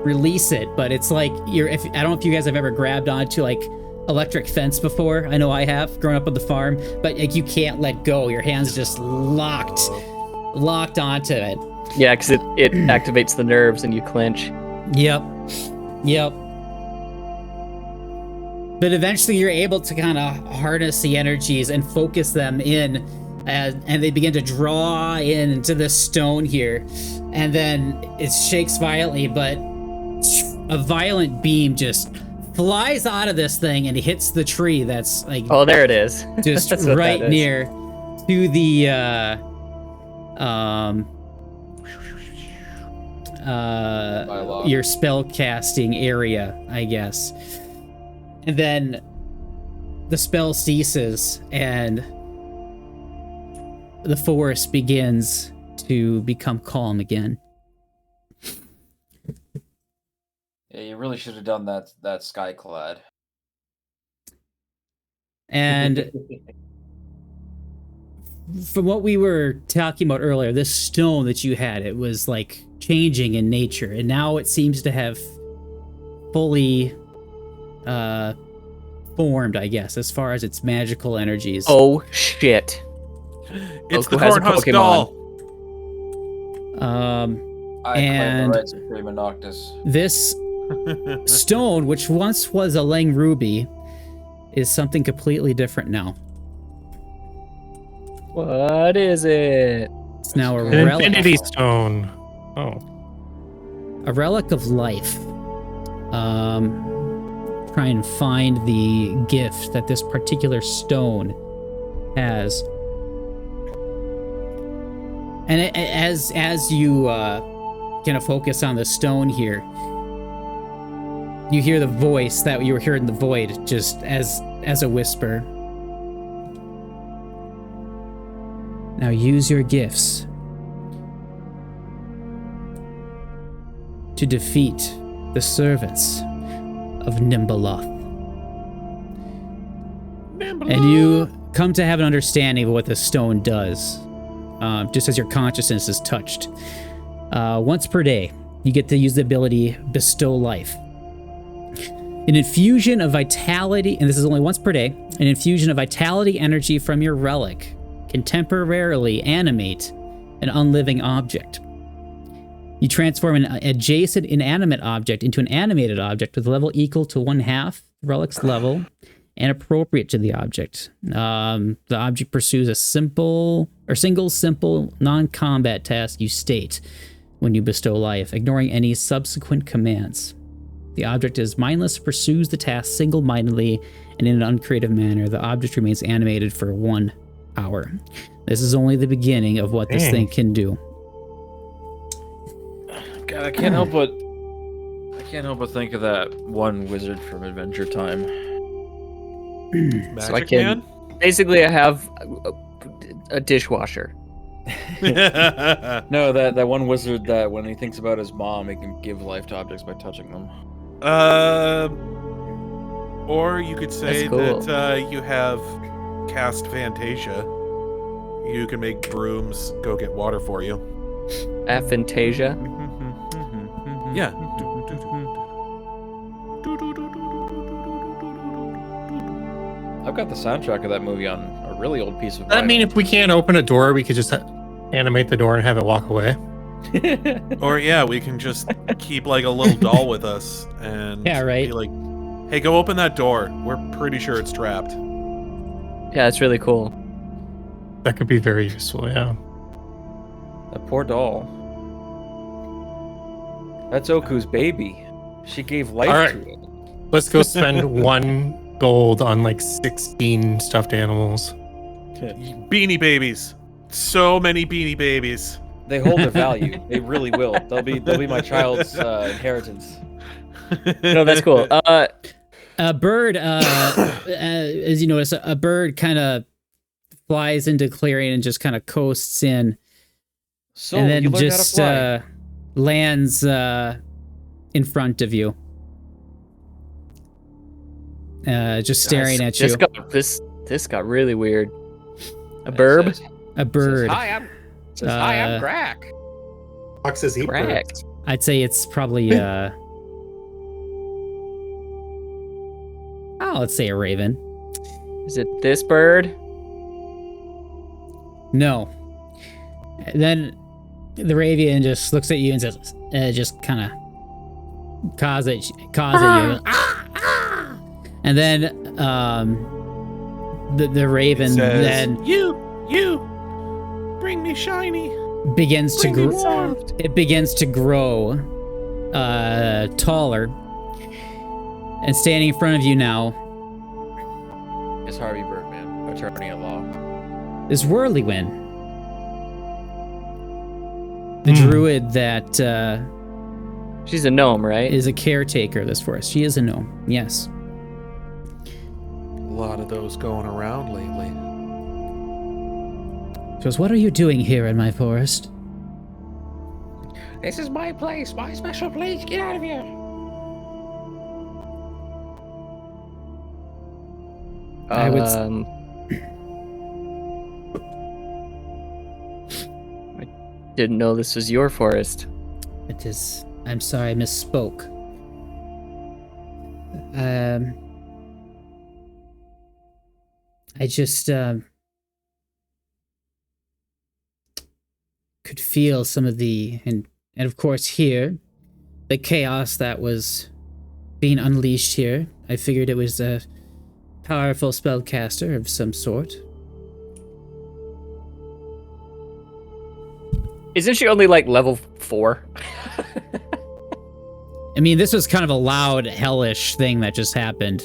Speaker 2: release it, but it's like I don't know if you guys have ever grabbed onto like electric fence before? I know I have, growing up on the farm, but like you can't let go. Your hands just locked onto it.
Speaker 5: Yeah, because it activates the nerves and you clench.
Speaker 2: Yep. But eventually you're able to kind of harness the energies and focus them in, and they begin to draw into this stone here. And then it shakes violently, but a violent beam just flies out of this thing and hits the tree that's like...
Speaker 5: Oh, there it is.
Speaker 2: Just
Speaker 5: That's what
Speaker 2: right
Speaker 5: that is.
Speaker 2: near to the your spell casting area, I guess. And then the spell ceases and the forest begins to become calm again.
Speaker 4: Yeah, you really should have done that skyclad.
Speaker 2: And from what we were talking about earlier, this stone that you had, it was like changing in nature, and now it seems to have fully formed, I guess, as far as its magical energies.
Speaker 5: Oh shit!
Speaker 3: It's the
Speaker 5: Goku has a
Speaker 3: Cornhusk
Speaker 5: Pokemon.
Speaker 3: doll.
Speaker 4: I claim
Speaker 2: And
Speaker 4: the rights of Prima Noctis.
Speaker 2: this stone, which once was a Lang Ruby, is something completely different now.
Speaker 5: What is it?
Speaker 2: It's now a
Speaker 6: An
Speaker 2: relic.
Speaker 6: infinity stone. Oh.
Speaker 2: A relic of life. Try and find the gift that this particular stone has. And as you kind of focus on the stone here, you hear the voice that you were hearing in the void, just as a whisper. Now use your gifts to defeat the servants of Nimbaloth. And you come to have an understanding of what this stone does, just as your consciousness is touched. Once per day, you get to use the ability Bestow Life. An infusion of vitality, and this is only once per day, an infusion of vitality energy from your relic can temporarily animate an unliving object. You transform an adjacent inanimate object into an animated object with a level equal to 1/2 the relic's level and appropriate to the object. The object pursues a single simple non-combat task you state when you bestow life, ignoring any subsequent commands. The object is mindless, pursues the task single-mindedly and in an uncreative manner. The object remains animated for 1 hour. This is only the beginning of what this
Speaker 6: Dang.
Speaker 2: thing can do.
Speaker 4: God, I can't help but think of that one wizard from Adventure Time.
Speaker 3: Magic
Speaker 5: So I can-
Speaker 3: Man?
Speaker 5: Basically, I have a dishwasher.
Speaker 4: No, that one wizard that when he thinks about his mom, he can give life to objects by touching them.
Speaker 3: Or you could say
Speaker 5: That's cool.
Speaker 3: that you have cast Fantasia. You can make brooms go get water for you.
Speaker 5: Aphantasia.
Speaker 3: Yeah.
Speaker 4: I've got the soundtrack of that movie on a really old piece of
Speaker 6: Does that
Speaker 4: vinyl.
Speaker 6: mean if we can't open a door, we could just animate the door and have it walk away?
Speaker 3: Or yeah, we can just keep like a little doll with us and
Speaker 2: Yeah, right.
Speaker 3: be like, hey, go open that door. We're pretty sure it's trapped.
Speaker 5: Yeah, it's really cool.
Speaker 6: That could be very useful, yeah.
Speaker 4: That poor doll. That's Oku's baby. She gave life
Speaker 6: All right.
Speaker 4: to it.
Speaker 6: Let's go spend 1 gold on like 16 stuffed animals.
Speaker 3: Beanie Babies. So many Beanie Babies.
Speaker 4: They hold their value. They really will. They'll be my child's inheritance.
Speaker 5: No, that's cool.
Speaker 2: A bird, as you notice, a bird kind of flies into clearing and just kind of coasts in,
Speaker 4: So
Speaker 2: and then
Speaker 4: you learned
Speaker 2: just
Speaker 4: how to fly.
Speaker 2: lands in front of you, just staring at you.
Speaker 5: This got really weird. A burb?
Speaker 4: Says,
Speaker 2: A bird.
Speaker 4: Hi, I'm Crack.
Speaker 6: Fox is eat
Speaker 5: Crack.
Speaker 6: birds.
Speaker 2: I'd say it's probably. Oh, let's say a raven.
Speaker 5: Is it this bird?
Speaker 2: No. Then the raven just looks at you and says, just kind of caws at you. And then the raven
Speaker 3: Says,
Speaker 2: then
Speaker 3: you, bring me shiny.
Speaker 2: begins to
Speaker 3: Bring me
Speaker 2: grow.
Speaker 3: soft.
Speaker 2: It begins to grow taller, and standing in front of you now
Speaker 4: It's Harvey Birdman, attorney at law.
Speaker 2: is Whirlywin, the druid that
Speaker 5: She's a gnome, right?
Speaker 2: is a caretaker of this forest. She is a gnome, yes.
Speaker 3: A lot of those going around lately.
Speaker 2: She goes, "What are you doing here in my forest?"
Speaker 4: This is my place, my special place. Get out of here.
Speaker 2: I would
Speaker 5: I didn't know this was your forest.
Speaker 2: It is. I'm sorry, I misspoke. I just could feel some of the and of course here, the chaos that was being unleashed here. I figured it was a powerful spellcaster of some sort.
Speaker 5: Isn't she only like level 4?
Speaker 2: I mean, this was kind of a loud, hellish thing that just happened.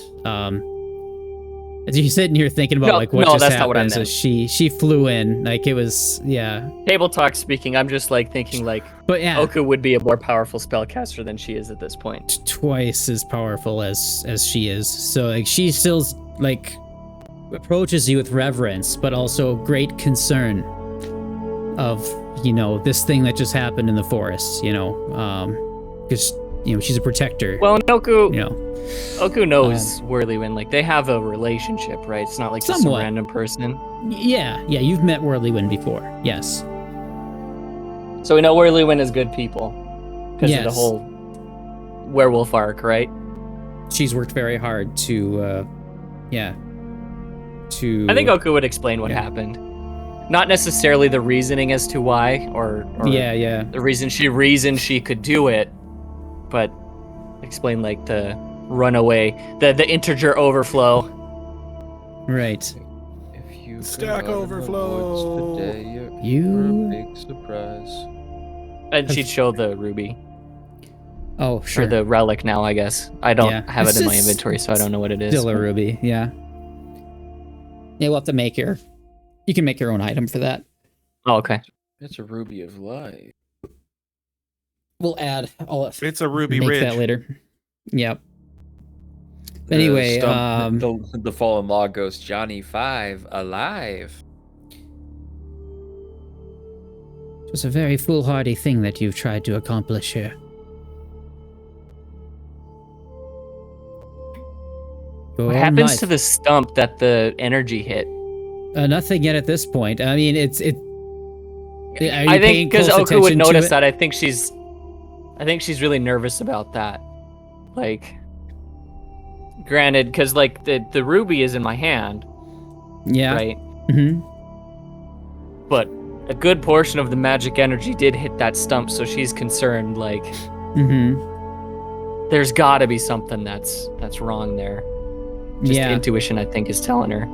Speaker 2: As you're sitting here thinking about what just
Speaker 5: that's
Speaker 2: happened,
Speaker 5: not what I
Speaker 2: so
Speaker 5: meant.
Speaker 2: she flew in, like it was, yeah.
Speaker 5: Table talk speaking, I'm just like thinking like
Speaker 2: But yeah,
Speaker 5: Oku would be a more powerful spellcaster than she is at this point.
Speaker 2: twice as powerful as she is. So like she still like approaches you with reverence, but also great concern of, you know, this thing that just happened in the forest, you know, because, you know, she's a protector.
Speaker 5: Well, Oku
Speaker 2: you know,
Speaker 5: knows Whirlywin, like they have a relationship, right? It's not like just some
Speaker 2: Somewhat.
Speaker 5: random person.
Speaker 2: yeah, you've met Whirlywin before, yes.
Speaker 5: So we know Whirlywin is good people because of the
Speaker 2: Yes.
Speaker 5: whole werewolf arc, right?
Speaker 2: She's worked very hard to,
Speaker 5: I think Oku would explain what happened. Not necessarily the reasoning as to why, or
Speaker 2: yeah.
Speaker 5: the reason she reasoned she could do it, but explain like the runaway, the integer overflow.
Speaker 2: Right.
Speaker 4: If you
Speaker 3: Stack
Speaker 4: go out in the
Speaker 3: overflow.
Speaker 4: woods today, you're
Speaker 2: You-
Speaker 4: in for a big surprise.
Speaker 5: And she'd show the ruby,
Speaker 2: Oh, sure.
Speaker 5: or the relic now, I guess. I don't
Speaker 2: Yeah.
Speaker 5: have it in my
Speaker 2: It's-
Speaker 5: inventory, so I don't know what it is.
Speaker 2: Still a ruby, yeah. Yeah, we'll have to make your... You can make your own item for that.
Speaker 5: Oh, okay.
Speaker 4: It's a ruby of life.
Speaker 2: We'll add... I'll
Speaker 3: It's a Ruby
Speaker 2: make
Speaker 3: Ridge.
Speaker 2: that later. Yep. Anyway,
Speaker 4: the fallen log goes Johnny 5 alive.
Speaker 2: It was a very foolhardy thing that you've tried to accomplish here.
Speaker 5: What happens to the stump that the energy hit?
Speaker 2: Nothing yet at this point. I mean, it's...
Speaker 5: I think because Oku would notice that. I think she's really nervous about that. Like, granted, because like the ruby is in my hand,
Speaker 2: Yeah.
Speaker 5: right?
Speaker 2: Mm-hmm.
Speaker 5: But a good portion of the magic energy did hit that stump, so she's concerned. Like,
Speaker 2: Mm-hmm.
Speaker 5: there's got to be something that's wrong there. Just
Speaker 2: Yeah.
Speaker 5: intuition, I think, is telling her.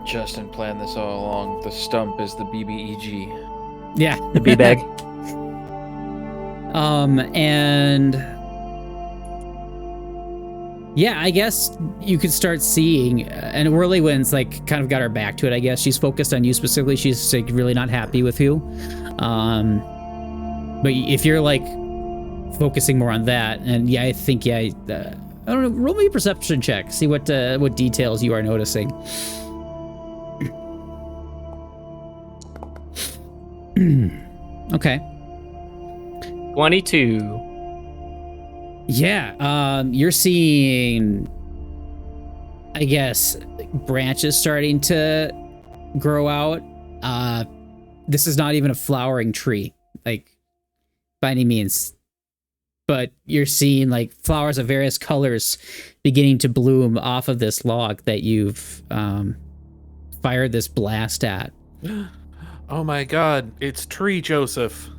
Speaker 4: Justin planned this all along. The stump is the BBEG.
Speaker 2: Yeah.
Speaker 5: The bee bag.
Speaker 2: And yeah, I guess you could start seeing, and Whirlywind's like kind of got her back to it. I guess she's focused on you specifically. She's like really not happy with you. But if you're like focusing more on that, and yeah, I think I don't know. Roll me a perception check. See what details you are noticing. Okay.
Speaker 5: 22.
Speaker 2: Yeah, you're seeing, I guess, branches starting to grow out. This is not even a flowering tree, like, by any means. but you're seeing like flowers of various colors beginning to bloom off of this log that you've fired this blast at.
Speaker 3: Oh my god, it's Tree Joseph.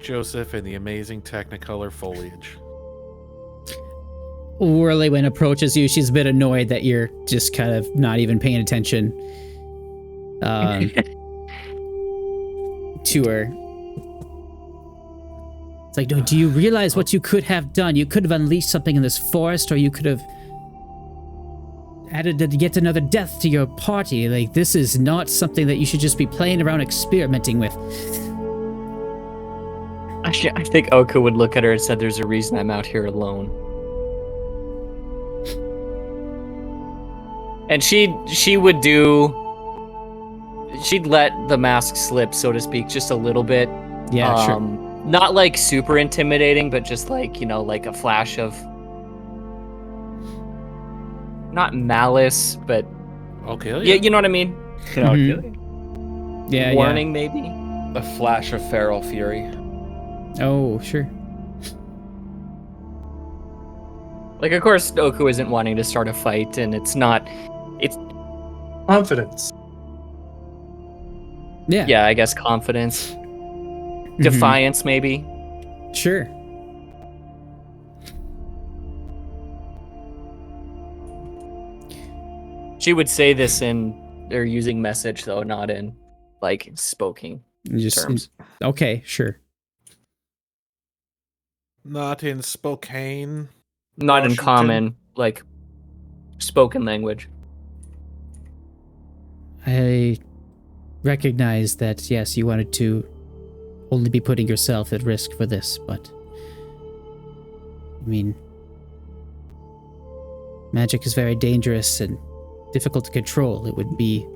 Speaker 3: Joseph and the amazing Technicolor foliage.
Speaker 2: Whirlwind approaches you. She's a bit annoyed that you're just kind of not even paying attention to her. It's like, no, do you realize what you could have done? You could have unleashed something in this forest, or you could have added yet another death to your party. Like, this is not something that you should just be playing around experimenting with.
Speaker 5: I think Oka would look at her and said, "There's a reason I'm out here alone." And she'd let the mask slip, so to speak, just a little bit.
Speaker 2: Yeah, sure.
Speaker 5: Not like super intimidating, but just like, you know, like a flash of not malice, but
Speaker 3: Okay.
Speaker 5: yeah, you know what I mean? You know,
Speaker 2: Mhm. Yeah,
Speaker 5: warning maybe.
Speaker 4: A flash of feral fury.
Speaker 2: Yeah. Oh, sure.
Speaker 5: Like, of course, Oku isn't wanting to start a fight, and it's
Speaker 6: Confidence.
Speaker 2: Yeah.
Speaker 5: yeah, I guess confidence,
Speaker 2: Mhm.
Speaker 5: defiance, maybe.
Speaker 2: Sure.
Speaker 5: She would say this they're using message though, not in like spoken
Speaker 2: Just
Speaker 5: terms.
Speaker 2: okay, sure.
Speaker 3: Not in Spokane.
Speaker 5: Not in
Speaker 3: Washington.
Speaker 5: common, like spoken language.
Speaker 2: I recognize that, yes, you wanted to only be putting yourself at risk for this, but I mean, magic is very dangerous and difficult to control. It would be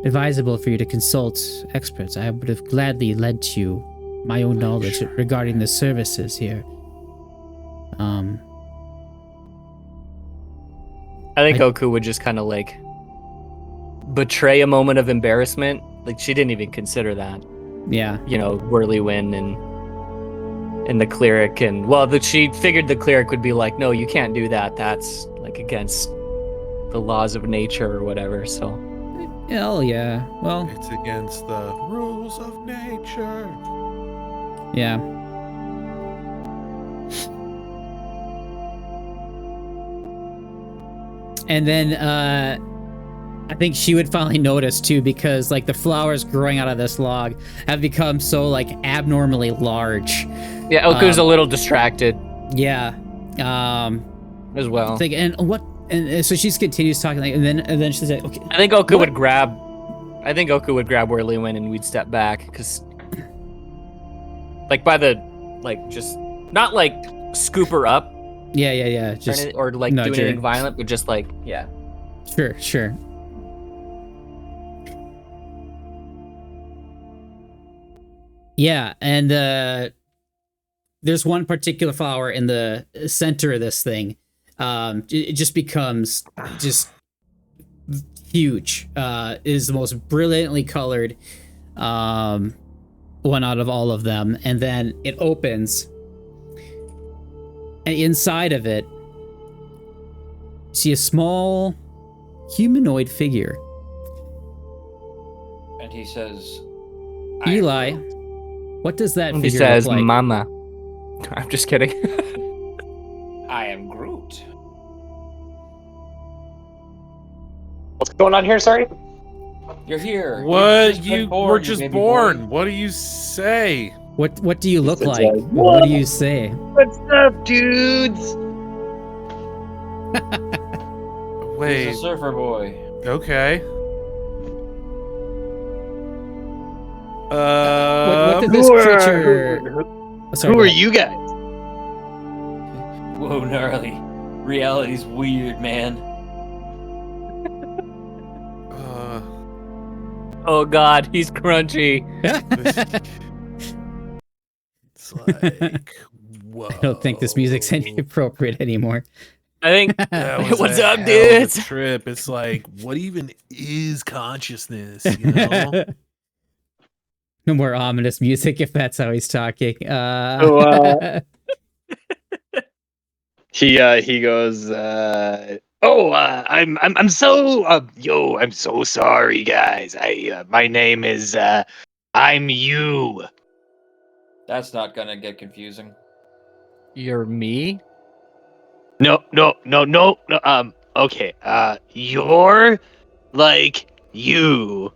Speaker 2: advisable for you to consult experts. I would have gladly lent you my own knowledge regarding the services here.
Speaker 5: I think Oku would just kind of like betray a moment of embarrassment. Like, she didn't even consider that.
Speaker 2: Yeah.
Speaker 5: You know, Whirlywin and the cleric, and she figured the cleric would be like, no, you can't do that. That's like against the laws of nature or whatever. So
Speaker 2: Hell yeah. Well,
Speaker 3: It's against the rules of nature.
Speaker 2: yeah. And then I think she would finally notice too, because like the flowers growing out of this log have become so like abnormally large.
Speaker 5: yeah, Oku's a little distracted
Speaker 2: Yeah.
Speaker 5: as well.
Speaker 2: It's like, and so she continues talking, like, and then she's like, okay.
Speaker 5: I think Oku
Speaker 2: What?
Speaker 5: would grab Whirlywin and we'd step back, because like by the like just not like scoop her up
Speaker 2: Yeah. Just
Speaker 5: or like
Speaker 2: nudge
Speaker 5: doing
Speaker 2: her.
Speaker 5: anything violent, but just like yeah.
Speaker 2: Sure. Yeah, and there's one particular flower in the center of this thing. It just becomes just huge. It is the most brilliantly colored one out of all of them, and then it opens, and inside of it, you see a small humanoid figure.
Speaker 9: And he says,
Speaker 2: Eli, what does that
Speaker 5: He
Speaker 2: figure
Speaker 5: says,
Speaker 2: look like?
Speaker 5: "Mama." I'm just kidding.
Speaker 9: I am Groot.
Speaker 7: What's going on here? Sorry.
Speaker 9: You're here.
Speaker 3: What?
Speaker 9: You've been
Speaker 3: We're
Speaker 9: you
Speaker 3: just
Speaker 9: baby
Speaker 3: born.
Speaker 9: boy.
Speaker 3: What do you say?
Speaker 2: What do you look
Speaker 7: It's
Speaker 2: like?
Speaker 7: like,
Speaker 2: What do you say?
Speaker 7: What's up, dudes?
Speaker 3: Wait.
Speaker 9: He's a surfer boy.
Speaker 3: Okay.
Speaker 2: What did this
Speaker 7: Who are-
Speaker 2: creature? Sorry,
Speaker 7: Who
Speaker 2: go
Speaker 7: are
Speaker 2: ahead.
Speaker 7: you guys?
Speaker 9: Whoa, gnarly. Reality's weird, man.
Speaker 5: Oh God, he's crunchy.
Speaker 3: It's like, whoa.
Speaker 2: I don't think this music's any appropriate anymore.
Speaker 5: I think.
Speaker 3: That was
Speaker 5: What's
Speaker 3: a
Speaker 5: up,
Speaker 3: hell of a
Speaker 5: dudes?
Speaker 3: Trip. It's like, what even is consciousness? You know?
Speaker 2: No more ominous music if that's how he's talking.
Speaker 7: He goes, I'm so I'm so sorry, guys. My name is I'm you.
Speaker 9: That's not gonna get confusing.
Speaker 5: You're me?
Speaker 7: No. Okay. You're like you.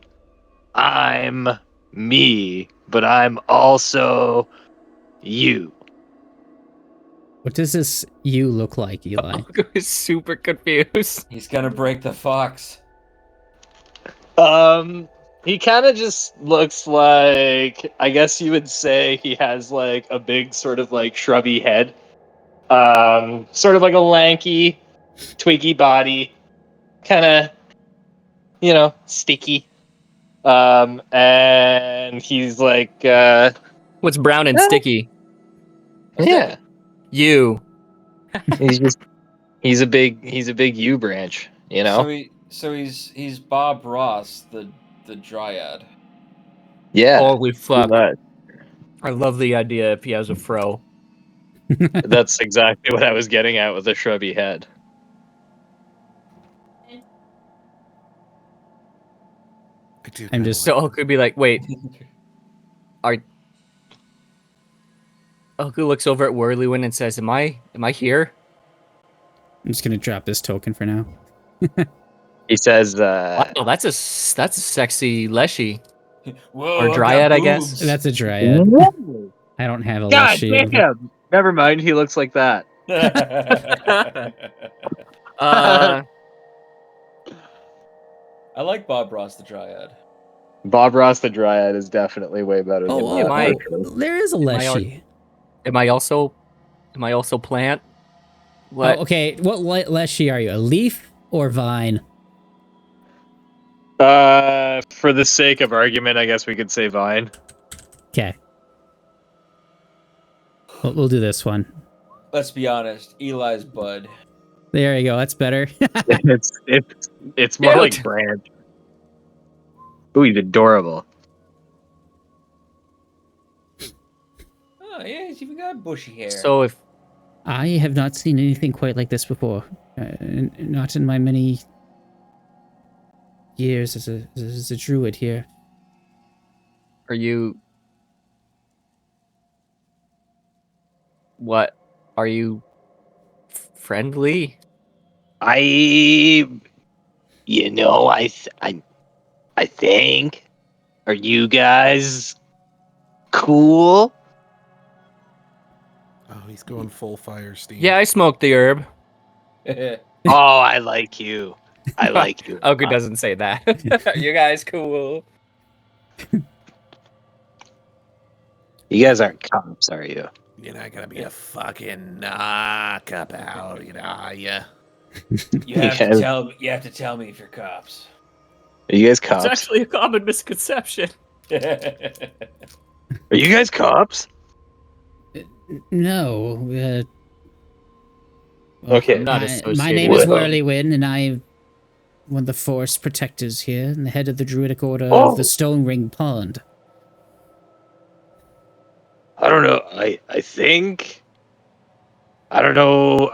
Speaker 7: I'm me, but I'm also you.
Speaker 2: What does this you look like, Eli?
Speaker 5: Oku is super confused.
Speaker 9: He's gonna break the fox.
Speaker 7: He kind of just looks like, I guess you would say he has like a big sort of like shrubby head. Sort of like a lanky, twiggy body, kind of, sticky. And he's like,
Speaker 5: What's brown and sticky?
Speaker 7: yeah,
Speaker 5: You.
Speaker 7: he's a big U branch,
Speaker 9: So he's Bob Ross, the dryad.
Speaker 7: Yeah.
Speaker 5: Holy fuck.
Speaker 7: But
Speaker 5: I love the idea if he has a fro.
Speaker 7: that's exactly what I was getting at with a shrubby head.
Speaker 3: I do
Speaker 2: I'm
Speaker 3: kinda
Speaker 2: just-
Speaker 3: like
Speaker 5: So Oku could be like, wait, Oku looks over at Whirlywin and says, Am I here?
Speaker 2: I'm just gonna drop this token for now.
Speaker 7: He says,
Speaker 5: Wow, that's a sexy leshy.
Speaker 9: Whoa,
Speaker 5: Or
Speaker 9: I've
Speaker 5: dryad,
Speaker 9: got
Speaker 5: I guess.
Speaker 9: boobs.
Speaker 2: That's a dryad.
Speaker 7: Whoa!
Speaker 2: I don't have a
Speaker 7: God
Speaker 2: leshy.
Speaker 7: damn! Never mind, he looks like that.
Speaker 5: Uh,
Speaker 9: I like Bob Ross, the dryad.
Speaker 7: Bob Ross the Dryad is definitely way better than
Speaker 2: Oh,
Speaker 5: Am I-
Speaker 2: there is a
Speaker 5: Am I
Speaker 2: leshy.
Speaker 5: am I also plant? What?
Speaker 2: Oh, okay. What leshy are you? A leaf or vine?
Speaker 7: For the sake of argument, I guess we could say Vine.
Speaker 2: Okay. We'll do this one.
Speaker 9: Let's be honest, Eli's bud.
Speaker 2: There you go. That's better.
Speaker 7: It's more
Speaker 5: Cute.
Speaker 7: like Branch. Ooh, he's adorable.
Speaker 9: Oh yeah, he's even got bushy hair.
Speaker 5: So if
Speaker 2: I have not seen anything quite like this before. Not in my many years as a druid here.
Speaker 5: are you what? Are you friendly?
Speaker 7: I think. Are you guys cool?
Speaker 3: Oh, he's going full fire steam.
Speaker 5: Yeah, I smoked the herb.
Speaker 7: Oh, I like you. I like you.
Speaker 5: Oku doesn't say that. You guys cool.
Speaker 7: You guys aren't cops, are you?
Speaker 3: You're not gonna be a fucking knockabout, are ya?
Speaker 9: you have
Speaker 7: Yes.
Speaker 9: to tell me if you're cops.
Speaker 7: Are you guys
Speaker 5: It's
Speaker 7: cops?
Speaker 5: actually a common misconception.
Speaker 7: Are you guys cops?
Speaker 2: No.
Speaker 7: Okay.
Speaker 5: I'm not
Speaker 2: My
Speaker 5: associated
Speaker 2: name is
Speaker 7: with-
Speaker 2: Whirlywin, and I'm one of the forest protectors here, and the head of the Druidic Order
Speaker 7: Oh.
Speaker 2: of the Stone Ring Pond.
Speaker 7: I don't know. I think. I don't know.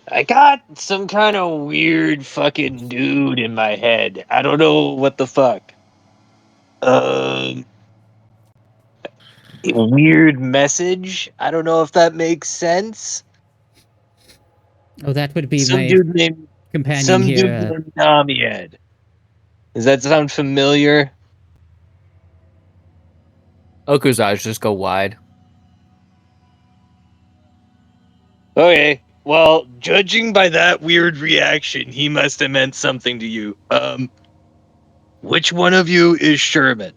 Speaker 7: I got some kind of weird fucking dude in my head. I don't know what the fuck. Weird message. I don't know if that makes sense.
Speaker 2: Oh, that would be
Speaker 7: Some
Speaker 2: my
Speaker 7: dude named
Speaker 2: companion
Speaker 7: dude
Speaker 2: here.
Speaker 7: named Namiad. Does that sound familiar?
Speaker 5: Oku's eyes just go wide.
Speaker 7: Okay. Well, judging by that weird reaction, he must have meant something to you. Which one of you is Sherman?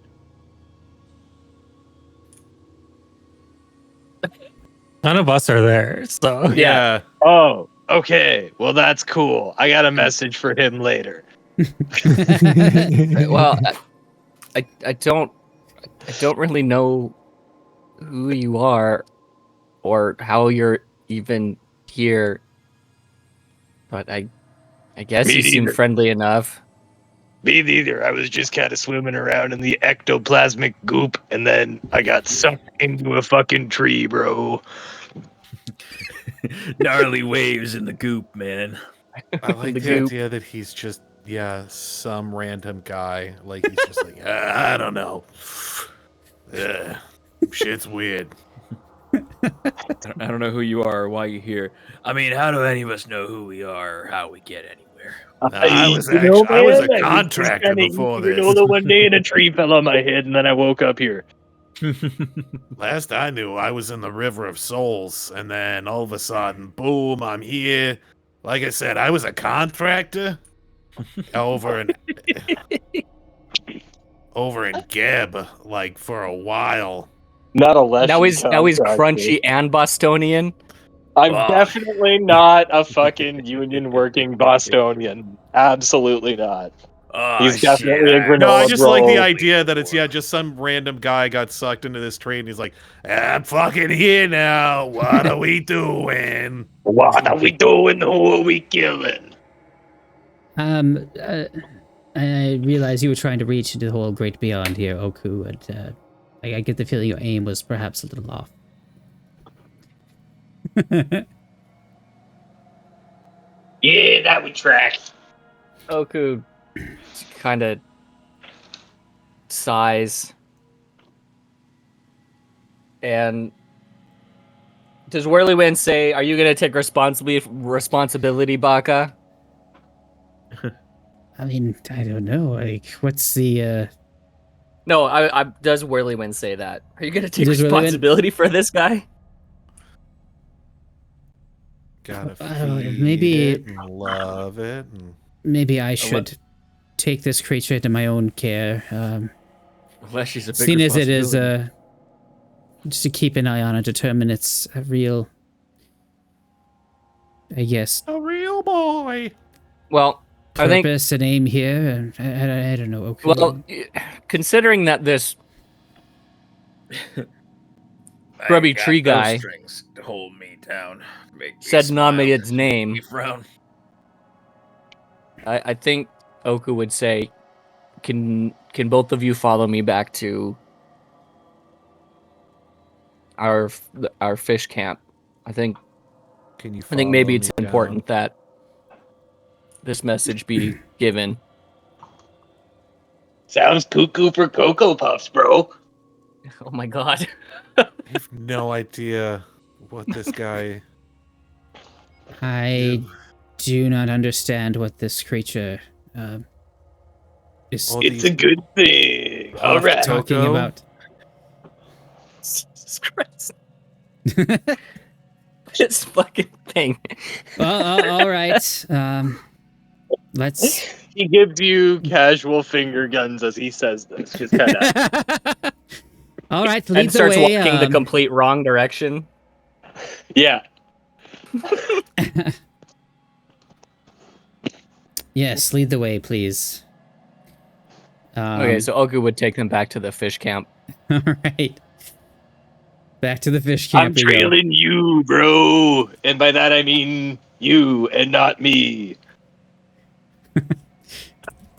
Speaker 6: None of us are there, so
Speaker 3: Yeah.
Speaker 7: Oh, okay. Well, that's cool. I got a message for him later.
Speaker 5: Well, I don't really know who you are or how you're even here, but I guess
Speaker 7: Me
Speaker 5: you seem
Speaker 7: neither.
Speaker 5: friendly enough.
Speaker 7: Me neither. I was just kind of swimming around in the ectoplasmic goop, and then I got sucked into a fucking tree, bro.
Speaker 9: Gnarly waves in the goop, man.
Speaker 3: I like
Speaker 5: The
Speaker 3: the
Speaker 5: goop.
Speaker 3: idea that he's just, some random guy. Like, he's just like, I don't know. Shit's weird.
Speaker 4: I don't know who you are or why you're here.
Speaker 9: I mean, how do any of us know who we are or how we get anywhere?
Speaker 3: I was
Speaker 7: You know,
Speaker 3: I was a
Speaker 7: man, I just
Speaker 3: contractor
Speaker 7: kinda
Speaker 3: before
Speaker 7: eating
Speaker 3: this.
Speaker 7: granola one day and a tree fell on my head, and then I woke up here.
Speaker 3: Last I knew, I was in the River of Souls, and then all of a sudden, boom, I'm here. Like I said, I was a contractor over in Geb, like, for a while.
Speaker 7: Not a lesson.
Speaker 5: Now he's crunchy and Bostonian.
Speaker 7: I'm
Speaker 9: Oh.
Speaker 7: definitely not a fucking union working Bostonian. Absolutely not.
Speaker 9: Oh,
Speaker 7: He's definitely a
Speaker 9: shit.
Speaker 7: granola.
Speaker 3: No, I just like the
Speaker 7: bro.
Speaker 3: idea that it's, just some random guy got sucked into this train. And he's like, I'm fucking here now. What are we doing?
Speaker 7: What are we doing? Who are we killing?
Speaker 2: I realize you were trying to reach into the whole great beyond here, Oku, and I get the feeling your aim was perhaps a little off.
Speaker 7: Yeah, that would track.
Speaker 5: Oku kind of sighs. And does Whirlywin say, "Are you going to take responsibility, Baka?"
Speaker 2: I mean, I don't know. Like, what's the?
Speaker 5: No, I does Whirlywin say that? Are you going to take
Speaker 2: Does Whirlywin-
Speaker 5: responsibility for this guy?
Speaker 3: Gotta
Speaker 2: Maybe-
Speaker 3: maybe it and love it. And...
Speaker 2: Maybe I should take this creature into my own care.
Speaker 4: Unless she's a big
Speaker 2: Seeing as it is,
Speaker 4: responsibility.
Speaker 2: just to keep an eye on and determine it's a real, I guess,
Speaker 3: A real boy.
Speaker 5: Well, I think
Speaker 2: purpose and aim here. And I don't know. Okay.
Speaker 5: well, considering that this grubby
Speaker 9: I got
Speaker 5: tree
Speaker 9: no
Speaker 5: guy
Speaker 9: strings to hold me down. Make me
Speaker 5: said
Speaker 9: smile,
Speaker 5: Nomad's
Speaker 9: make
Speaker 5: name,
Speaker 9: me frown.
Speaker 5: I think Oku would say, "Can both of you follow me back to our fish camp?" I think maybe it's important that this message be given.
Speaker 7: Sounds cuckoo for Cocoa Puffs, bro.
Speaker 5: Oh my god.
Speaker 3: I have no idea what this guy.
Speaker 2: I do not understand what this creature is
Speaker 3: Oh,
Speaker 7: It's a good thing. All right.
Speaker 2: talking
Speaker 3: Coco?
Speaker 2: about.
Speaker 5: Jesus Christ. This fucking thing.
Speaker 2: All right. Let's.
Speaker 7: He gives you casual finger guns as he says this. Just kind of.
Speaker 2: All right. Lead
Speaker 5: And
Speaker 2: the
Speaker 5: starts
Speaker 2: way.
Speaker 5: walking the complete wrong direction.
Speaker 7: Yeah.
Speaker 2: Yes, lead the way, please.
Speaker 5: Okay, so Oku would take them back to the fish camp.
Speaker 2: all right. Back to the fish
Speaker 7: I'm
Speaker 2: camp. we go.
Speaker 7: trailing you, bro. And by that I mean you and not me.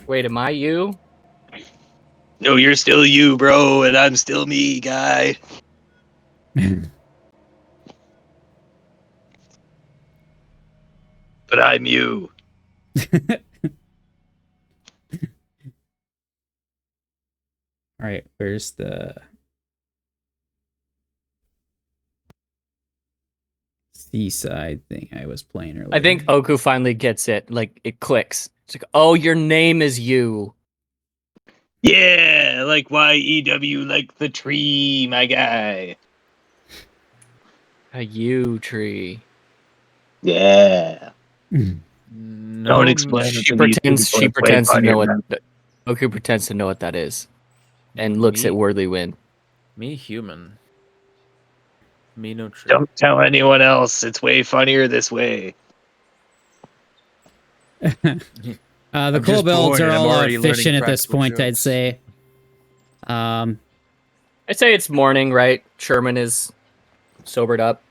Speaker 5: Wait, am I you?
Speaker 7: No, you're still you, bro, and I'm still me, guy. But I'm you.
Speaker 2: All right, where's the seaside thing I was playing earlier?
Speaker 5: I think Oku finally gets it. Like, it clicks. It's like, oh, your name is you.
Speaker 7: Yeah, like YEW, like the tree, my guy.
Speaker 5: A yew tree.
Speaker 7: Yeah.
Speaker 4: No,
Speaker 7: Don't explain it
Speaker 5: She
Speaker 7: to me.
Speaker 5: pretends.
Speaker 7: People
Speaker 5: She
Speaker 7: are
Speaker 5: pretends to
Speaker 7: funny,
Speaker 5: know what.
Speaker 7: man.
Speaker 5: Oku pretends to know what that is, and looks
Speaker 4: Me?
Speaker 5: at Whirlywin.
Speaker 4: Me human. Me no tree.
Speaker 7: Don't tell anyone else. It's way funnier this way.
Speaker 2: The
Speaker 9: I'm just
Speaker 2: kobolds
Speaker 9: bored
Speaker 2: are
Speaker 9: and I'm
Speaker 2: all out
Speaker 9: already
Speaker 2: fishing
Speaker 9: learning
Speaker 2: at this
Speaker 9: practical
Speaker 2: point, I'd
Speaker 9: jokes.
Speaker 2: say.
Speaker 5: I'd say it's morning, right? Sherman is sobered up.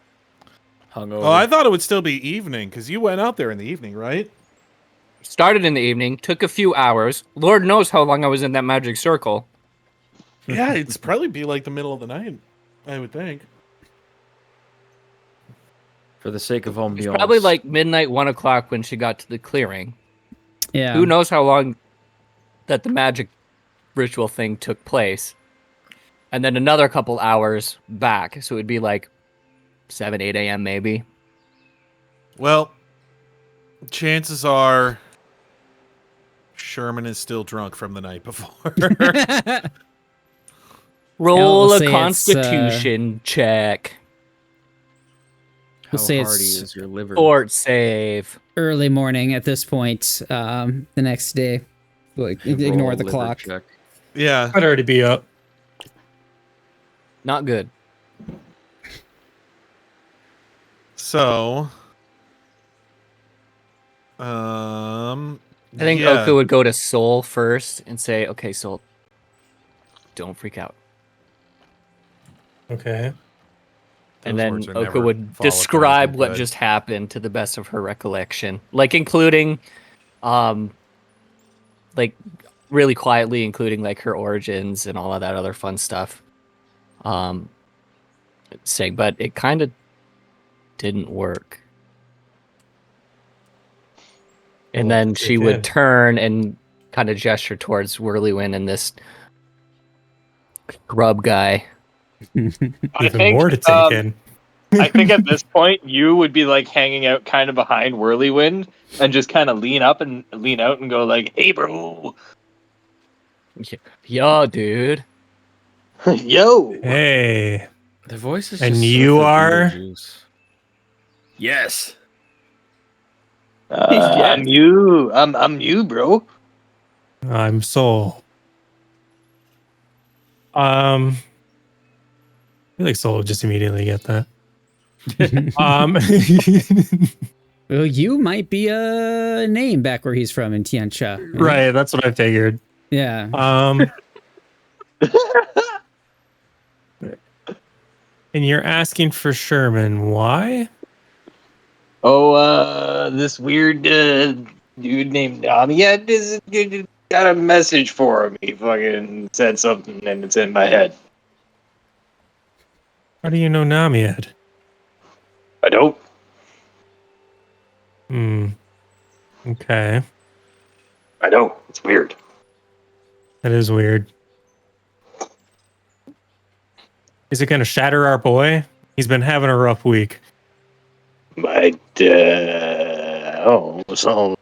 Speaker 4: Hungover.
Speaker 3: Oh, I thought it would still be evening because you went out there in the evening, right?
Speaker 5: started in the evening, took a few hours. Lord knows how long I was in that magic circle.
Speaker 3: Yeah, it's probably be like the middle of the night, I would think.
Speaker 4: For the sake of
Speaker 5: It's
Speaker 4: ambiance.
Speaker 5: probably like midnight, 1 o'clock when she got to the clearing.
Speaker 2: Yeah.
Speaker 5: Who knows how long that the magic ritual thing took place. And then another couple hours back. So it'd be like 7, 8 a.m. maybe.
Speaker 3: Well, chances are Sherman is still drunk from the night before.
Speaker 5: Roll
Speaker 2: we'll
Speaker 5: a
Speaker 2: say it's,
Speaker 5: constitution check.
Speaker 4: How
Speaker 2: We'll say
Speaker 4: hardy
Speaker 2: it's
Speaker 4: is your liver?
Speaker 5: Fort save.
Speaker 2: early morning at this point. The next day, like,
Speaker 4: Roll
Speaker 2: ignore
Speaker 4: a
Speaker 2: the
Speaker 4: liver
Speaker 2: clock.
Speaker 4: check.
Speaker 3: Yeah.
Speaker 6: I'd already be up.
Speaker 5: Not good.
Speaker 3: So,
Speaker 5: I think
Speaker 3: yeah.
Speaker 5: Oka would go to Soul first and say, okay, Soul, don't freak out.
Speaker 6: Okay.
Speaker 5: And
Speaker 3: Those
Speaker 5: then
Speaker 3: words are
Speaker 5: Oka
Speaker 3: never
Speaker 5: would
Speaker 3: followed through
Speaker 5: describe
Speaker 3: with
Speaker 5: what
Speaker 3: good.
Speaker 5: just happened to the best of her recollection. Like including, like really quietly including like her origins and all of that other fun stuff. Saying, but it kind of didn't work. And
Speaker 6: Well,
Speaker 5: then
Speaker 6: it
Speaker 5: she would
Speaker 6: did.
Speaker 5: turn and kind of gesture towards Whirlywin and this grub guy.
Speaker 6: Even more to take in.
Speaker 7: I think at this point you would be like hanging out kind of behind Whirlywind and just kind of lean out and go like, "Hey, bro,
Speaker 5: Yo, dude.
Speaker 7: yo."
Speaker 6: Hey.
Speaker 4: The voice is
Speaker 6: And
Speaker 4: just
Speaker 6: you
Speaker 4: so
Speaker 6: are?
Speaker 4: Beetlejuice. Yes.
Speaker 7: I'm you. I'm you, bro.
Speaker 6: I'm Soul. I feel like Soul would just immediately get that.
Speaker 2: Well, you might be a name back where he's from in Tiancha.
Speaker 6: Right, that's what I figured.
Speaker 2: Yeah.
Speaker 6: And you're asking for Sherman. Why?
Speaker 7: Oh, this weird dude named Damiet got a message for him. He fucking said something and it's in my head.
Speaker 6: How do you know Namiad?
Speaker 7: I don't.
Speaker 6: Okay.
Speaker 7: I don't. It's weird.
Speaker 6: That is weird. Is it going to shatter our boy? He's been having a rough week.
Speaker 7: But, so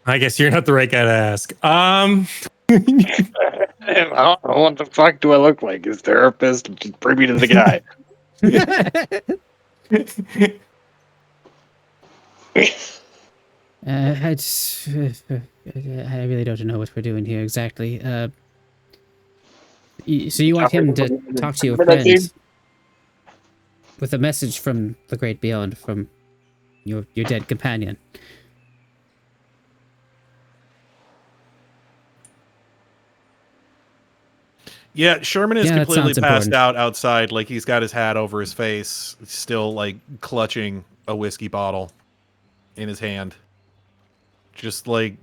Speaker 6: I guess you're not the right guy to ask.
Speaker 7: I don't know what the fuck do I look like? His therapist? Just bring me to the guy.
Speaker 2: I really don't know what we're doing here exactly. So you want him to talk to your friend with a message from the great beyond, from your dead companion.
Speaker 3: Yeah, Sherman is
Speaker 2: Yeah, that
Speaker 3: completely
Speaker 2: sounds
Speaker 3: passed
Speaker 2: important.
Speaker 3: out outside, like he's got his hat over his face, still like clutching a whiskey bottle in his hand. Just like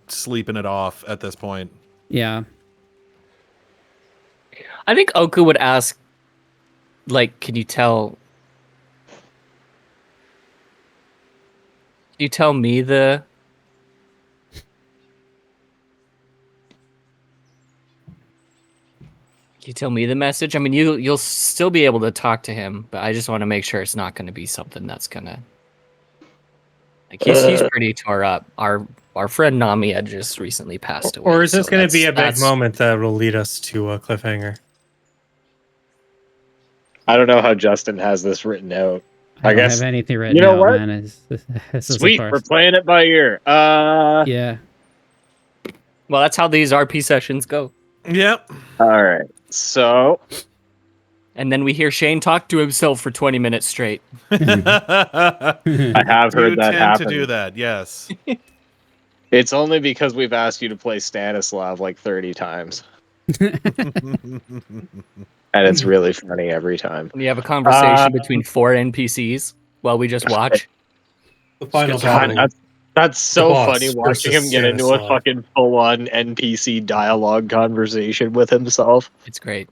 Speaker 3: sleeping it off at this point.
Speaker 2: Yeah.
Speaker 5: I think Oka would ask, like, can you tell me the... Can you tell me the message? I mean, you'll still be able to talk to him, but I just want to make sure it's not going to be something that's going to... Like, he's pretty tore up. Our friend Nami had just recently passed away.
Speaker 6: Or is this
Speaker 5: so
Speaker 6: going to be a big
Speaker 5: that's-
Speaker 6: moment that will lead us to a cliffhanger?
Speaker 7: I don't know how Justin has this written out.
Speaker 2: I don't
Speaker 7: guess-
Speaker 2: have anything written
Speaker 7: you know
Speaker 2: out,
Speaker 7: what?
Speaker 2: man. This is
Speaker 7: Sweet,
Speaker 2: the
Speaker 7: we're
Speaker 2: first.
Speaker 7: playing it by ear.
Speaker 2: Yeah.
Speaker 5: Well, that's how these RP sessions go.
Speaker 3: Yep.
Speaker 7: All right. So,
Speaker 5: And then we hear Shane talk to himself for 20 minutes straight.
Speaker 7: I have heard
Speaker 3: You
Speaker 7: that
Speaker 3: tend
Speaker 7: happen.
Speaker 3: to do that, yes.
Speaker 7: It's only because we've asked you to play Stanislav like 30 times. And it's really funny every time.
Speaker 5: And you have a conversation between 4 NPCs while we just watch.
Speaker 6: The final
Speaker 7: God,
Speaker 6: battle.
Speaker 7: That's so
Speaker 6: Boss
Speaker 7: funny watching him
Speaker 6: versus
Speaker 7: get into a
Speaker 6: Stanislav.
Speaker 7: fucking full-on NPC dialogue conversation with himself.
Speaker 2: It's great.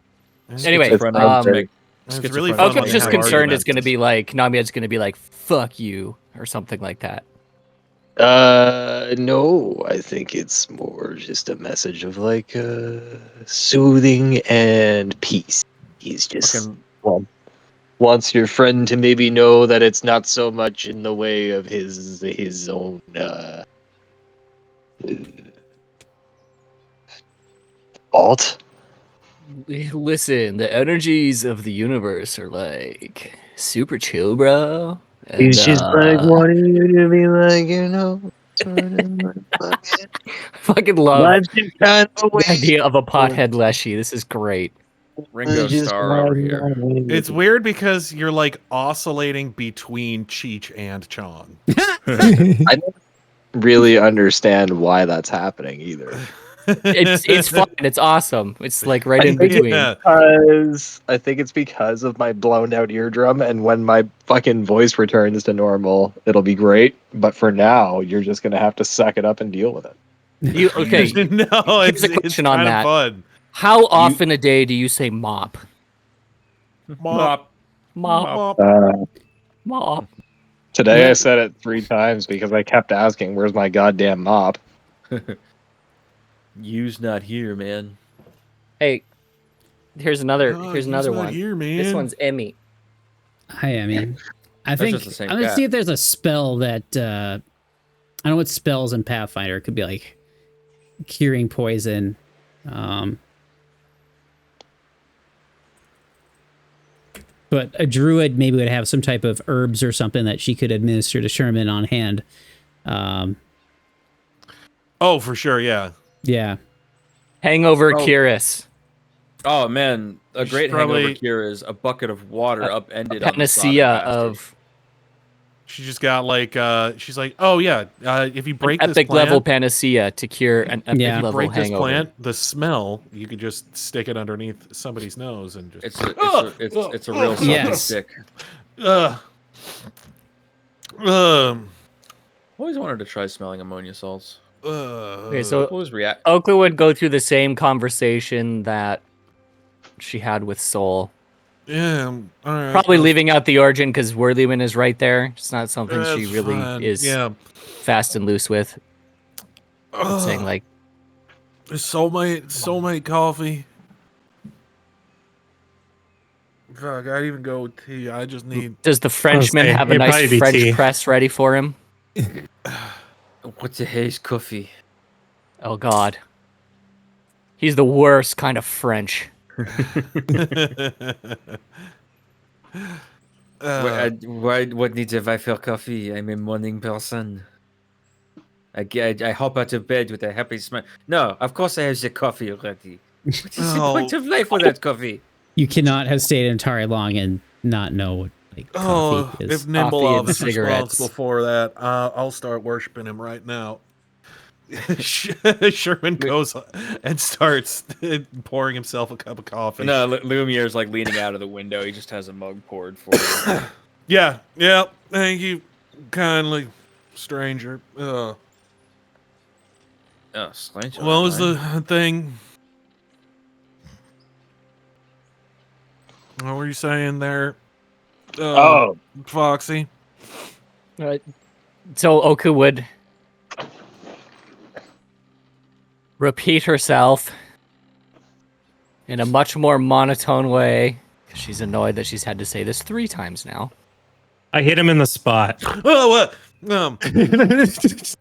Speaker 5: Anyway,
Speaker 4: Schizophrenic.
Speaker 3: It's really
Speaker 4: Schizophrenic
Speaker 3: fun.
Speaker 5: Oka
Speaker 3: when
Speaker 5: was
Speaker 3: they
Speaker 5: just
Speaker 3: have
Speaker 5: concerned
Speaker 3: arguments.
Speaker 5: it's going to be like Namia's going to be like "fuck you" or something like that.
Speaker 7: No, I think it's more just a message of like soothing and peace. He's just
Speaker 4: Fucking
Speaker 7: wants your friend to maybe know that it's not so much in the way of his own fault.
Speaker 5: Listen, the energies of the universe are like super chill, bro.
Speaker 7: He's
Speaker 5: And,
Speaker 7: just like wanting you to be like, you know, sort of like,
Speaker 5: fucking love
Speaker 7: life's just kind of
Speaker 5: the idea of a pothead Leshy. This is great.
Speaker 4: Ringo Starr over here.
Speaker 3: It's weird because you're like oscillating between Cheech and Chong.
Speaker 7: I don't really understand why that's happening either.
Speaker 5: It's fun. It's awesome. It's like right in
Speaker 7: think it's
Speaker 5: between.
Speaker 7: I think it's because of my blown out eardrum, and when my fucking voice returns to normal, it'll be great. But for now, you're just gonna have to suck it up and deal with it.
Speaker 5: Okay,
Speaker 3: No,
Speaker 5: here's
Speaker 3: it's
Speaker 5: a question on
Speaker 3: kind of
Speaker 5: that.
Speaker 3: fun.
Speaker 5: How often a day do you say mop?
Speaker 3: Mop.
Speaker 5: Mop.
Speaker 3: Mop.
Speaker 5: Mop.
Speaker 7: Today I said it 3 times because I kept asking, "Where's my goddamn mop?"
Speaker 4: You's not here, man.
Speaker 5: Hey, here's another.
Speaker 3: Oh,
Speaker 5: here's
Speaker 3: he's
Speaker 5: another
Speaker 3: not
Speaker 5: one.
Speaker 3: here, man.
Speaker 5: This one's Emmy.
Speaker 2: Hi, I mean, I
Speaker 4: That's
Speaker 2: think
Speaker 4: just the same
Speaker 2: I'm gonna
Speaker 4: cat.
Speaker 2: see if there's a spell that I don't know what spells in Pathfinder. It could be like curing poison. But a druid maybe would have some type of herbs or something that she could administer to Sherman on hand.
Speaker 3: Oh, for sure, yeah.
Speaker 2: Yeah.
Speaker 5: Hangover
Speaker 4: Oh.
Speaker 5: Curus.
Speaker 4: Oh man, a
Speaker 3: should
Speaker 4: great
Speaker 3: probably-
Speaker 4: hangover cure is a bucket of water upended on the
Speaker 5: Panacea
Speaker 4: sodden bastard.
Speaker 5: of
Speaker 3: She just got like she's like, oh yeah, if you break this
Speaker 5: epic
Speaker 3: plant,
Speaker 5: level panacea to cure an epic
Speaker 2: Yeah.
Speaker 3: if you
Speaker 5: level
Speaker 3: break this
Speaker 5: hangover.
Speaker 3: plant, the smell, you could just stick it underneath somebody's nose and just.
Speaker 4: It's a real salty
Speaker 2: Yes.
Speaker 4: stick.
Speaker 3: Um.
Speaker 4: Always wanted to try smelling ammonia salts.
Speaker 5: Okay, so
Speaker 4: Always react.
Speaker 5: Oka would go through the same conversation that she had with Soul.
Speaker 3: Yeah. All right.
Speaker 5: Probably leaving out the origin because Worthyman is right there. It's not something she
Speaker 3: That's
Speaker 5: really
Speaker 3: fine.
Speaker 5: is
Speaker 3: Yeah.
Speaker 5: fast and loose with. But saying like,
Speaker 3: soulmate coffee. Fuck, I'd even go with tea. I just need.
Speaker 5: does the Frenchman
Speaker 6: say,
Speaker 5: have a
Speaker 6: it'd probably
Speaker 5: nice
Speaker 6: be
Speaker 5: French
Speaker 6: tea.
Speaker 5: press ready for him?
Speaker 4: What's a haze coffee?
Speaker 5: Oh God, he's the worst kind of French.
Speaker 4: What needs a wife for coffee? I'm a morning person. I hop out of bed with a happy smile. No, of course I have the coffee already. What is the point of life without coffee?
Speaker 2: You cannot have stayed in Atari long and not know what like, coffee is.
Speaker 3: if Nimble
Speaker 5: Coffee and
Speaker 3: is
Speaker 5: cigarettes.
Speaker 3: responsible for that, I'll start worshiping him right now. Sherman goes and starts pouring himself a cup of coffee.
Speaker 4: No, Lumiere's like leaning out of the window. He just has a mug poured for you.
Speaker 3: Yeah, thank you kindly, stranger.
Speaker 4: Oh, strange.
Speaker 3: What was the thing? What were you saying there? Foxy.
Speaker 5: So Oka would repeat herself in a much more monotone way. She's annoyed that she's had to say this 3 times now.
Speaker 6: I hit him in the spot.
Speaker 3: Oh, what?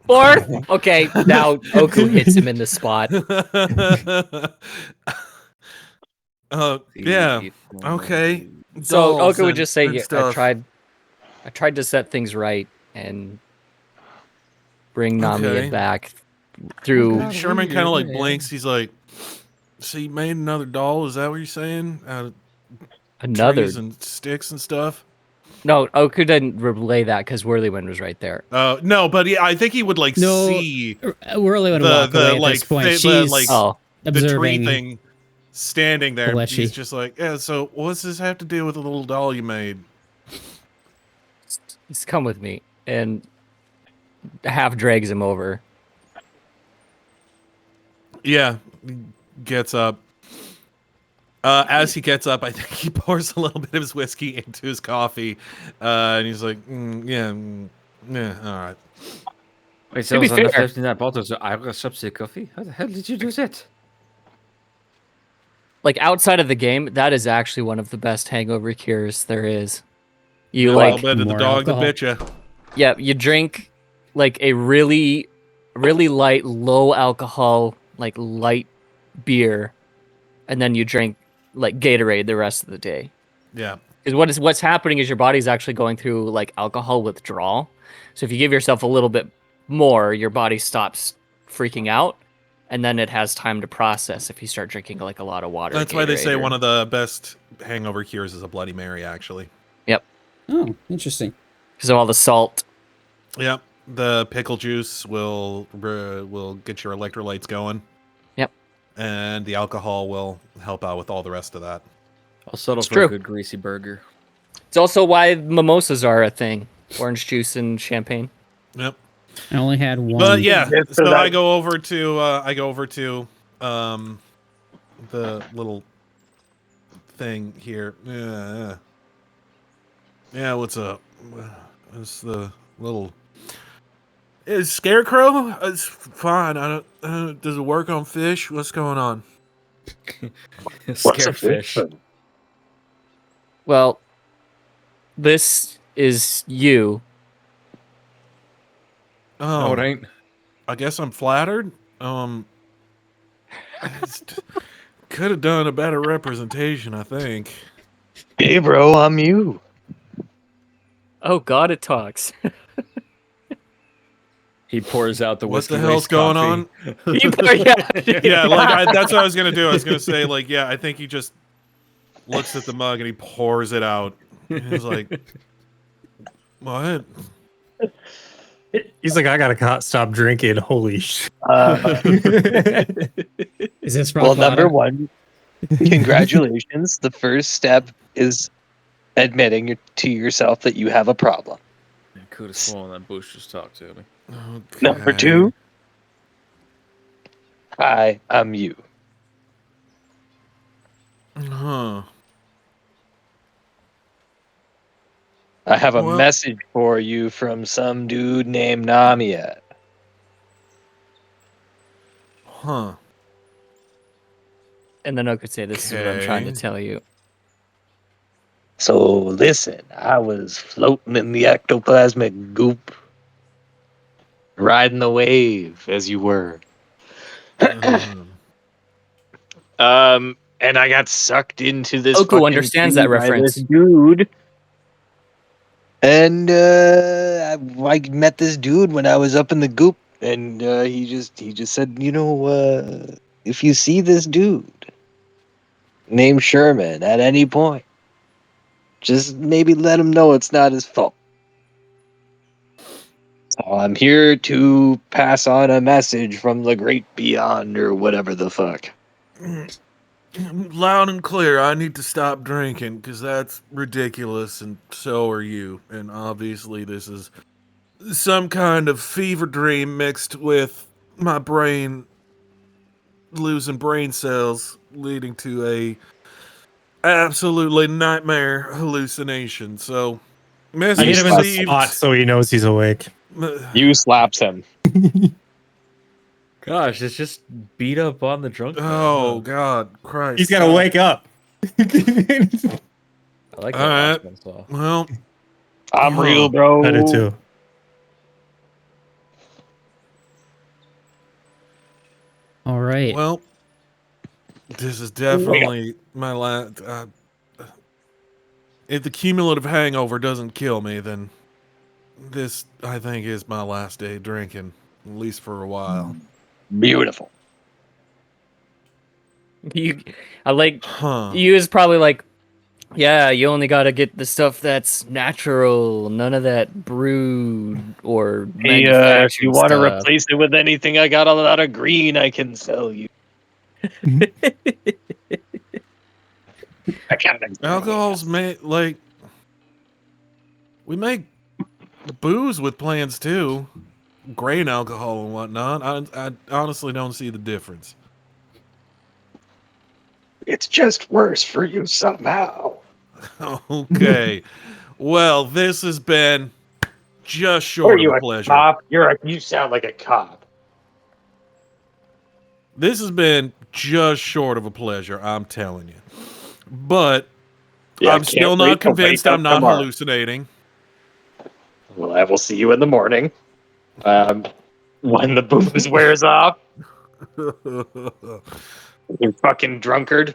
Speaker 5: 4th? Okay, now Oku hits him in the spot.
Speaker 3: Yeah. Okay.
Speaker 5: So
Speaker 3: Dolls
Speaker 5: Oka would
Speaker 3: and-
Speaker 5: just say,
Speaker 3: and
Speaker 5: "Yeah,
Speaker 3: stuff.
Speaker 5: I tried to set things right and bring Namiya
Speaker 3: Okay.
Speaker 5: back through."
Speaker 3: Sherman kind of like blinks. He's like, "So you made another doll? Is that what you're saying? Out of
Speaker 5: Another.
Speaker 3: trees and sticks and stuff?"
Speaker 5: No, Oku didn't relay that because Whirlywind was right there.
Speaker 3: No, but yeah, I think he would like
Speaker 2: No,
Speaker 3: see
Speaker 2: We're only going to
Speaker 3: the-
Speaker 2: walk
Speaker 3: the,
Speaker 2: away at
Speaker 3: like,
Speaker 2: this point.
Speaker 3: the,
Speaker 2: She's
Speaker 3: like,
Speaker 5: Oh,
Speaker 3: the tree
Speaker 2: observing.
Speaker 3: thing standing there.
Speaker 2: Bless
Speaker 3: He's
Speaker 2: you.
Speaker 3: just like, yeah. So what's this have to do with the little doll you made?
Speaker 5: just come with me. And half drags him over.
Speaker 3: Yeah, he gets up. As he gets up, I think he pours a little bit of his whiskey into his coffee, and he's like, yeah, all right.
Speaker 4: Wait,
Speaker 5: To be
Speaker 4: so enough
Speaker 5: fair-
Speaker 4: left in that bottle to Irish subsidy coffee? How the hell did you do that?
Speaker 5: Like outside of the game, that is actually one of the best hangover cures there is. You
Speaker 3: A
Speaker 5: like,
Speaker 3: little bit of the
Speaker 2: more
Speaker 3: dog
Speaker 2: alcohol.
Speaker 3: that bit you.
Speaker 5: yeah, you drink like a really, really light, low alcohol, like light beer, and then you drink like Gatorade the rest of the day.
Speaker 3: Yeah.
Speaker 5: Because what's happening is your body's actually going through like alcohol withdrawal. So if you give yourself a little bit more, your body stops freaking out, and then it has time to process if you start drinking like a lot of water.
Speaker 3: That's why they say
Speaker 5: Gatorade, or-
Speaker 3: one of the best hangover cures is a Bloody Mary, actually.
Speaker 2: Oh, interesting.
Speaker 5: because of all the salt.
Speaker 3: Yep. The pickle juice will get your electrolytes going.
Speaker 5: Yep.
Speaker 3: And the alcohol will help out with all the rest of that.
Speaker 4: I'll settle
Speaker 5: It's
Speaker 4: for
Speaker 5: true.
Speaker 4: a good greasy burger.
Speaker 5: It's also why mimosas are a thing. Orange juice and champagne.
Speaker 3: Yep.
Speaker 2: I only had one.
Speaker 3: But yeah,
Speaker 7: Yeah, so
Speaker 3: so
Speaker 7: that-
Speaker 3: I go over to the little thing here. Yeah, what's up? It's the little is scarecrow? It's fine. I don't does it work on fish? What's going on?
Speaker 7: What's a fish?
Speaker 4: Scarefish.
Speaker 5: Well, this is you.
Speaker 3: Oh,
Speaker 4: No, it ain't.
Speaker 3: I guess I'm flattered. Could have done a better representation, I think.
Speaker 7: Hey, bro, I'm you.
Speaker 5: Oh God, it talks.
Speaker 4: He pours out the
Speaker 3: What
Speaker 4: whiskey.
Speaker 3: the hell's going on? Yeah, like that's what I was gonna do. I was gonna say, like, yeah, I think he just looks at the mug and he pours it out. He's like, "What?"
Speaker 6: He's like, I gotta stop drinking. Holy shit.
Speaker 2: Is this
Speaker 7: Well,
Speaker 2: rock
Speaker 7: number
Speaker 2: bottom?
Speaker 7: one, congratulations. The first step is admitting to yourself that you have a problem.
Speaker 4: Could have sworn that Bush just talked to me.
Speaker 7: Number
Speaker 3: Okay.
Speaker 7: two, hi, I'm you.
Speaker 3: Huh.
Speaker 7: I have a
Speaker 3: Well-
Speaker 7: message for you from some dude named Namia.
Speaker 3: Huh.
Speaker 5: And then I could say, "This is what I'm trying to
Speaker 3: Okay.
Speaker 5: tell you."
Speaker 7: So listen, I was floating in the ectoplasmic goop, riding the wave as you were. And I got sucked into this.
Speaker 5: Oku
Speaker 7: fucking
Speaker 5: understands
Speaker 7: thing
Speaker 5: that
Speaker 7: by
Speaker 5: reference.
Speaker 7: this dude. And I met this dude when I was up in the goop, and he just said, if you see this dude named Sherman at any point, just maybe let him know it's not his fault. So I'm here to pass on a message from the great beyond, or whatever the fuck.
Speaker 3: Loud and clear, I need to stop drinking because that's ridiculous, and so are you. And obviously, this is some kind of fever dream mixed with my brain losing brain cells, leading to a absolutely nightmare hallucination. So,
Speaker 6: I
Speaker 3: message
Speaker 6: hit him in the
Speaker 3: received.
Speaker 6: spot so he knows he's awake.
Speaker 7: You slaps him.
Speaker 4: Gosh, it's just beat up on the drunk. man,
Speaker 3: Oh
Speaker 4: huh?
Speaker 3: God, Christ!
Speaker 6: He's gotta wake up.
Speaker 4: I like that
Speaker 3: Alright.
Speaker 4: last one, so.
Speaker 3: Well,
Speaker 7: I'm
Speaker 3: Huh.
Speaker 7: real, bro.
Speaker 6: I do too.
Speaker 2: All right.
Speaker 3: well, this is definitely my last. If the cumulative hangover doesn't kill me, then this, I think, is my last day drinking, at least for a while.
Speaker 7: Beautiful.
Speaker 5: I like
Speaker 3: Huh.
Speaker 5: you is probably like, yeah, you only got to get the stuff that's natural, none of that brewed or
Speaker 7: Hey, if
Speaker 5: manufactured
Speaker 7: you want to
Speaker 5: stuff.
Speaker 7: replace it with anything, I got a lot of green I can sell you. I got it.
Speaker 3: Alcohol's made like we make booze with plants too. grain alcohol and whatnot. I honestly don't see the difference.
Speaker 7: It's just worse for you somehow.
Speaker 3: Okay. Well, this has been just
Speaker 7: Are
Speaker 3: short
Speaker 7: you
Speaker 3: of a
Speaker 7: a
Speaker 3: pleasure.
Speaker 7: cop? You sound like a cop.
Speaker 3: This has been just short of a pleasure, I'm telling you. But
Speaker 7: Yeah,
Speaker 3: I'm still not convinced I'm not hallucinating.
Speaker 7: Well, I will see you in the morning. When the booze wears off, you fucking drunkard.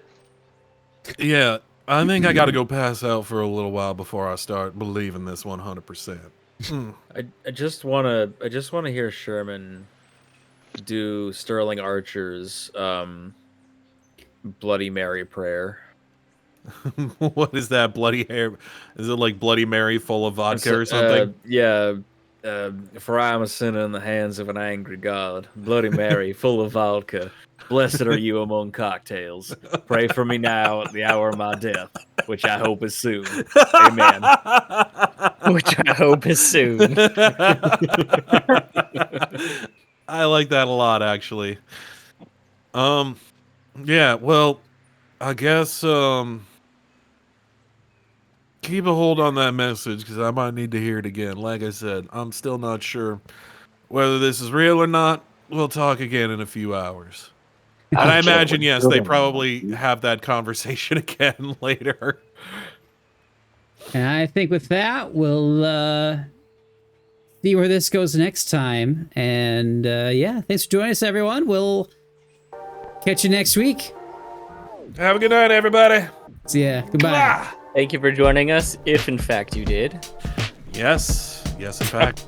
Speaker 3: Yeah, I think I got to go pass out for a little while before I start believing this 100%.
Speaker 4: I just wanna hear Sherman do Sterling Archer's Bloody Mary prayer.
Speaker 3: What is that? Bloody hair? Is it like Bloody Mary full of vodka or something?
Speaker 4: Yeah. For I am a sinner in the hands of an angry God. Bloody Mary, full of vodka. Blessed are you among cocktails. Pray for me now at the hour of my death, which I hope is soon. Amen.
Speaker 5: Which I hope is soon.
Speaker 3: I like that a lot, actually. Yeah, well, I guess, keep a hold on that message, because I might need to hear it again. Like I said, I'm still not sure whether this is real or not. We'll talk again in a few hours. And I imagine, yes, they probably have that conversation again later.
Speaker 2: And I think with that, we'll see where this goes next time. And yeah, thanks for joining us, everyone. We'll catch you next week.
Speaker 3: Have a good night, everybody.
Speaker 2: See ya. Goodbye.
Speaker 5: Thank you for joining us, if in fact you did.
Speaker 3: Yes, in fact.